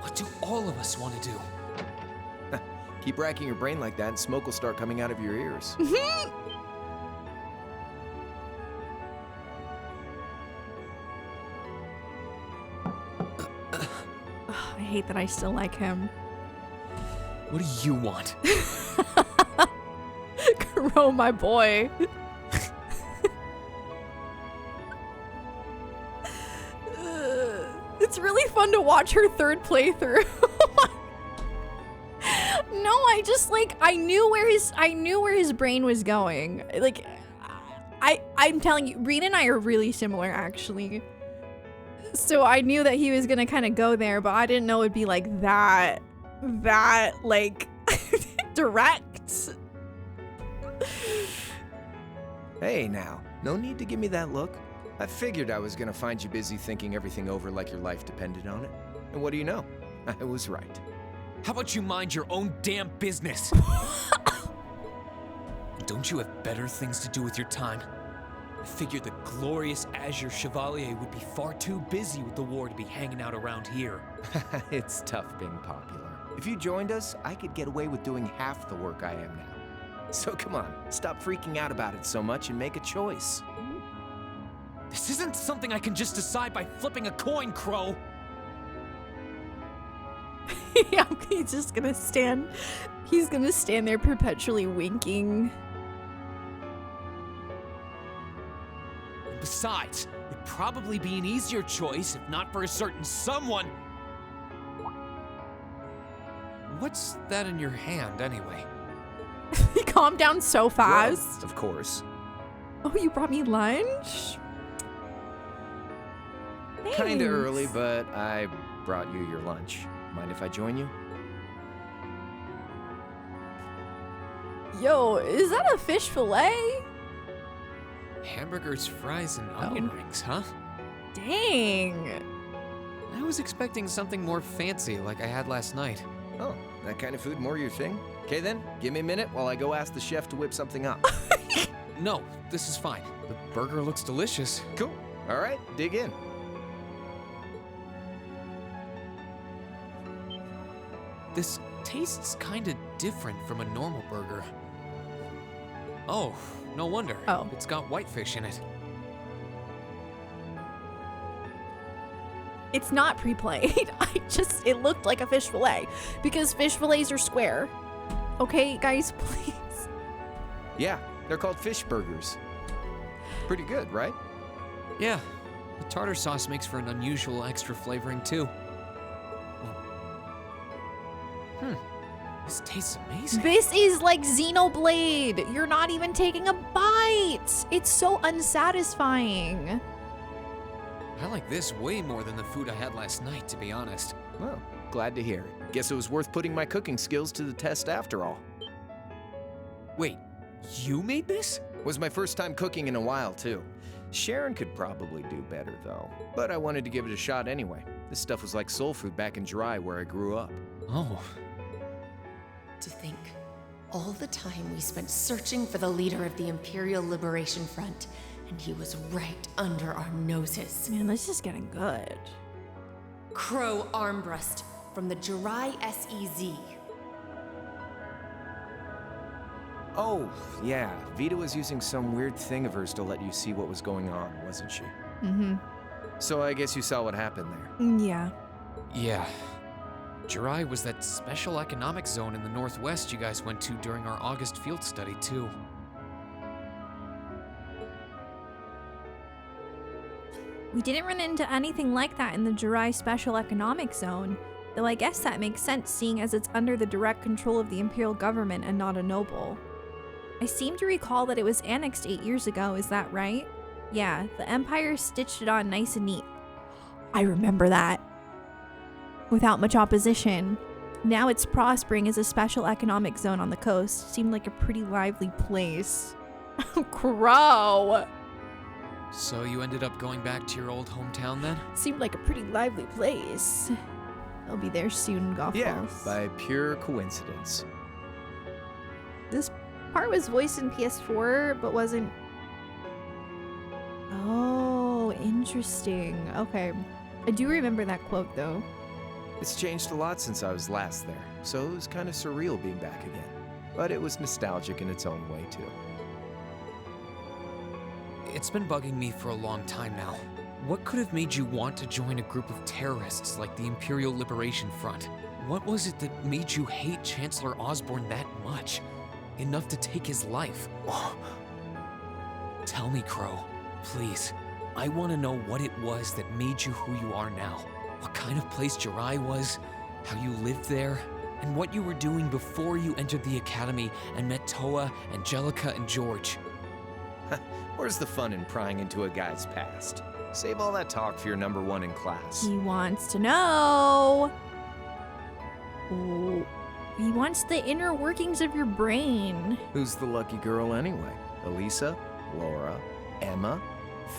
What do all of us want to do? Keep racking your brain like that and smoke will start coming out of your ears. I hate that I still like him. What do you want? Crow, my boy. It's really fun to watch her third playthrough. No, I just like I knew where his brain was going. Like I'm telling you, Reed and I are really similar actually. So I knew that he was gonna kind of go there, but I didn't know it'd be like that like direct. Hey now, no need to give me that look. I figured I was gonna find you busy thinking everything over like your life depended on it. And what do you know? I was right. How about you mind your own damn business? Don't you have better things to do with your time? I figured the glorious Azure Chevalier would be far too busy with the war to be hanging out around here. It's tough being popular. If you joined us, I could get away with doing half the work I am now. So come on, stop freaking out about it so much and make a choice. This isn't something I can just decide by flipping a coin, Crow. Yeah, he's just gonna stand. He's gonna stand there perpetually winking. Besides, it'd probably be an easier choice if not for a certain someone. What's that in your hand, anyway? He calmed down so fast. Well, of course. Oh, you brought me lunch? Kinda early, but I brought you your lunch. Mind if I join you? Yo, is that a fish fillet? Hamburgers, fries, and onion rings, huh? Dang. I was expecting something more fancy like I had last night. Oh, that kind of food more your thing? Okay then, give me a minute while I go ask the chef to whip something up. No, this is fine. The burger looks delicious. Cool. All right, dig in. This tastes kinda different from a normal burger. Oh, no wonder. Oh. It's got whitefish in it. It's not pre-played. It looked like a fish fillet because fish fillets are square. Okay, guys, please. Yeah, they're called fish burgers. Pretty good, right? Yeah, the tartar sauce makes for an unusual extra flavoring too. This tastes amazing. This is like Xenoblade. You're not even taking a bite. It's so unsatisfying. I like this way more than the food I had last night, to be honest. Well, glad to hear it. Guess it was worth putting my cooking skills to the test after all. Wait, you made this? Was my first time cooking in a while, too. Sharon could probably do better, though. But I wanted to give it a shot anyway. This stuff was like soul food back in Jirai, where I grew up. Oh. To think, all the time we spent searching for the leader of the Imperial Liberation Front, and he was right under our noses. Man, this is getting good. Crow Armbrust from the Jirai SEZ. Oh, yeah. Vita was using some weird thing of hers to let you see what was going on, wasn't she? Mm-hmm. So I guess you saw what happened there. Yeah. Yeah. Jirai was that special economic zone in the Northwest you guys went to during our August field study, too. We didn't run into anything like that in the Jirai Special Economic Zone, though I guess that makes sense seeing as it's under the direct control of the Imperial government and not a noble. I seem to recall that it was annexed 8 years ago, is that right? Yeah, the Empire stitched it on nice and neat. I remember that. Without much opposition. Now it's prospering as a special economic zone on the coast. Seemed like a pretty lively place. Crow! So you ended up going back to your old hometown then? Seemed like a pretty lively place. I'll be there soon, Golf Yeah, Balls. by pure coincidence. This part was voiced in PS4, but wasn't... Oh, interesting. Okay. I do remember that quote, though. It's changed a lot since I was last there, so it was kind of surreal being back again. But it was nostalgic in its own way, too. It's been bugging me for a long time now. What could have made you want to join a group of terrorists like the Imperial Liberation Front? What was it that made you hate Chancellor Osborne that much? Enough to take his life? Tell me, Crow. Please. I want to know what it was that made you who you are now. What kind of place Jirai was, how you lived there, and what you were doing before you entered the academy and met Toa, Angelica, and George. Where's the fun in prying into a guy's past? Save all that talk for your number one in class. He wants to know. Ooh. He wants the inner workings of your brain. Who's the lucky girl anyway? Elisa? Laura? Emma?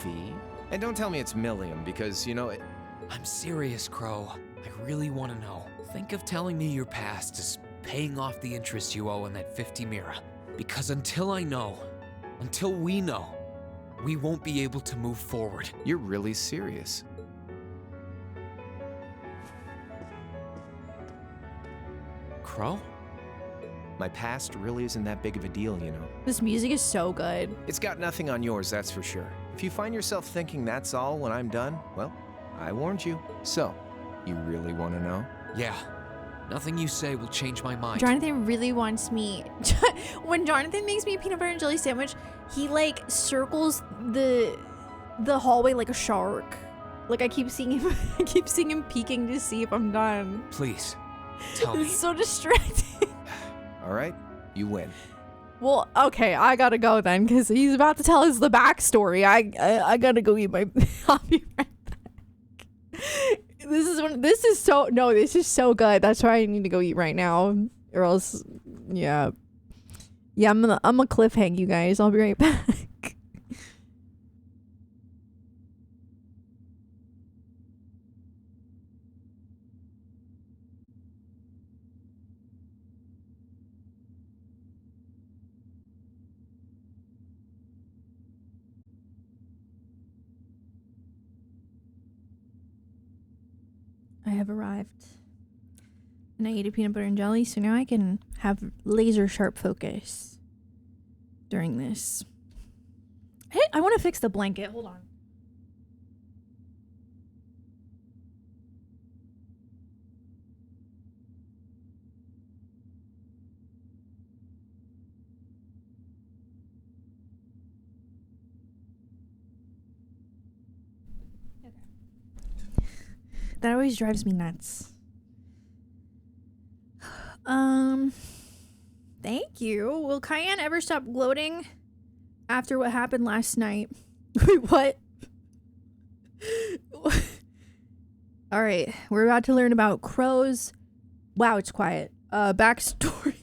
Fee? And don't tell me it's Milliam, because, you know, it... I'm serious, Crow. I really want to know. Think of telling me your past as paying off the interest you owe on that 50 Mira. Because until I know, until we know, we won't be able to move forward. You're really serious. Crow? My past really isn't that big of a deal, you know. This music is so good. It's got nothing on yours, that's for sure. If you find yourself thinking that's all when I'm done, well, I warned you. So, you really want to know? Yeah. Nothing you say will change my mind. Jonathan really wants me. When Jonathan makes me a peanut butter and jelly sandwich, he like circles the hallway like a shark. Like I keep seeing him peeking to see if I'm done. Please, tell me. It's so distracting. All right, you win. Well, okay, I gotta go then because he's about to tell us the backstory. I gotta go eat my. I'll be right back. This is so good. That's why I need to go eat right now, or else, yeah. I'm a cliffhang you guys. I'll be right back. I have arrived. And I ate a peanut butter and jelly, so now I can have laser sharp focus during this. Hey, I want to fix the blanket. Hold on. That always drives me nuts. Thank you. Will Cayenne ever stop gloating after what happened last night? Wait, what? All right, we're about to learn about Crow's... Wow, it's quiet. Backstory.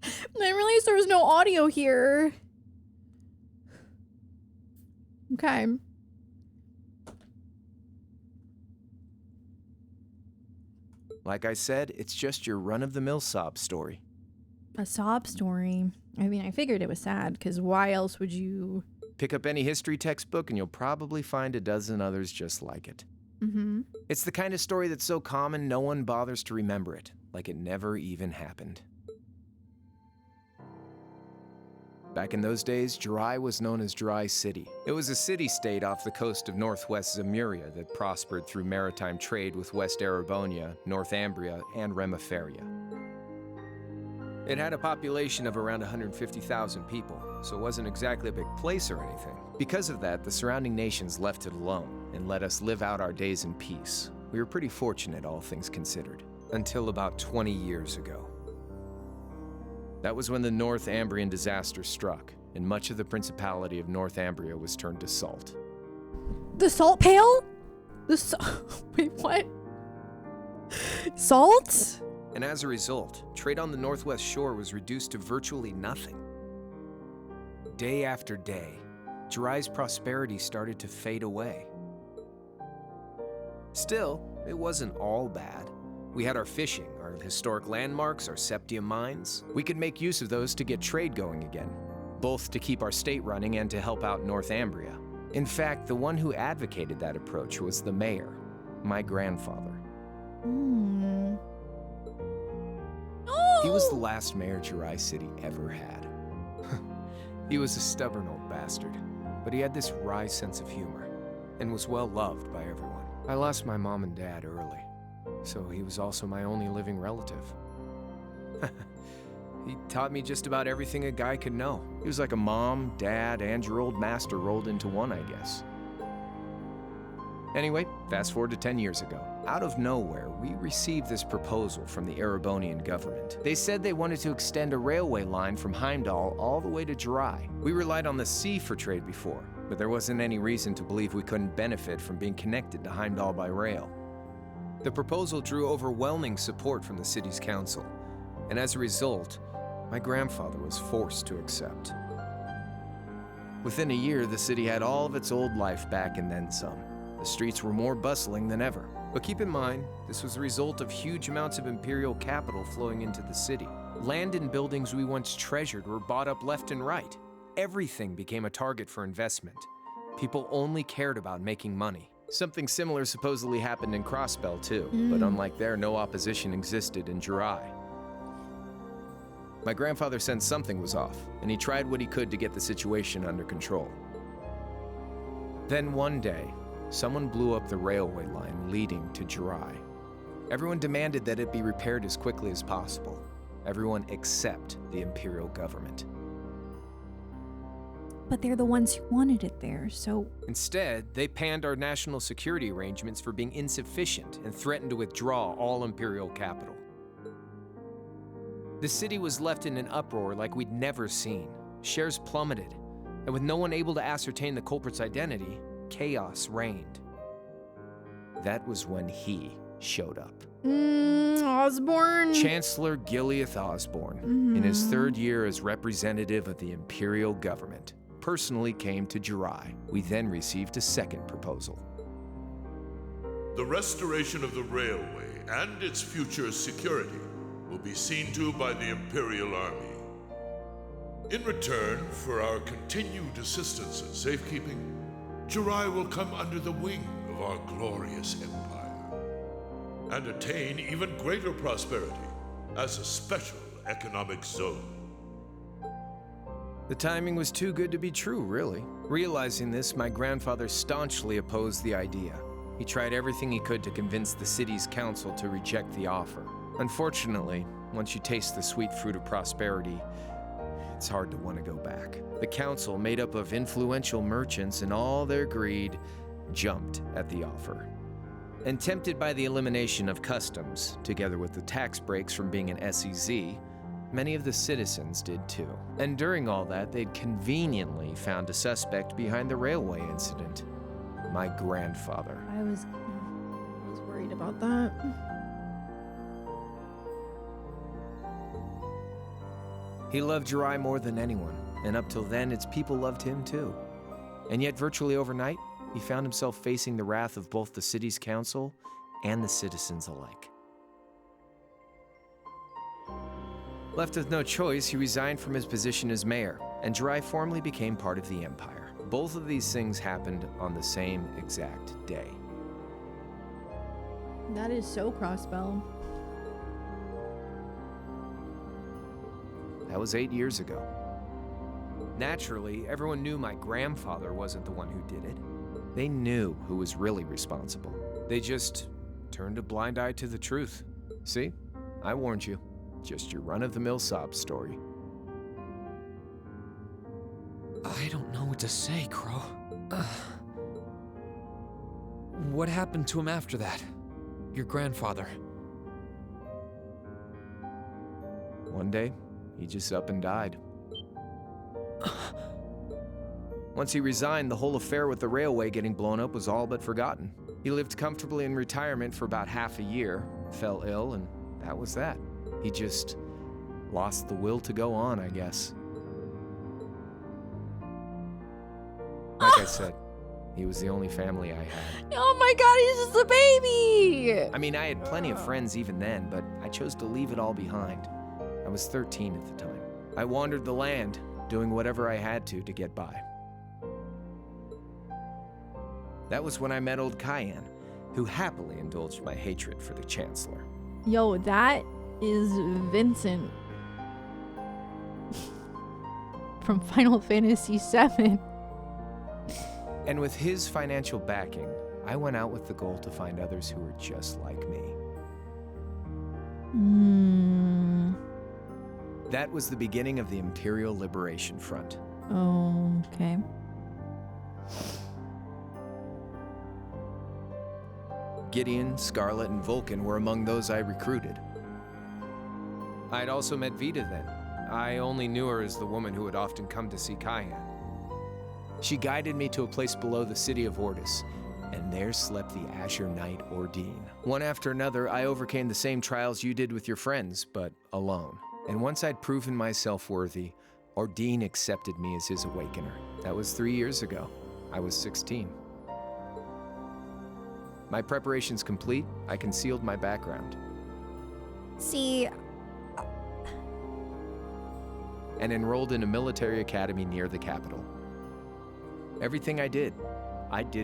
I didn't realize there was no audio here. Okay. Like I said, it's just your run-of-the-mill sob story. A sob story. I mean, I figured it was sad, because why else would you... Pick up any history textbook and you'll probably find a dozen others just like it. Mm-hmm. It's the kind of story that's so common no one bothers to remember it, like it never even happened. Back in those days, Jirai was known as Jirai City. It was a city-state off the coast of northwest Zemuria that prospered through maritime trade with West Erebonia, North Ambria, and Remiferia. It had a population of around 150,000 people, so it wasn't exactly a big place or anything. Because of that, the surrounding nations left it alone and let us live out our days in peace. We were pretty fortunate, all things considered, until about 20 years ago. That was when the North Ambrian disaster struck, and much of the Principality of North Ambria was turned to salt. The salt pail? Wait, what? Salt? And as a result, trade on the northwest shore was reduced to virtually nothing. Day after day, Jirai's prosperity started to fade away. Still, it wasn't all bad. We had our fishing, our historic landmarks, our septium mines. We could make use of those to get trade going again, both to keep our state running and to help out North Ambria. In fact, the one who advocated that approach was the mayor, my grandfather. He was the last mayor Jirai City ever had. He was a stubborn old bastard, but he had this wry sense of humor and was well loved by everyone. I lost my mom and dad early, so he was also my only living relative. He taught me just about everything a guy could know. He was like a mom, dad, and your old master rolled into one, I guess. Anyway, fast forward to 10 years ago. Out of nowhere, we received this proposal from the Erebonian government. They said they wanted to extend a railway line from Heimdall all the way to Jirai. We relied on the sea for trade before, but there wasn't any reason to believe we couldn't benefit from being connected to Heimdall by rail. The proposal drew overwhelming support from the city's council, and as a result, my grandfather was forced to accept. Within a year, the city had all of its old life back and then some. The streets were more bustling than ever. But keep in mind, this was the result of huge amounts of imperial capital flowing into the city. Land and buildings we once treasured were bought up left and right. Everything became a target for investment. People only cared about making money. Something similar supposedly happened in Crossbell too, but unlike there, no opposition existed in Jirai. My grandfather sensed something was off, and he tried what he could to get the situation under control. Then one day, someone blew up the railway line leading to Jirai. Everyone demanded that it be repaired as quickly as possible. Everyone except the imperial government. But they're the ones who wanted it there, so... Instead, they panned our national security arrangements for being insufficient and threatened to withdraw all imperial capital. The city was left in an uproar like we'd never seen. Shares plummeted, and with no one able to ascertain the culprit's identity, chaos reigned. That was when he showed up. Osborne. Chancellor Gileath Osborne, in his third year as representative of the imperial government, personally came to Jirai. We then received a second proposal. The restoration of the railway and its future security will be seen to by the Imperial Army. In return for our continued assistance in safekeeping, Jirai will come under the wing of our glorious empire and attain even greater prosperity as a special economic zone. The timing was too good to be true, really. Realizing this, my grandfather staunchly opposed the idea. He tried everything he could to convince the city's council to reject the offer. Unfortunately, once you taste the sweet fruit of prosperity, it's hard to want to go back. The council, made up of influential merchants and all their greed, jumped at the offer. And tempted by the elimination of customs, together with the tax breaks from being an SEZ, many of the citizens did too. And during all that, they'd conveniently found a suspect behind the railway incident. My grandfather. I was worried about that. He loved Jirai more than anyone, and up till then, its people loved him too. And yet, virtually overnight, he found himself facing the wrath of both the city's council and the citizens alike. Left with no choice, he resigned from his position as mayor, and Jirai formally became part of the Empire. Both of these things happened on the same exact day. That is so Crossbell. That was 8 years ago. Naturally, everyone knew my grandfather wasn't the one who did it. They knew who was really responsible. They just turned a blind eye to the truth. See? I warned you. Just your run-of-the-mill sob story. I don't know what to say, Crow. What happened to him after that? Your grandfather. One day, he just up and died. Once he resigned, the whole affair with the railway getting blown up was all but forgotten. He lived comfortably in retirement for about half a year, fell ill, and that was that. He just lost the will to go on, I guess. Like I said, he was the only family I had. Oh my god, he's just a baby! I mean, I had plenty of friends even then, but I chose to leave it all behind. I was 13 at the time. I wandered the land, doing whatever I had to get by. That was when I met old Cayenne, who happily indulged my hatred for the Chancellor. Yo, that is Vincent from Final Fantasy VII. And with his financial backing, I went out with the goal to find others who were just like me. That was the beginning of the Imperial Liberation Front. Okay. Gideon, Scarlet, and Vulcan were among those I recruited. I'd also met Vita then. I only knew her as the woman who would often come to see Cayenne. She guided me to a place below the city of Ordis, and there slept the Azure Knight Ordine. One after another, I overcame the same trials you did with your friends, but alone. And once I'd proven myself worthy, Ordine accepted me as his awakener. That was 3 years ago. I was 16. My preparations complete, I concealed my background. See, and enrolled in a military academy near the capital. Everything I did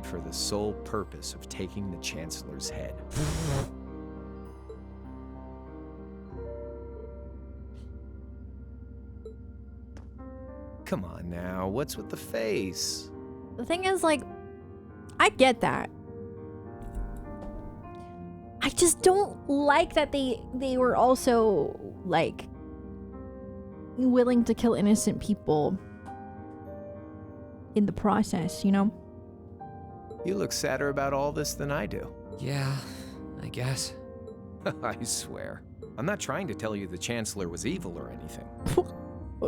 for the sole purpose of taking the Chancellor's head. Come on now, what's with the face? the thing is, like, I get that. I just don't like that they were also, like, willing to kill innocent people in the process, you know? You look sadder about all this than I do. Yeah, I guess. I swear. I'm not trying to tell you the Chancellor was evil or anything.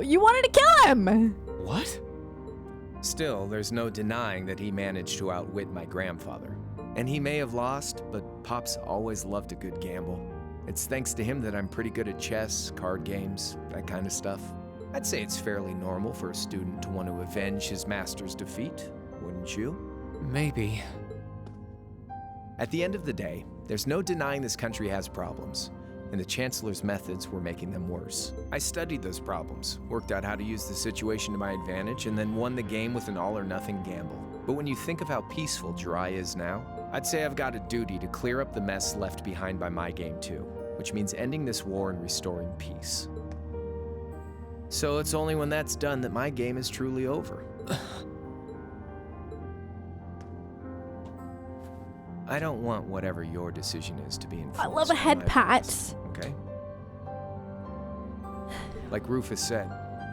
You wanted to kill him! What? Still, there's no denying that he managed to outwit my grandfather. And he may have lost, but Pop's always loved a good gamble. It's thanks to him that I'm pretty good at chess, card games, that kind of stuff. I'd say it's fairly normal for a student to want to avenge his master's defeat, wouldn't you? Maybe. At the end of the day, there's no denying this country has problems, and the Chancellor's methods were making them worse. I studied those problems, worked out how to use the situation to my advantage, and then won the game with an all-or-nothing gamble. But when you think of how peaceful Jirai is now, I'd say I've got a duty to clear up the mess left behind by my game too, which means ending this war and restoring peace. So it's only when that's done that my game is truly over. I don't want whatever your decision is to be influenced. I love a head pat. Okay? Like Rufus said,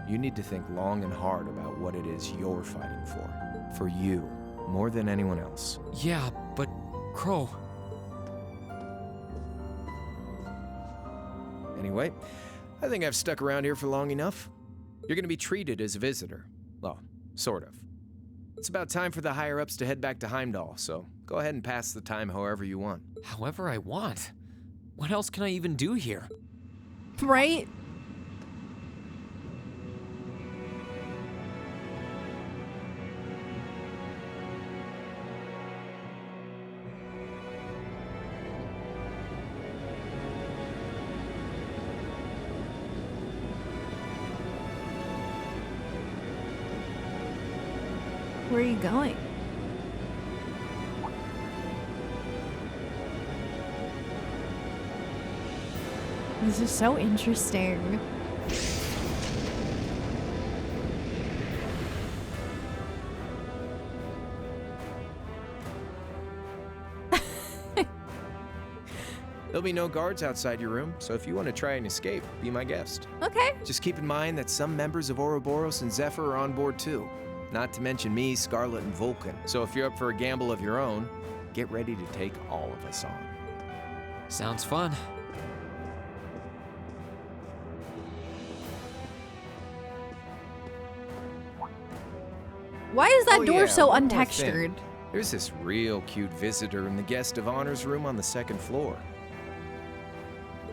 you need to think long and hard about what it is you're fighting for. For you, more than anyone else. Yeah, but Crow. Anyway, I think I've stuck around here for long enough. You're gonna be treated as a visitor. Well, sort of. It's about time for the higher-ups to head back to Heimdall, so go ahead and pass the time however you want. However I want? What else can I even do here? Right? where are you going? This is so interesting. There'll be no guards outside your room, so if you want to try and escape, be my guest. Okay. Just keep in mind that some members of Ouroboros and Zephyr are on board too. Not to mention me, Scarlet, and Vulcan. So if you're up for a gamble of your own, get ready to take all of us on. Sounds fun. Why is that Oh, door yeah, so one more untextured? thing. There's this real cute visitor in the guest of honors room on the second floor.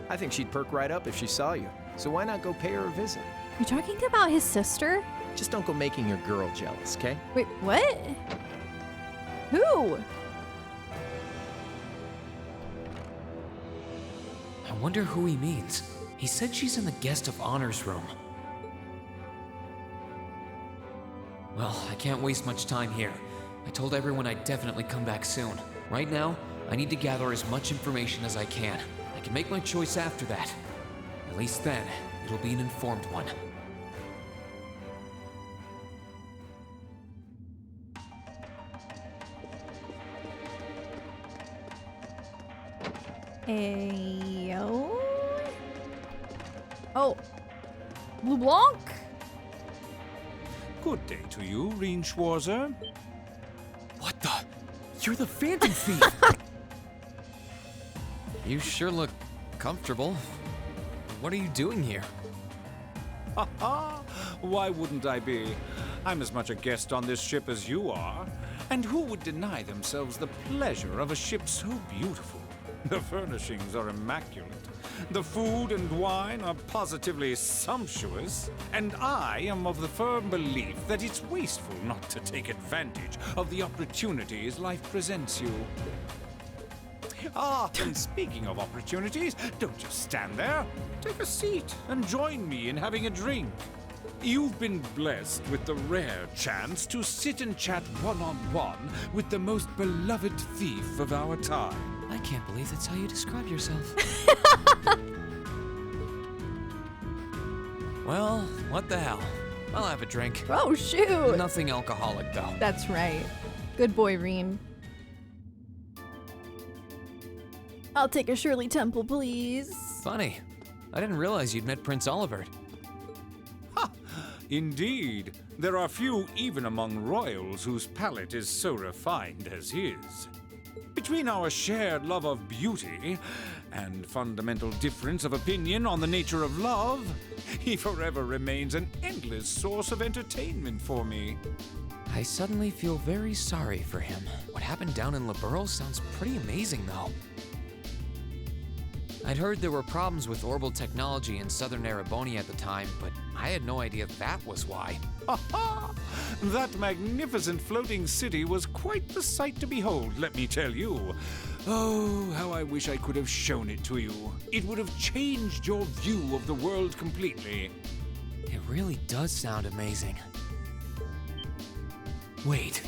I think she'd perk right up if she saw you. So why not go pay her a visit? You talking about his sister? Just don't go making your girl jealous, okay? Wait, what? Who? I wonder who he means. He said she's in the guest of honors room. Well, I can't waste much time here. I told everyone I'd definitely come back soon. Right now, I need to gather as much information as I can. I can make my choice after that. At least then, it'll be an informed one. Ayo. Oh. LeBlanc? Good day to you, Reen Schwarzer. What the? You're the Phantom Thief! You sure look comfortable. What are you doing here? Ha ha! Why wouldn't I be? I'm as much a guest on this ship as you are. And who would deny themselves the pleasure of a ship so beautiful? The furnishings are immaculate. The food and wine are positively sumptuous. And I am of the firm belief that it's wasteful not to take advantage of the opportunities life presents you. Ah, and speaking of opportunities, don't just stand there. Take a seat and join me in having a drink. You've been blessed with the rare chance to sit and chat one-on-one with the most beloved thief of our time. I can't believe that's how you describe yourself. Well, what the hell? I'll have a drink. Oh, shoot. Nothing alcoholic, though. That's right. Good boy, Reen. I'll take a Shirley Temple, please. Funny. I didn't realize you'd met Prince Olivert. Indeed, there are few even among royals whose palate is so refined as his. Between our shared love of beauty and fundamental difference of opinion on the nature of love, he forever remains an endless source of entertainment for me. I suddenly feel very sorry for him. What happened down in Liberl sounds pretty amazing, though. I'd heard there were problems with orbital technology in southern Erebonia at the time, but I had no idea that was why. Ha ha! That magnificent floating city was quite the sight to behold, let me tell you. Oh, how I wish I could have shown it to you. It would have changed your view of the world completely. It really does sound amazing. Wait,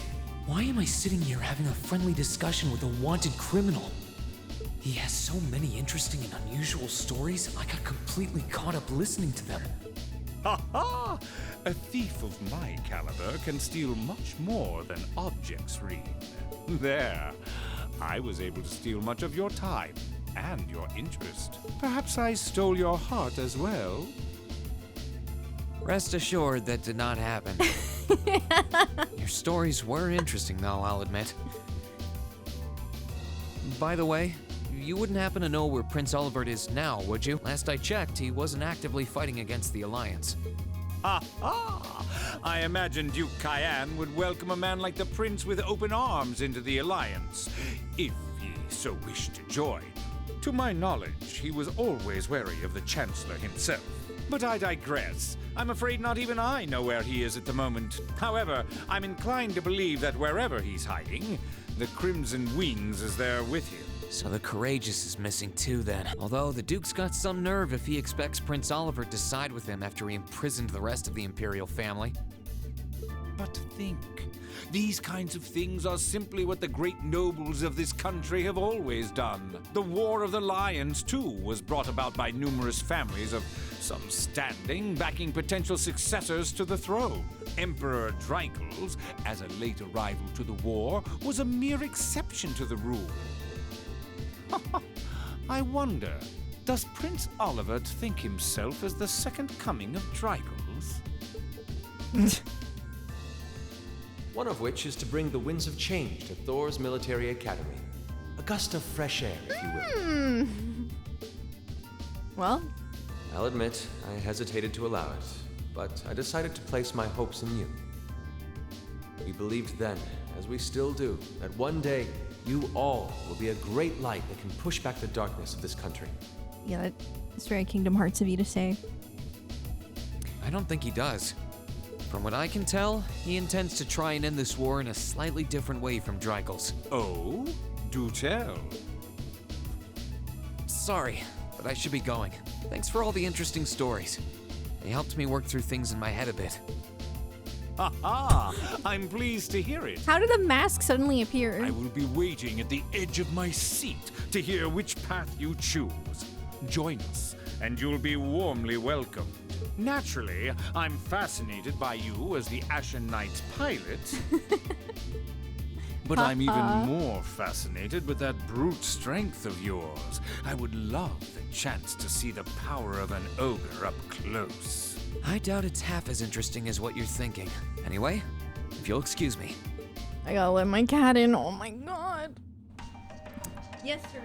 why am I sitting here having a friendly discussion with a wanted criminal? He has so many interesting and unusual stories, I got completely caught up listening to them. Ha ha! A thief of my caliber can steal much more than objects, Reen. There. I was able to steal much of your time and your interest. Perhaps I stole your heart as well. Rest assured that did not happen. Your stories were interesting, though, I'll admit. By the way, you wouldn't happen to know where Prince Olivert is now, would you? Last I checked, he wasn't actively fighting against the Alliance. Ha ha! I imagine Duke Cayenne would welcome a man like the Prince with open arms into the Alliance, if he so wished to join. To my knowledge, he was always wary of the Chancellor himself. But I digress. I'm afraid not even I know where he is at the moment. However, I'm inclined to believe that wherever he's hiding, the Crimson Wings is there with him. So the Courageous is missing too, then. Although the Duke's got some nerve if he expects Prince Olivert to side with him after he imprisoned the rest of the Imperial family. But think, these kinds of things are simply what the great nobles of this country have always done. The War of the Lions, too, was brought about by numerous families of some standing backing potential successors to the throne. Emperor Dreigels, as a late arrival to the war, was a mere exception to the rule. I wonder, does Prince Oliver think himself as the second coming of Dreigels? One of which is to bring the winds of change to Thor's military academy. A gust of fresh air, if you will. Well, I'll admit, I hesitated to allow it, but I decided to place my hopes in you. We believed then, as we still do, that one day you all will be a great light that can push back the darkness of this country. yeah, that's very Kingdom Hearts of you to say. I don't think he does. From what I can tell, he intends to try and end this war in a slightly different way from Dreigels. Oh? Do tell. Sorry, but I should be going. Thanks for all the interesting stories. They helped me work through things in my head a bit. Ha ha! I'm pleased to hear it. How did the mask suddenly appear? I will be waiting at the edge of my seat to hear which path you choose. Join us, and you'll be warmly welcomed. Naturally, I'm fascinated by you as the Ashen Knight's pilot. But I'm even more fascinated with that brute strength of yours. I would love the chance to see the power of an ogre up close. I doubt it's half as interesting as what you're thinking. Anyway, if you'll excuse me. I gotta let my cat in. Oh my god. Yes, sir.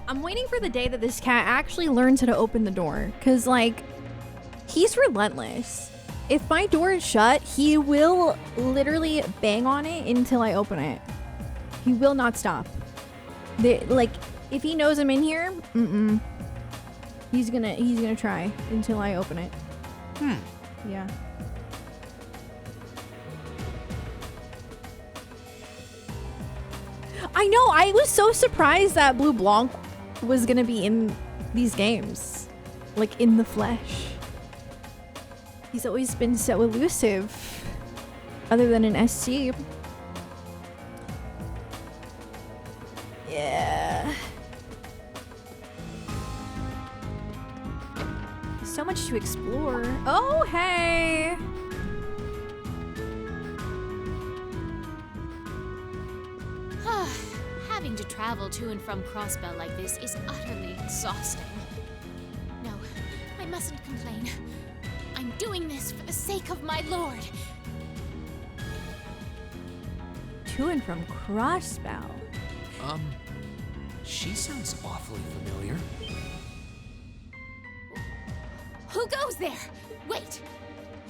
I'm waiting for the day that this cat actually learns how to open the door. Because, like, he's relentless. If my door is shut, he will literally bang on it until I open it. He will not stop. Like, if he knows I'm in here, he's gonna try until I open it. Yeah. I know, I was so surprised that Blue Blanc was gonna be in these games. Like, in the flesh. He's always been so elusive. Other than an SC. Yeah. So much to explore. Oh, hey! Having to travel to and from Crossbell like this is utterly exhausting. No, I mustn't complain. I'm doing this for the sake of my lord. To and from Crossbell. She sounds awfully familiar. Who goes there? Wait!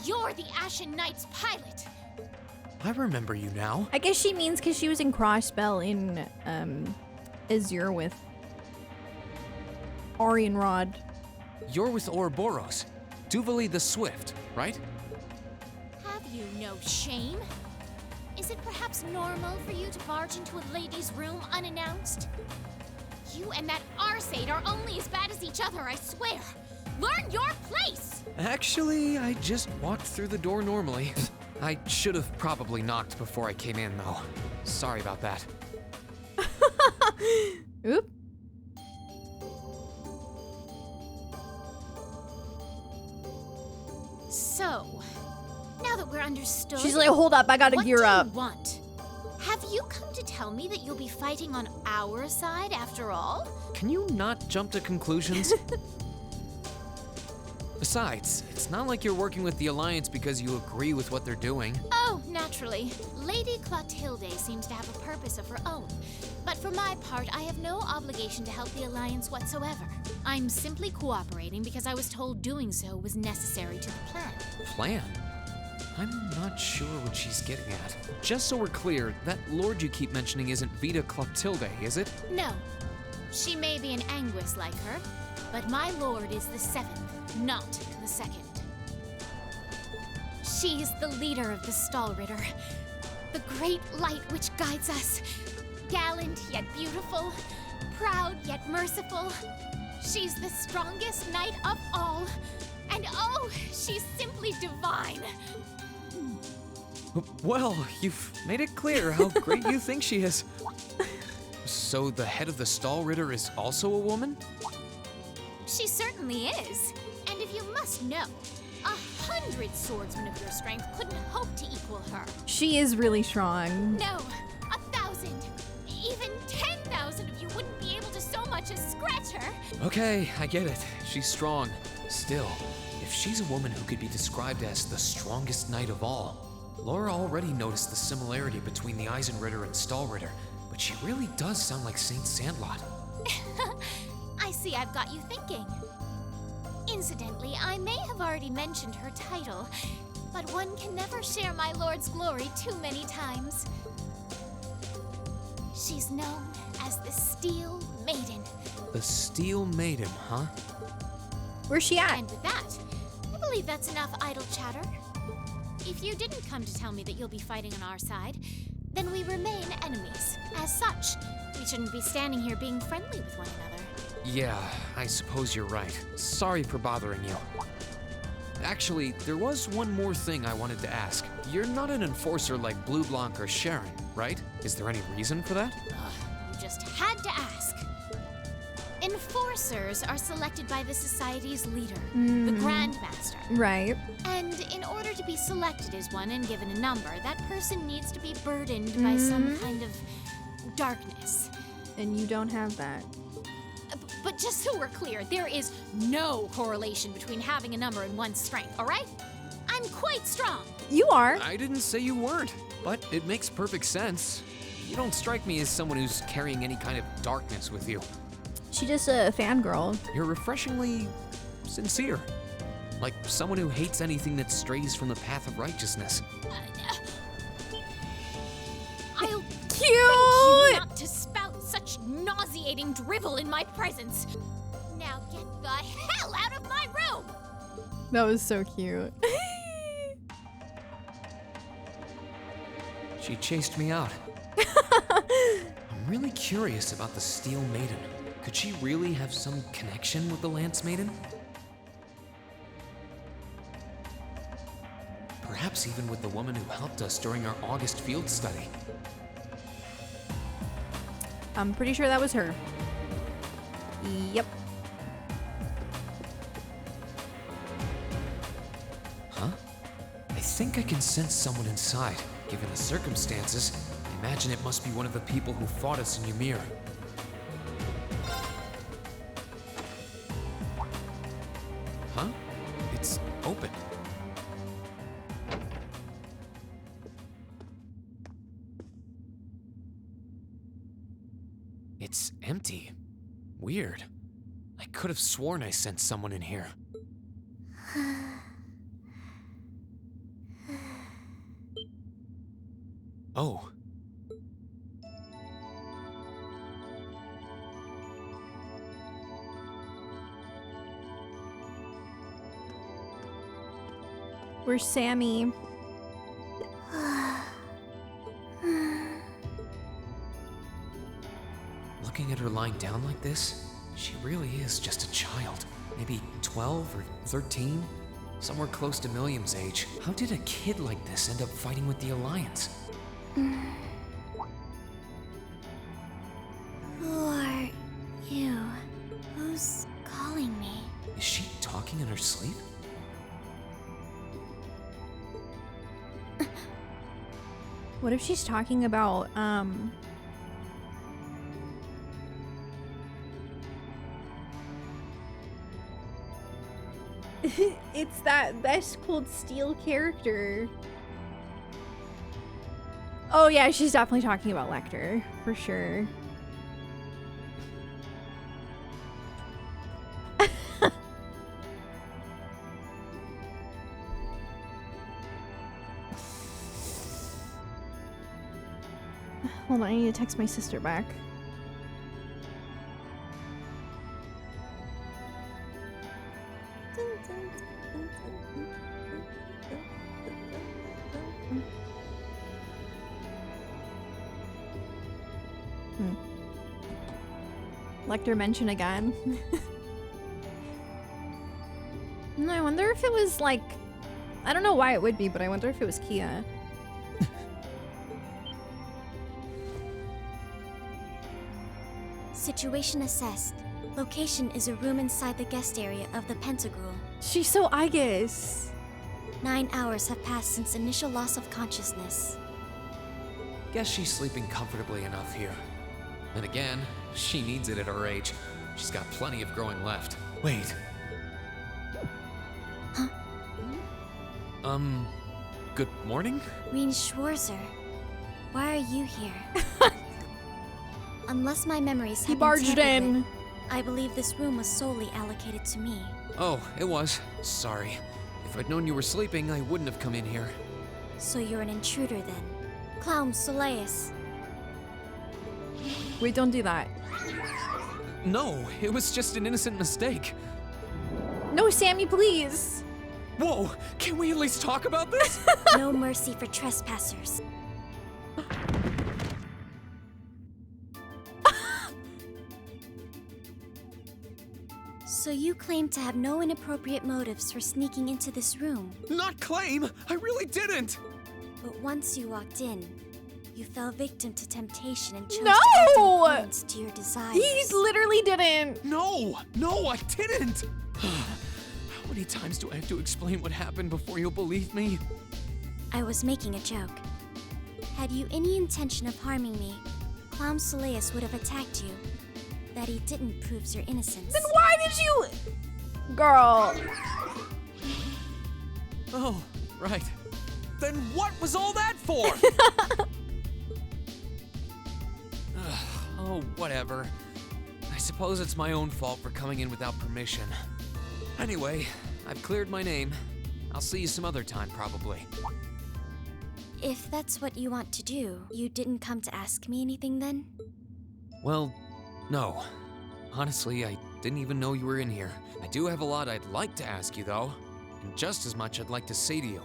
You're the Ashen Knight's pilot! I remember you now. I guess she means because she was in Crossbell in Azure with Arianrod. You're with Ouroboros. Duvali the Swift, right? Have you no shame? Is it perhaps normal for you to barge into a lady's room unannounced? You and that Arseid are only as bad as each other, I swear! Learn your place! Actually, I just walked through the door normally. I should have probably knocked before I came in, though. Sorry about that. Oop. So, now that we're understood... She's like, hold up, I gotta gear up. What do you want? Have you come to tell me that you'll be fighting on our side after all? Can you not jump to conclusions? Besides, it's not like you're working with the Alliance because you agree with what they're doing. Oh, naturally. Lady Clotilde seems to have a purpose of her own. But for my part, I have no obligation to help the Alliance whatsoever. I'm simply cooperating because I was told doing so was necessary to the plan. Plan? I'm not sure what she's getting at. Just so we're clear, that lord you keep mentioning isn't Vita Clotilde, is it? No. She may be an Anguis like her, but my lord is the 7th, not the 2nd. She is the leader of the Stahlritter, the great light which guides us, gallant yet beautiful, proud yet merciful. She's the strongest knight of all. And oh, she's simply divine. Well, you've made it clear how great you think she is. So the head of the Stahlritter is also a woman? She certainly is. And if you must know, 100 swordsmen of your strength couldn't hope to equal her. She is really strong. No, 1,000, even 10,000 of you wouldn't be able to so much as scratch her. Okay, I get it. She's strong. Still, if she's a woman who could be described as the strongest knight of all, Laura already noticed the similarity between the Eisenritter and Stahlritter, but she really does sound like Saint Sandlot. I see I've got you thinking. Incidentally, I may have already mentioned her title, but one can never share my lord's glory too many times. She's known as the Steel Maiden. The Steel Maiden, huh? Where's she at? And with that, I believe that's enough idle chatter. If you didn't come to tell me that you'll be fighting on our side, then we remain enemies. As such, we shouldn't be standing here being friendly with one another. Yeah, I suppose you're right. Sorry for bothering you. Actually, there was one more thing I wanted to ask. You're not an enforcer like Blue Blanc or Sharon, right? Is there any reason for that? You just had to ask. Enforcers are selected by the society's leader, the Grandmaster. Right. And in order to be selected as one and given a number, that person needs to be burdened by some kind of darkness. And you don't have that. But just so we're clear, there is no correlation between having a number and one's strength, all right? I'm quite strong. You are. I didn't say you weren't, but it makes perfect sense. You don't strike me as someone who's carrying any kind of darkness with you. She's just a fangirl. You're refreshingly sincere. Like someone who hates anything that strays from the path of righteousness. I'll Cute! beg you not to spout such nauseating drivel in my presence. Now get the hell out of my room! That was so cute. She chased me out. I'm really curious about the Steel Maiden. Could she really have some connection with the Lance Maiden? Perhaps even with the woman who helped us during our August field study. I'm pretty sure that was her. Yep. Huh? I think I can sense someone inside. Given the circumstances, I imagine it must be one of the people who fought us in Ymir. Huh? It's open. It's empty. Weird. I could have sworn I sensed someone in here. Oh. Where's Sammy? Looking at her lying down like this, she really is just a child. Maybe 12 or 13? Somewhere close to Milliam's age. How did a kid like this end up fighting with the Alliance? Who are you? Who's calling me? Is she talking in her sleep? What if she's talking about, it's that best cold steel character. Oh yeah, she's definitely talking about Lecter, for sure. Hold on, I need to text my sister back. Lecter mention again. No, I wonder if it was like, I don't know why it would be, but I wonder if it was Kia. Situation assessed. Location is a room inside the guest area of the Pentagrul. She's so Aigis. 9 hours have passed since initial loss of consciousness. Guess she's sleeping comfortably enough here. And again, she needs it at her age. She's got plenty of growing left. Wait. Huh? Good morning? Rean Schwarzer, why are you here? Unless my memories have He barged been tampered in. with, I believe this room was solely allocated to me. Oh, it was. Sorry. If I'd known you were sleeping, I wouldn't have come in here. So you're an intruder then. Clown Soleus. Wait, don't do that. No, it was just an innocent mistake. No, Sammy, please. Whoa, can we at least talk about this? No mercy for trespassers. So you claim to have no inappropriate motives for sneaking into this room. Not claim! I really didn't! But once you walked in, you fell victim to temptation and chose No! to act in accordance to your desires. He literally didn't. No, I didn't! How many times do I have to explain what happened before you'll believe me? I was making a joke. Had you any intention of harming me, Clown Soleus would have attacked you. That he didn't proves your innocence. Then why did you... Girl. Oh, right. Then what was all that for? Oh, whatever. I suppose it's my own fault for coming in without permission. Anyway, I've cleared my name. I'll see you some other time, probably. If that's what you want to do, you didn't come to ask me anything then? Well, no. Honestly, I didn't even know you were in here. I do have a lot I'd like to ask you, though. And just as much I'd like to say to you.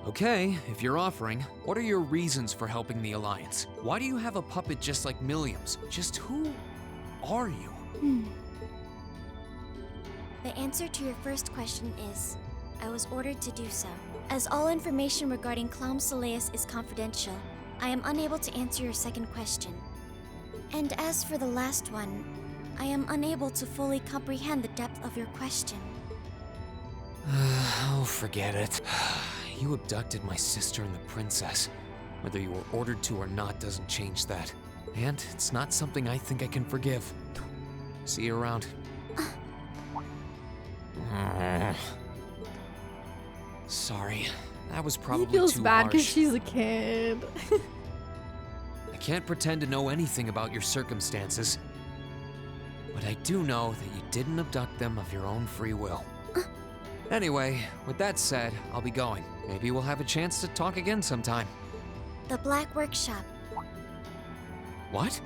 Okay, if you're offering, what are your reasons for helping the Alliance? Why do you have a puppet just like Milliam's? Just who are you? The answer to your first question is, I was ordered to do so. As all information regarding Clown Soleus is confidential, I am unable to answer your second question. And as for the last one, I am unable to fully comprehend the depth of your question. Oh, forget it. You abducted my sister and the princess. Whether you were ordered to or not doesn't change that. And it's not something I think I can forgive. See you around. Sorry, that was probably He feels too bad because harsh. she's a kid. I can't pretend to know anything about your circumstances, but I do know that you didn't abduct them of your own free will. Anyway, with that said, I'll be going. Maybe we'll have a chance to talk again sometime. The Black Workshop. What?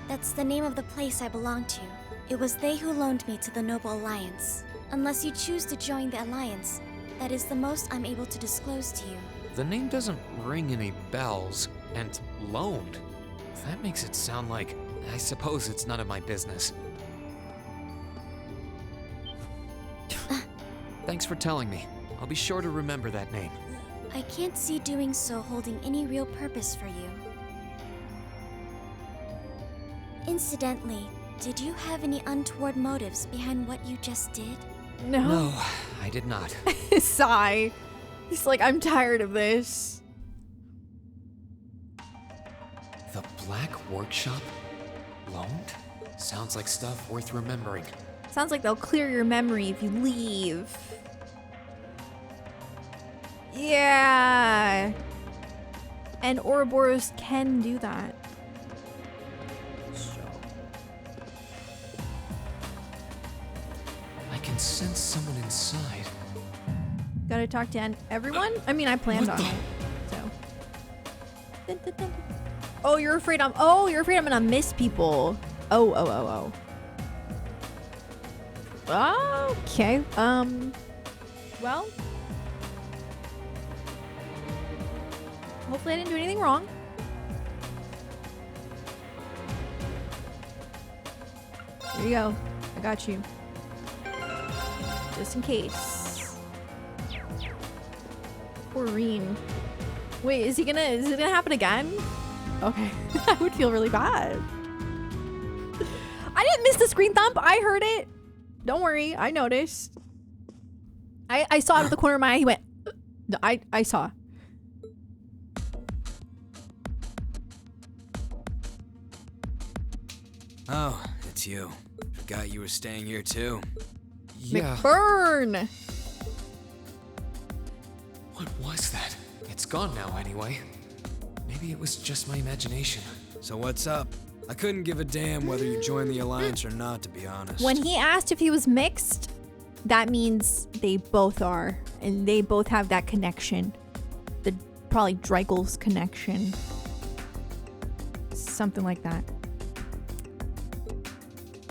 That's the name of the place I belong to. It was they who loaned me to the Noble Alliance. Unless you choose to join the Alliance, that is the most I'm able to disclose to you. The name doesn't ring any bells, and loaned. That makes it sound like, I suppose it's none of my business. Thanks for telling me. I'll be sure to remember that name. I can't see doing so holding any real purpose for you. Incidentally, did you have any untoward motives behind what you just did? No, I did not. Sigh. He's like, I'm tired of this. The Black Workshop? Loaned? Sounds like stuff worth remembering. Sounds like they'll clear your memory if you leave. Yeah. And Ouroboros can do that. I can sense someone inside. Gotta talk to everyone? I mean, I planned on it, so. Dun, dun, dun. Oh, you're afraid I'm gonna miss people. Oh. Okay. Well. Hopefully I didn't do anything wrong. There you go. I got you. Just in case. Poor Reen. Wait, is it gonna happen again? Okay. I would feel really bad. I didn't miss the screen thump. I heard it. Don't worry. I noticed. I saw out of the corner of my eye. He went. I saw. Oh, it's you. Forgot you were staying here too. Yeah. McBurn! What was that? It's gone now anyway. Maybe it was just my imagination. So what's up? I couldn't give a damn whether you joined the Alliance or not, to be honest. When he asked if he was mixed, that means they both are. And they both have that connection. The probably Dreigel's connection. Something like that.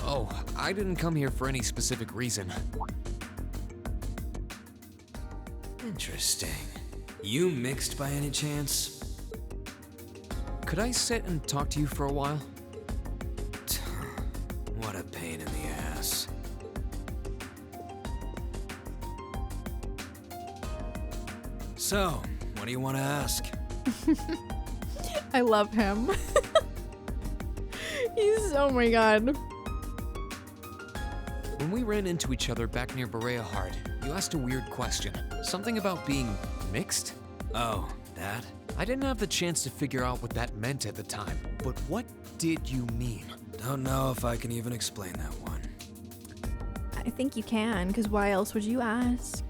Oh, I didn't come here for any specific reason. Interesting. You mixed by any chance? Could I sit and talk to you for a while? What a pain in the ass. So, what do you want to ask? I love him. Oh my god. When we ran into each other back near Berea Heart, you asked a weird question. Something about being mixed? Oh, that? I didn't have the chance to figure out what that meant at the time, but what did you mean? Don't know if I can even explain that one. I think you can, because why else would you ask?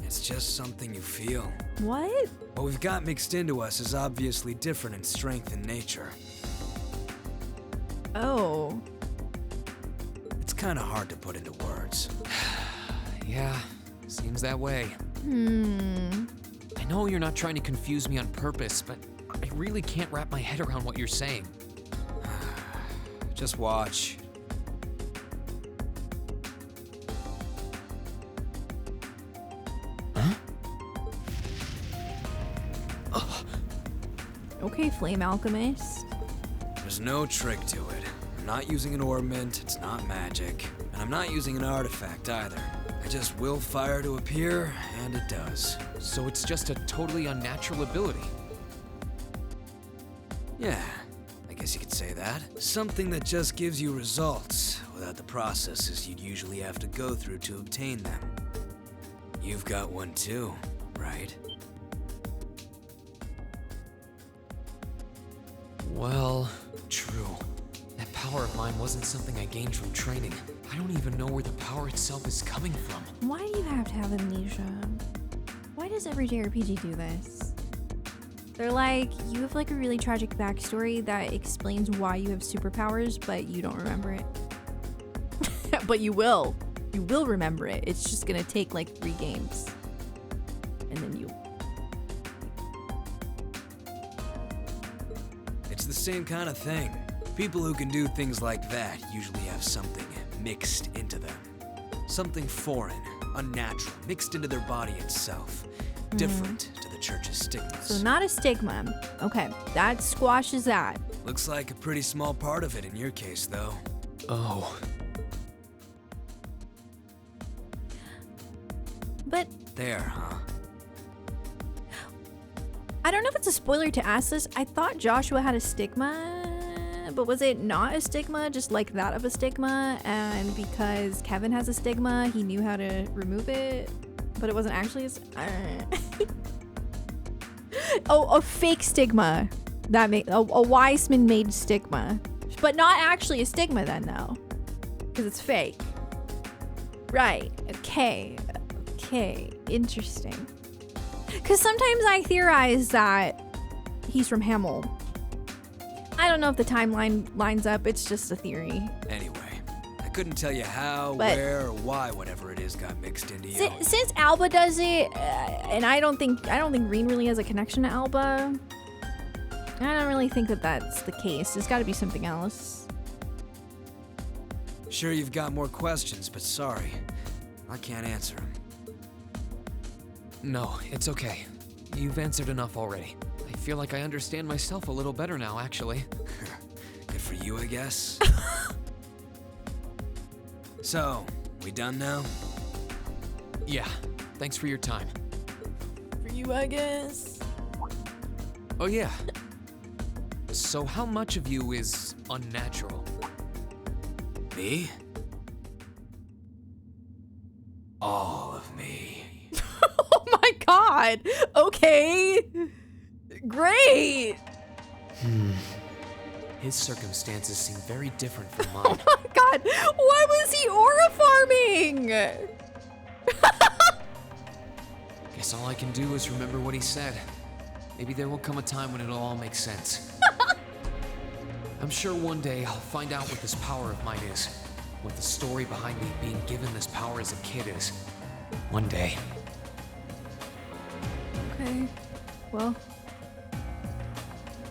It's just something you feel. What? What we've got mixed into us is obviously different in strength and nature. Oh. It's kind of hard to put into words. Yeah, seems that way. I know you're not trying to confuse me on purpose, but I really can't wrap my head around what you're saying. Just watch. Huh? Okay, Flame Alchemist. There's no trick to it. I'm not using an ornament, it's not magic, and I'm not using an artifact either. I just will fire to appear, and it does. So it's just a totally unnatural ability? Yeah, I guess you could say that. Something that just gives you results, without the processes you'd usually have to go through to obtain them. You've got one too, right? Well, true. That power of mine wasn't something I gained from training. I don't even know where the power itself is coming from. Why do you have to have amnesia? Why does every JRPG do this? They're like, you have like a really tragic backstory that explains why you have superpowers, but you don't remember it. But you will. You will remember it. It's just gonna take like 3 games. And then you... It's the same kind of thing. People who can do things like that usually have something mixed into them. Something foreign, unnatural, mixed into their body itself. Different to the church's stigmas. So not a stigma. Okay, that squashes that. Looks like a pretty small part of it in your case, though. Oh. But... There, huh? I don't know if it's a spoiler to ask this. I thought Joshua had a stigma, but was it not a stigma, just like that of a stigma? And because Kevin has a stigma, he knew how to remove it, but it wasn't actually oh, a fake stigma. That made a Weissman made stigma, but not actually a stigma then, though, because it's fake. Right? Okay. Okay. Interesting. Because sometimes I theorize that he's from Hamel. I don't know if the timeline lines up. It's just a theory. Anyway, I couldn't tell you how, But- where, or why whatever it is got mixed into you. Since Alba does it, and I don't think Reen really has a connection to Alba. I don't really think that that's the case. There's got to be something else. Sure, you've got more questions, but sorry, I can't answer them. No, it's okay. You've answered enough already. I I feel like I understand myself a little better now, actually. Good for you, I guess. So, we done now? Yeah, thanks for your time. For you, I guess. Oh yeah. So how much of you is unnatural? Me? All of me. Oh my god. Okay. Great. His circumstances seem very different from Oh mine. my god. Why was he aura farming? Guess all I can do is remember what he said. Maybe there will come a time when it'll all make sense. I'm sure one day I'll find out what this power of mine is. What the story behind me being given this power as a kid is. One day. Okay. Well,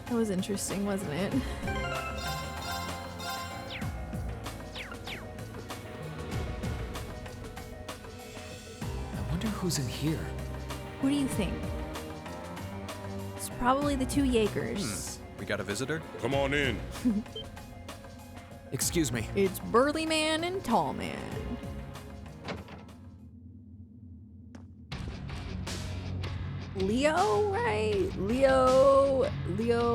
that was interesting, wasn't it? I wonder who's in here. What do you think? It's probably the two Jaegers. We got a visitor? Come on in. Excuse me. It's Burly Man and Tall Man. Leo, right? Leo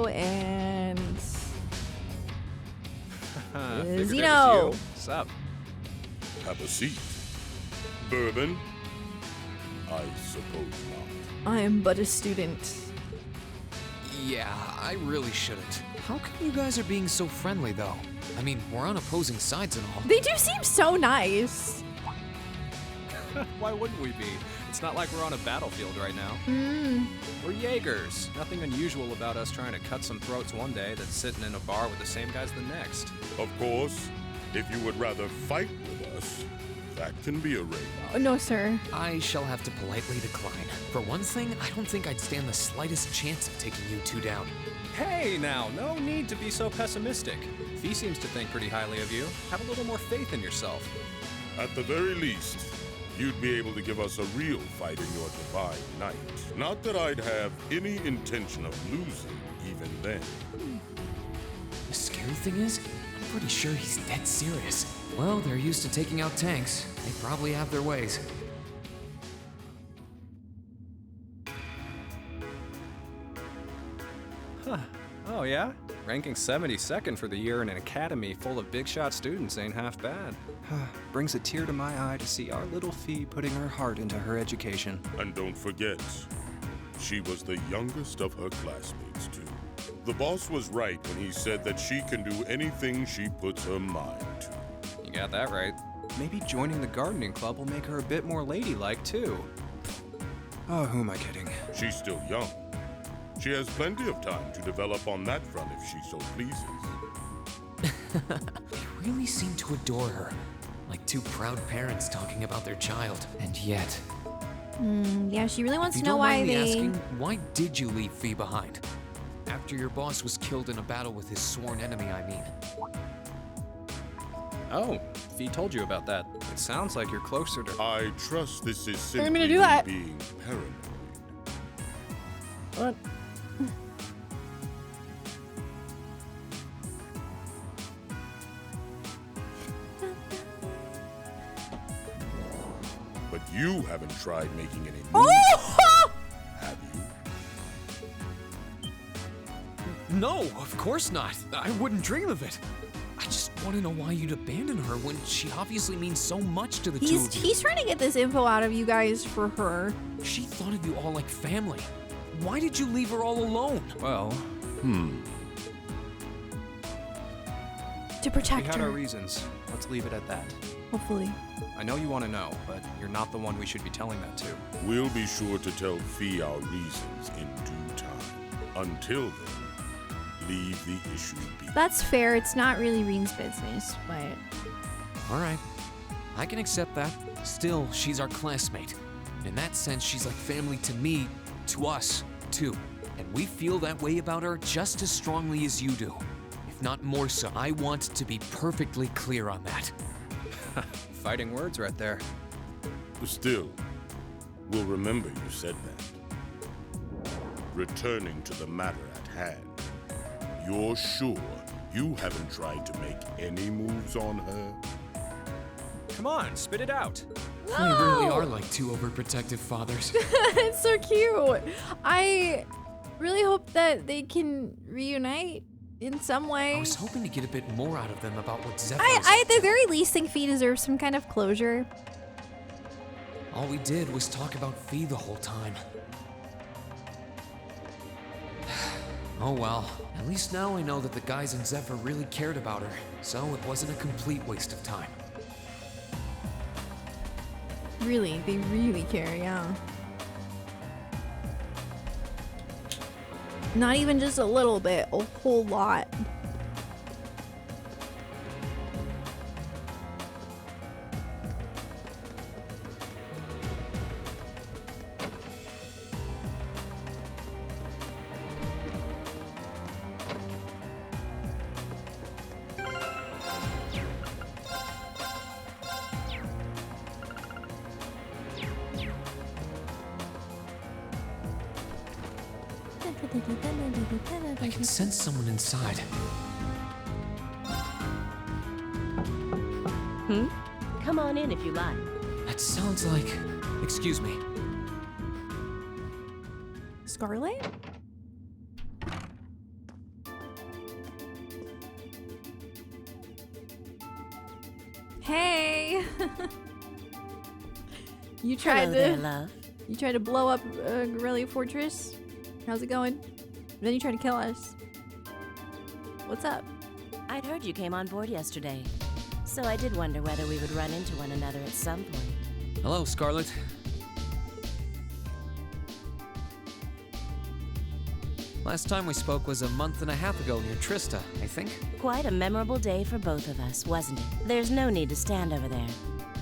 and Figured it was Zeno. you. What's up? Have a seat. Bourbon? I suppose not. I am but a student. Yeah, I really shouldn't. How come you guys are being so friendly, though? I mean, we're on opposing sides and all. They do seem so nice. Why wouldn't we be? It's not like we're on a battlefield right now. Mm. We're Jaegers. Nothing unusual about us trying to cut some throats one day than sitting in a bar with the same guys the next. Of course, if you would rather fight with us, that can be arranged. Oh, no, sir. I shall have to politely decline. For one thing, I don't think I'd stand the slightest chance of taking you two down. Hey now, no need to be so pessimistic. Fee seems to think pretty highly of you. Have a little more faith in yourself. At the very least, you'd be able to give us a real fight in your divine night. Not that I'd have any intention of losing even then. The scary thing is, I'm pretty sure he's dead serious. Well, they're used to taking out tanks. They probably have their ways. Huh. Oh yeah? Ranking 72nd for the year in an academy full of big shot students ain't half bad. Brings a tear to my eye to see our little Fee putting her heart into her education. And don't forget, she was the youngest of her classmates, too. The boss was right when he said that she can do anything she puts her mind to. You got that right. Maybe joining the gardening club will make her a bit more ladylike, too. Oh, who am I kidding? She's still young. She has plenty of time to develop on that front if she so pleases. They really seem to adore her. Like two proud parents talking about their child. And yet... Yeah, she really wants If to you know don't why mind me they... asking, why did you leave Fee behind? After your boss was killed in a battle with his sworn enemy, I mean. Oh, Fee told you about that. It sounds like you're closer to... I trust this is I didn't mean simply to do that. being paranoid. What? But you haven't tried making any moves, Oh! have you? No, of course not. I wouldn't dream of it. I just want to know why you'd abandon her when she obviously means so much to the two of you. He's trying to get this info out of you guys for her. She thought of you all like family. Why did you leave her all alone? Well, To we protect had her. our reasons. Let's leave it at that. Hopefully. I know you want to know, but you're not the one we should be telling that to. We'll be sure to tell Fee our reasons in due time. Until then, leave the issue be. That's fair. It's not really Reen's business, but... All right. I can accept that. Still, she's our classmate. In that sense, she's like family to me, to us, too. And we feel that way about her just as strongly as you do. If not more so. I want to be perfectly clear on that. Fighting words right there. Still, we'll remember you said that. Returning to the matter at hand, you're sure you haven't tried to make any moves on her? Come on, spit it out. We really are like two overprotective fathers. It's so cute. I really hope that they can reunite in some way. I was hoping to get a bit more out of them about what Zephyr I at the very least think Fee deserves some kind of closure. All we did was talk about Fee the whole time. Oh well, at least now I know that the guys in Zephyr really cared about her, so it wasn't a complete waste of time. Really, they really care, yeah. Not even just a little bit, a whole lot. I can sense someone inside. Come on in if you like. That sounds like... Excuse me. Scarlet? Hey! You tried Hello to... there, love. You tried to blow up Guerrilla Fortress? How's it going? Then you tried to kill us. What's up? I'd heard you came on board yesterday, so I did wonder whether we would run into one another at some point. Hello, Scarlet. Last time we spoke was a month and a half ago near Trista, I think. Quite a memorable day for both of us, wasn't it? There's no need to stand over there.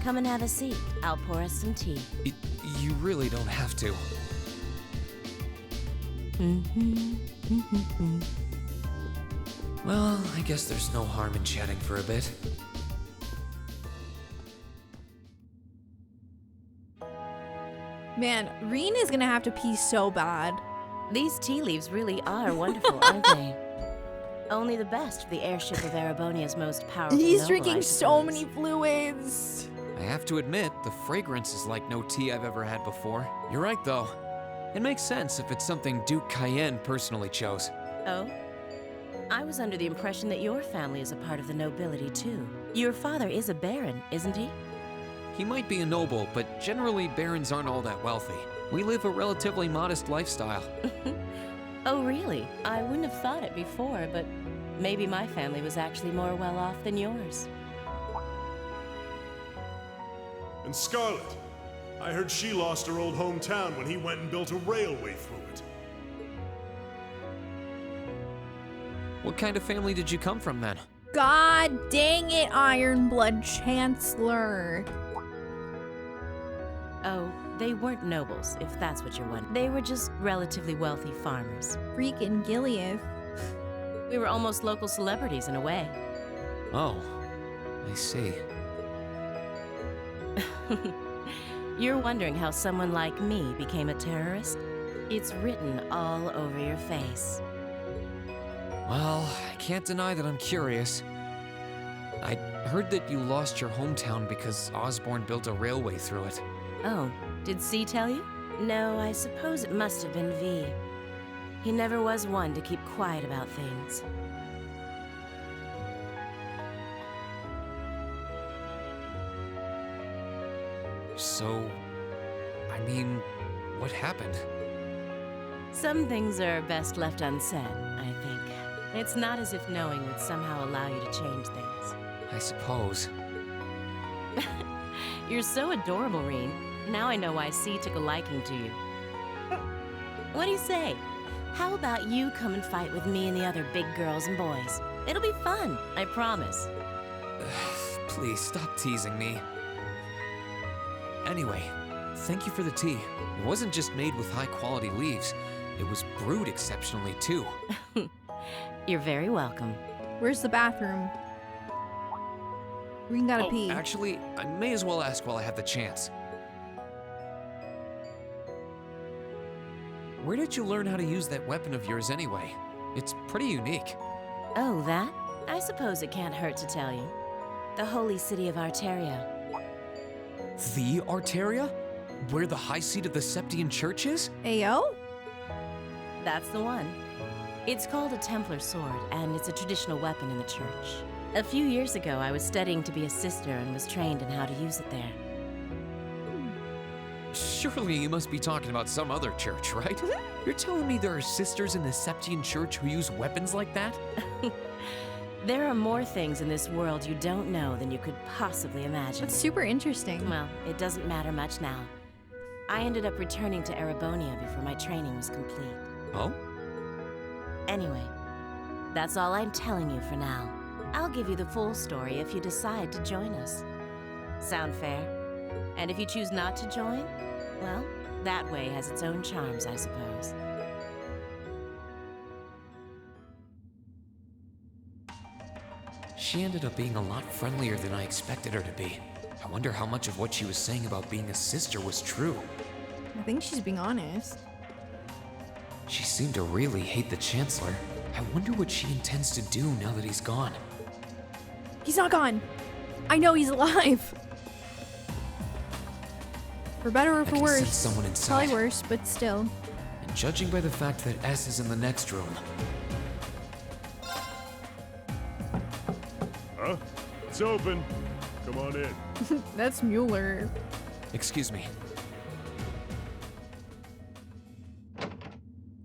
Come and have a seat. I'll pour us some tea. You really don't have to. Well, I guess there's no harm in chatting for a bit. Man, Reen is gonna have to pee so bad. These tea leaves really are wonderful, aren't they? Only the best for the airship of Erebonia's most powerful He's noble, drinking I so suppose. many fluids. I have to admit, the fragrance is like no tea I've ever had before. You're right, though. It makes sense if it's something Duke Cayenne personally chose. Oh? I was under the impression that your family is a part of the nobility, too. Your father is a baron, isn't he? He might be a noble, but generally barons aren't all that wealthy. We live a relatively modest lifestyle. Oh, really? I wouldn't have thought it before, but maybe my family was actually more well off than yours. And Scarlet, I heard she lost her old hometown when he went and built a railway through it. What kind of family did you come from then? God dang it, Ironblood Chancellor. Oh, they weren't nobles, if that's what you're wondering. They were just relatively wealthy farmers. Freaking Gilead. We were almost local celebrities in a way. Oh, I see. You're wondering how someone like me became a terrorist? It's written all over your face. Well, I can't deny that I'm curious. I heard that you lost your hometown because Osborne built a railway through it. Oh, did C tell you? No, I suppose it must have been V. He never was one to keep quiet about things. So, I mean, what happened? Some things are best left unsaid, I think. It's not as if knowing would somehow allow you to change things. I suppose. You're so adorable, Reen. Now I know why C took a liking to you. What do you say? How about you come and fight with me and the other big girls and boys? It'll be fun, I promise. Please stop teasing me. Anyway, thank you for the tea. It wasn't just made with high-quality leaves. It was brewed exceptionally, too. You're very welcome. Where's the bathroom? Reen gotta pee. Actually, I may as well ask while I have the chance. Where did you learn how to use that weapon of yours anyway? It's pretty unique. Oh, that? I suppose it can't hurt to tell you. The holy city of Arteria. The Arteria? Where the high seat of the Septian Church is? Ayo? That's the one. It's called a Templar sword, and it's a traditional weapon in the church. A few years ago, I was studying to be a sister and was trained in how to use it there. Surely you must be talking about some other church, right? You're telling me there are sisters in the Septian Church who use weapons like that? There are more things in this world you don't know than you could possibly imagine. That's super interesting. Well, it doesn't matter much now. I ended up returning to Erebonia before my training was complete. Oh? Anyway, that's all I'm telling you for now. I'll give you the full story if you decide to join us. Sound fair? And if you choose not to join, well, that way has its own charms, I suppose. She ended up being a lot friendlier than I expected her to be. I wonder how much of what she was saying about being a sister was true. I think she's being honest. She seemed to really hate the Chancellor. I wonder what she intends to do now that he's gone. He's not gone. I know he's alive. For better or for worse. sense someone inside. Probably worse, but still. And judging by the fact that S is in the next room. Huh? It's open. Come on in. That's Mueller. Excuse me.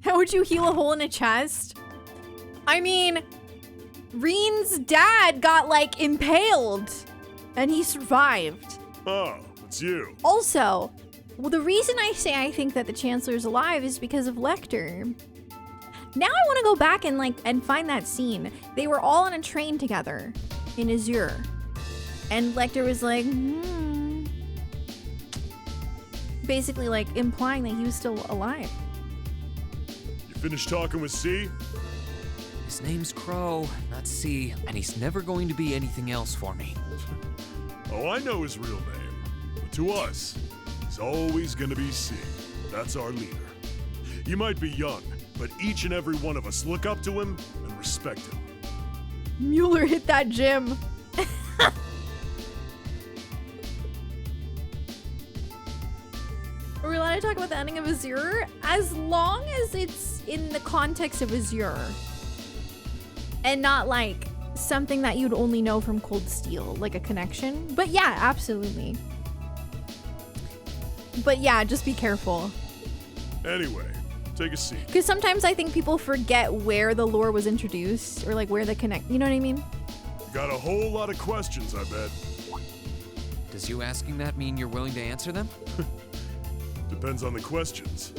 How would you heal a hole in a chest? I mean, Reen's dad got, like, impaled. And he survived. Oh, it's you. Also, well, the reason I say I think that the Chancellor's alive is because of Lecter. Now I want to go back and find that scene. They were all on a train together in Azure. And Lecter was like, basically like implying that he was still alive. You finished talking with C? His name's Crow, not C, and he's never going to be anything else for me. Oh, I know his real name. But to us, he's always gonna be C. That's our leader. You might be young, but each and every one of us look up to him and respect him. Mueller hit that gym. Are we allowed to talk about the ending of Azure? As long as it's in the context of Azure. And not like something that you'd only know from Cold Steel, like a connection. But yeah, absolutely. But yeah, just be careful. Anyway, take a seat. Because sometimes I think people forget where the lore was introduced or like where the connect. You know what I mean? You got a whole lot of questions, I bet. Does you asking that mean you're willing to answer them? Depends on the questions.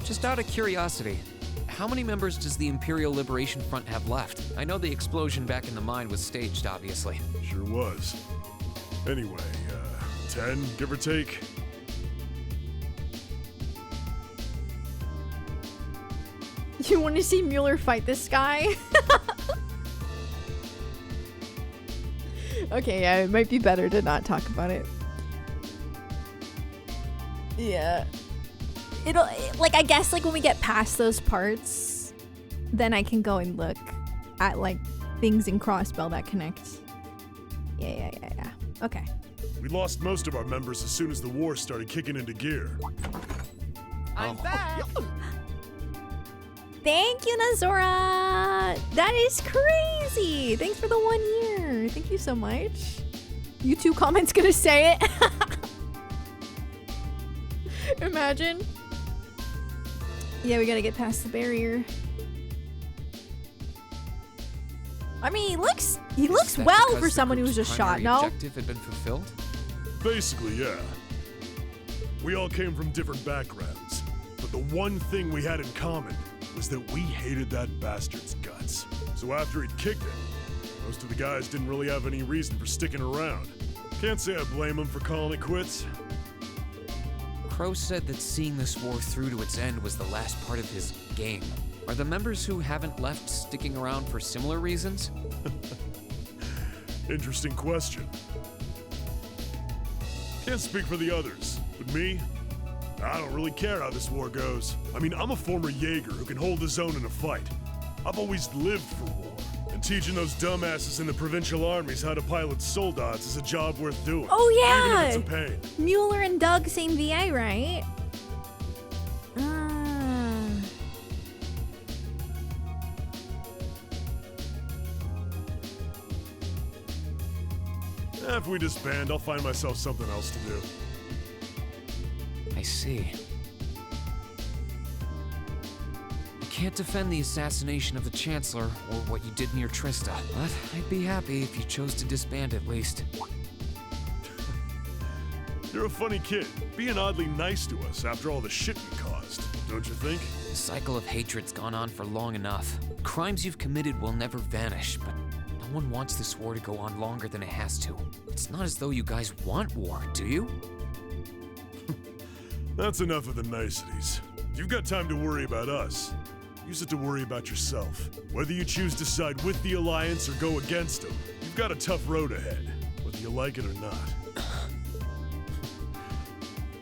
Just out of curiosity, how many members does the Imperial Liberation Front have left? I know the explosion back in the mine was staged, obviously. Sure was. Anyway, 10, give or take. You want to see Mueller fight this guy? Okay, yeah, it might be better to not talk about it. Yeah. Like, I guess, like, when we get past those parts, then I can go and look at, like, things in Crossbell that connect. Yeah. Okay. We lost most of our members as soon as the war started kicking into gear. I'm back! Thank you, Nazora! That is crazy! Thanks for the 1 year. Thank you so much. YouTube comment's gonna say it. Imagine. Yeah, we gotta get past the barrier. I mean, he looks well for someone who was just shot, no? Objective had been fulfilled? Basically, yeah. We all came from different backgrounds, but the one thing we had in common was that we hated that bastard's guts. So after he'd kicked it, most of the guys didn't really have any reason for sticking around. Can't say I blame them for calling it quits. Crow said that seeing this war through to its end was the last part of his game. Are the members who haven't left sticking around for similar reasons? Interesting question. Can't speak for the others, but me, I don't really care how this war goes. I mean, I'm a former Jaeger who can hold his own in a fight. I've always lived for war. And teaching those dumbasses in the provincial armies how to pilot soldats is a job worth doing. Oh yeah! Even if it's a pain. Mueller and Doug, same VA, right? If we disband, I'll find myself something else to do. I see. I can't defend the assassination of the Chancellor or what you did near Trista, but I'd be happy if you chose to disband at least. You're a funny kid, being oddly nice to us after all the shit we caused, don't you think? The cycle of hatred's gone on for long enough. Crimes you've committed will never vanish, but no one wants this war to go on longer than it has to. It's not as though you guys want war, do you? That's enough of the niceties. You've got time to worry about us. Use it to worry about yourself. Whether you choose to side with the Alliance or go against them, you've got a tough road ahead, whether you like it or not.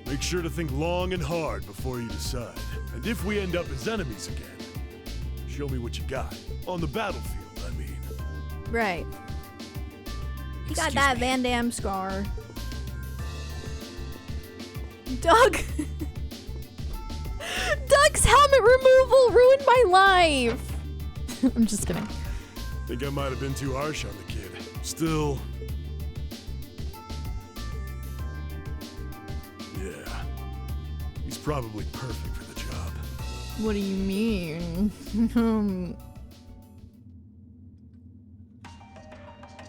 Make sure to think long and hard before you decide. And if we end up as enemies again, show me what you got. On the battlefield, I mean. Right. You got that Van Damme scar. Doug! Doug's helmet removal ruined my life! I'm just kidding. Think I might have been too harsh on the kid. Still... yeah. He's probably perfect for the job. What do you mean?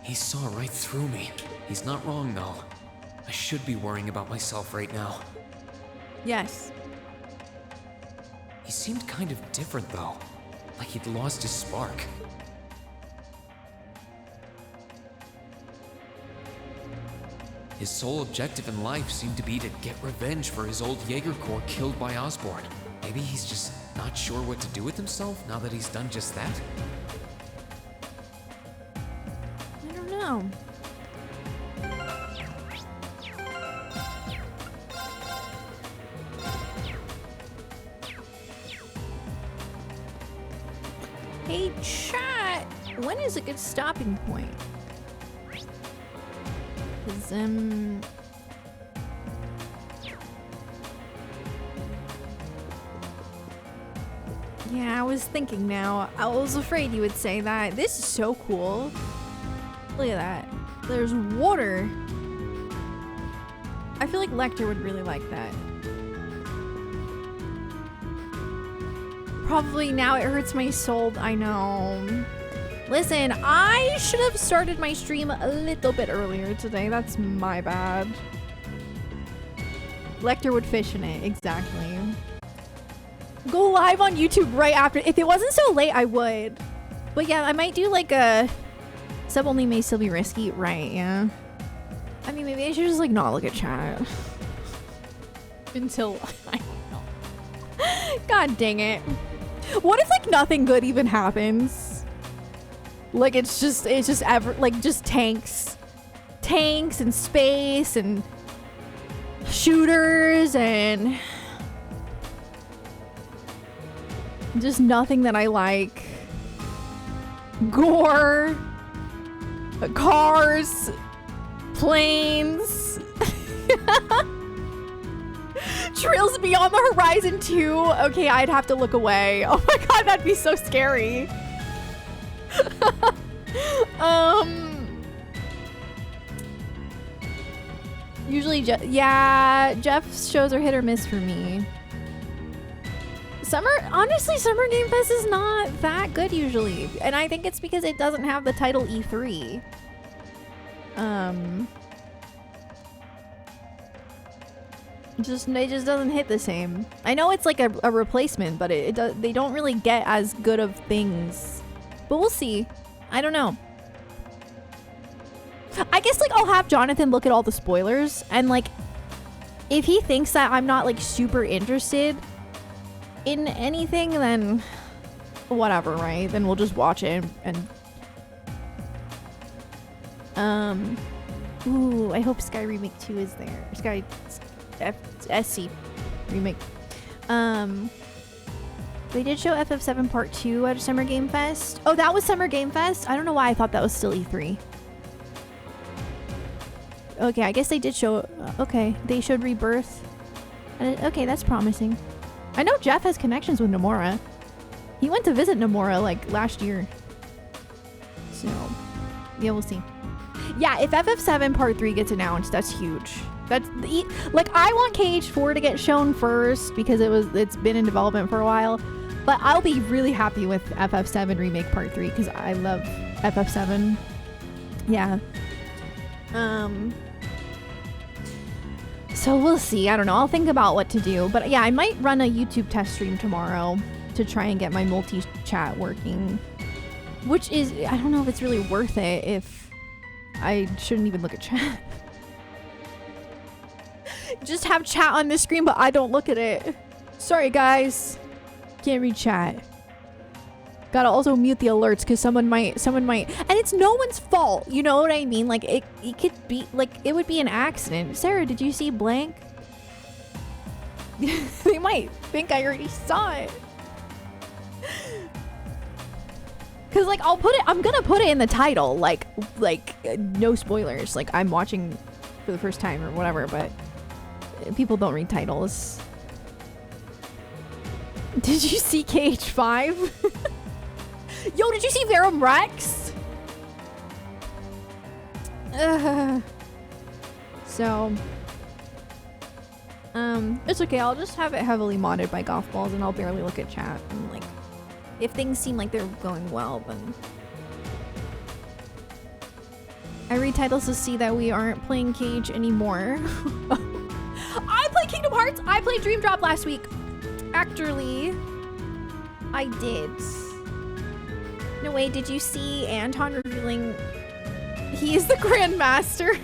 He saw right through me. He's not wrong, though. I should be worrying about myself right now. Yes. He seemed kind of different, though. Like he'd lost his spark. His sole objective in life seemed to be to get revenge for his old Jaeger Corps killed by Osborn. Maybe he's just not sure what to do with himself now that he's done just that? I don't know. Hey, chat! When is a good stopping point? 'Cause, yeah, I was thinking now. I was afraid you would say that. This is so cool. Look at that. There's water. I feel like Lecter would really like that. Probably now it hurts my soul. I know. Listen, I should have started my stream a little bit earlier today. That's my bad. Lecter would fish in it. Exactly. Go live on YouTube right after. If it wasn't so late, I would. But yeah, I might do like a sub only may still be risky. Right, yeah. I mean, maybe I should just like not look at chat. Until, I don't know. God dang it. What if like nothing good even happens? Like it's just ever like just tanks and space and shooters and just nothing that I like. Gore, cars, planes. Trails Beyond the Horizon 2. Okay, I'd have to look away. Oh my god, that'd be so scary. Usually, yeah, Jeff's shows are hit or miss for me. Honestly, Summer Game Fest is not that good usually. And I think it's because it doesn't have the title E3. It just doesn't hit the same. I know it's like a replacement, but they don't really get as good of things. But we'll see. I don't know. I guess like I'll have Jonathan look at all the spoilers and like if he thinks that I'm not like super interested in anything, then whatever, right? Then we'll just watch it and ooh, I hope Sky Remake 2 is there. Sky SC remake. They did show FF7 Part 2 at Summer Game Fest. Oh, that was Summer Game Fest? I don't know why I thought that was still E3. Okay, I guess they did show... okay, they showed Rebirth. Okay, that's promising. I know Jeff has connections with Nomura. He went to visit Nomura, like, last year. So, yeah, we'll see. Yeah, if FF7 Part 3 gets announced, that's huge. That's... like, I want KH4 to get shown first because it's been in development for a while. But I'll be really happy with FF7 Remake Part 3 because I love FF7. Yeah. So we'll see. I don't know. I'll think about what to do. But yeah, I might run a YouTube test stream tomorrow to try and get my multi-chat working. Which is, I don't know if it's really worth it if I shouldn't even look at chat. Just have chat on this screen, but I don't look at it. Sorry, guys. Can't read chat. Gotta also mute the alerts because someone might, and it's no one's fault. You know what I mean? Like it could be, like it would be an accident. Sarah, did you see blank? They might think I already saw it. Cause like I'm gonna put it in the title, like no spoilers. Like I'm watching for the first time or whatever, but people don't read titles. Did you see KH5? Yo, did you see Verum Rex? So, it's okay. I'll just have it heavily modded by golf balls, and I'll barely look at chat. And like, if things seem like they're going well, then I read titles to see that we aren't playing Cage anymore. I played Kingdom Hearts. I played Dream Drop last week. Actually, I did. No way, did you see Anton revealing he is the Grandmaster?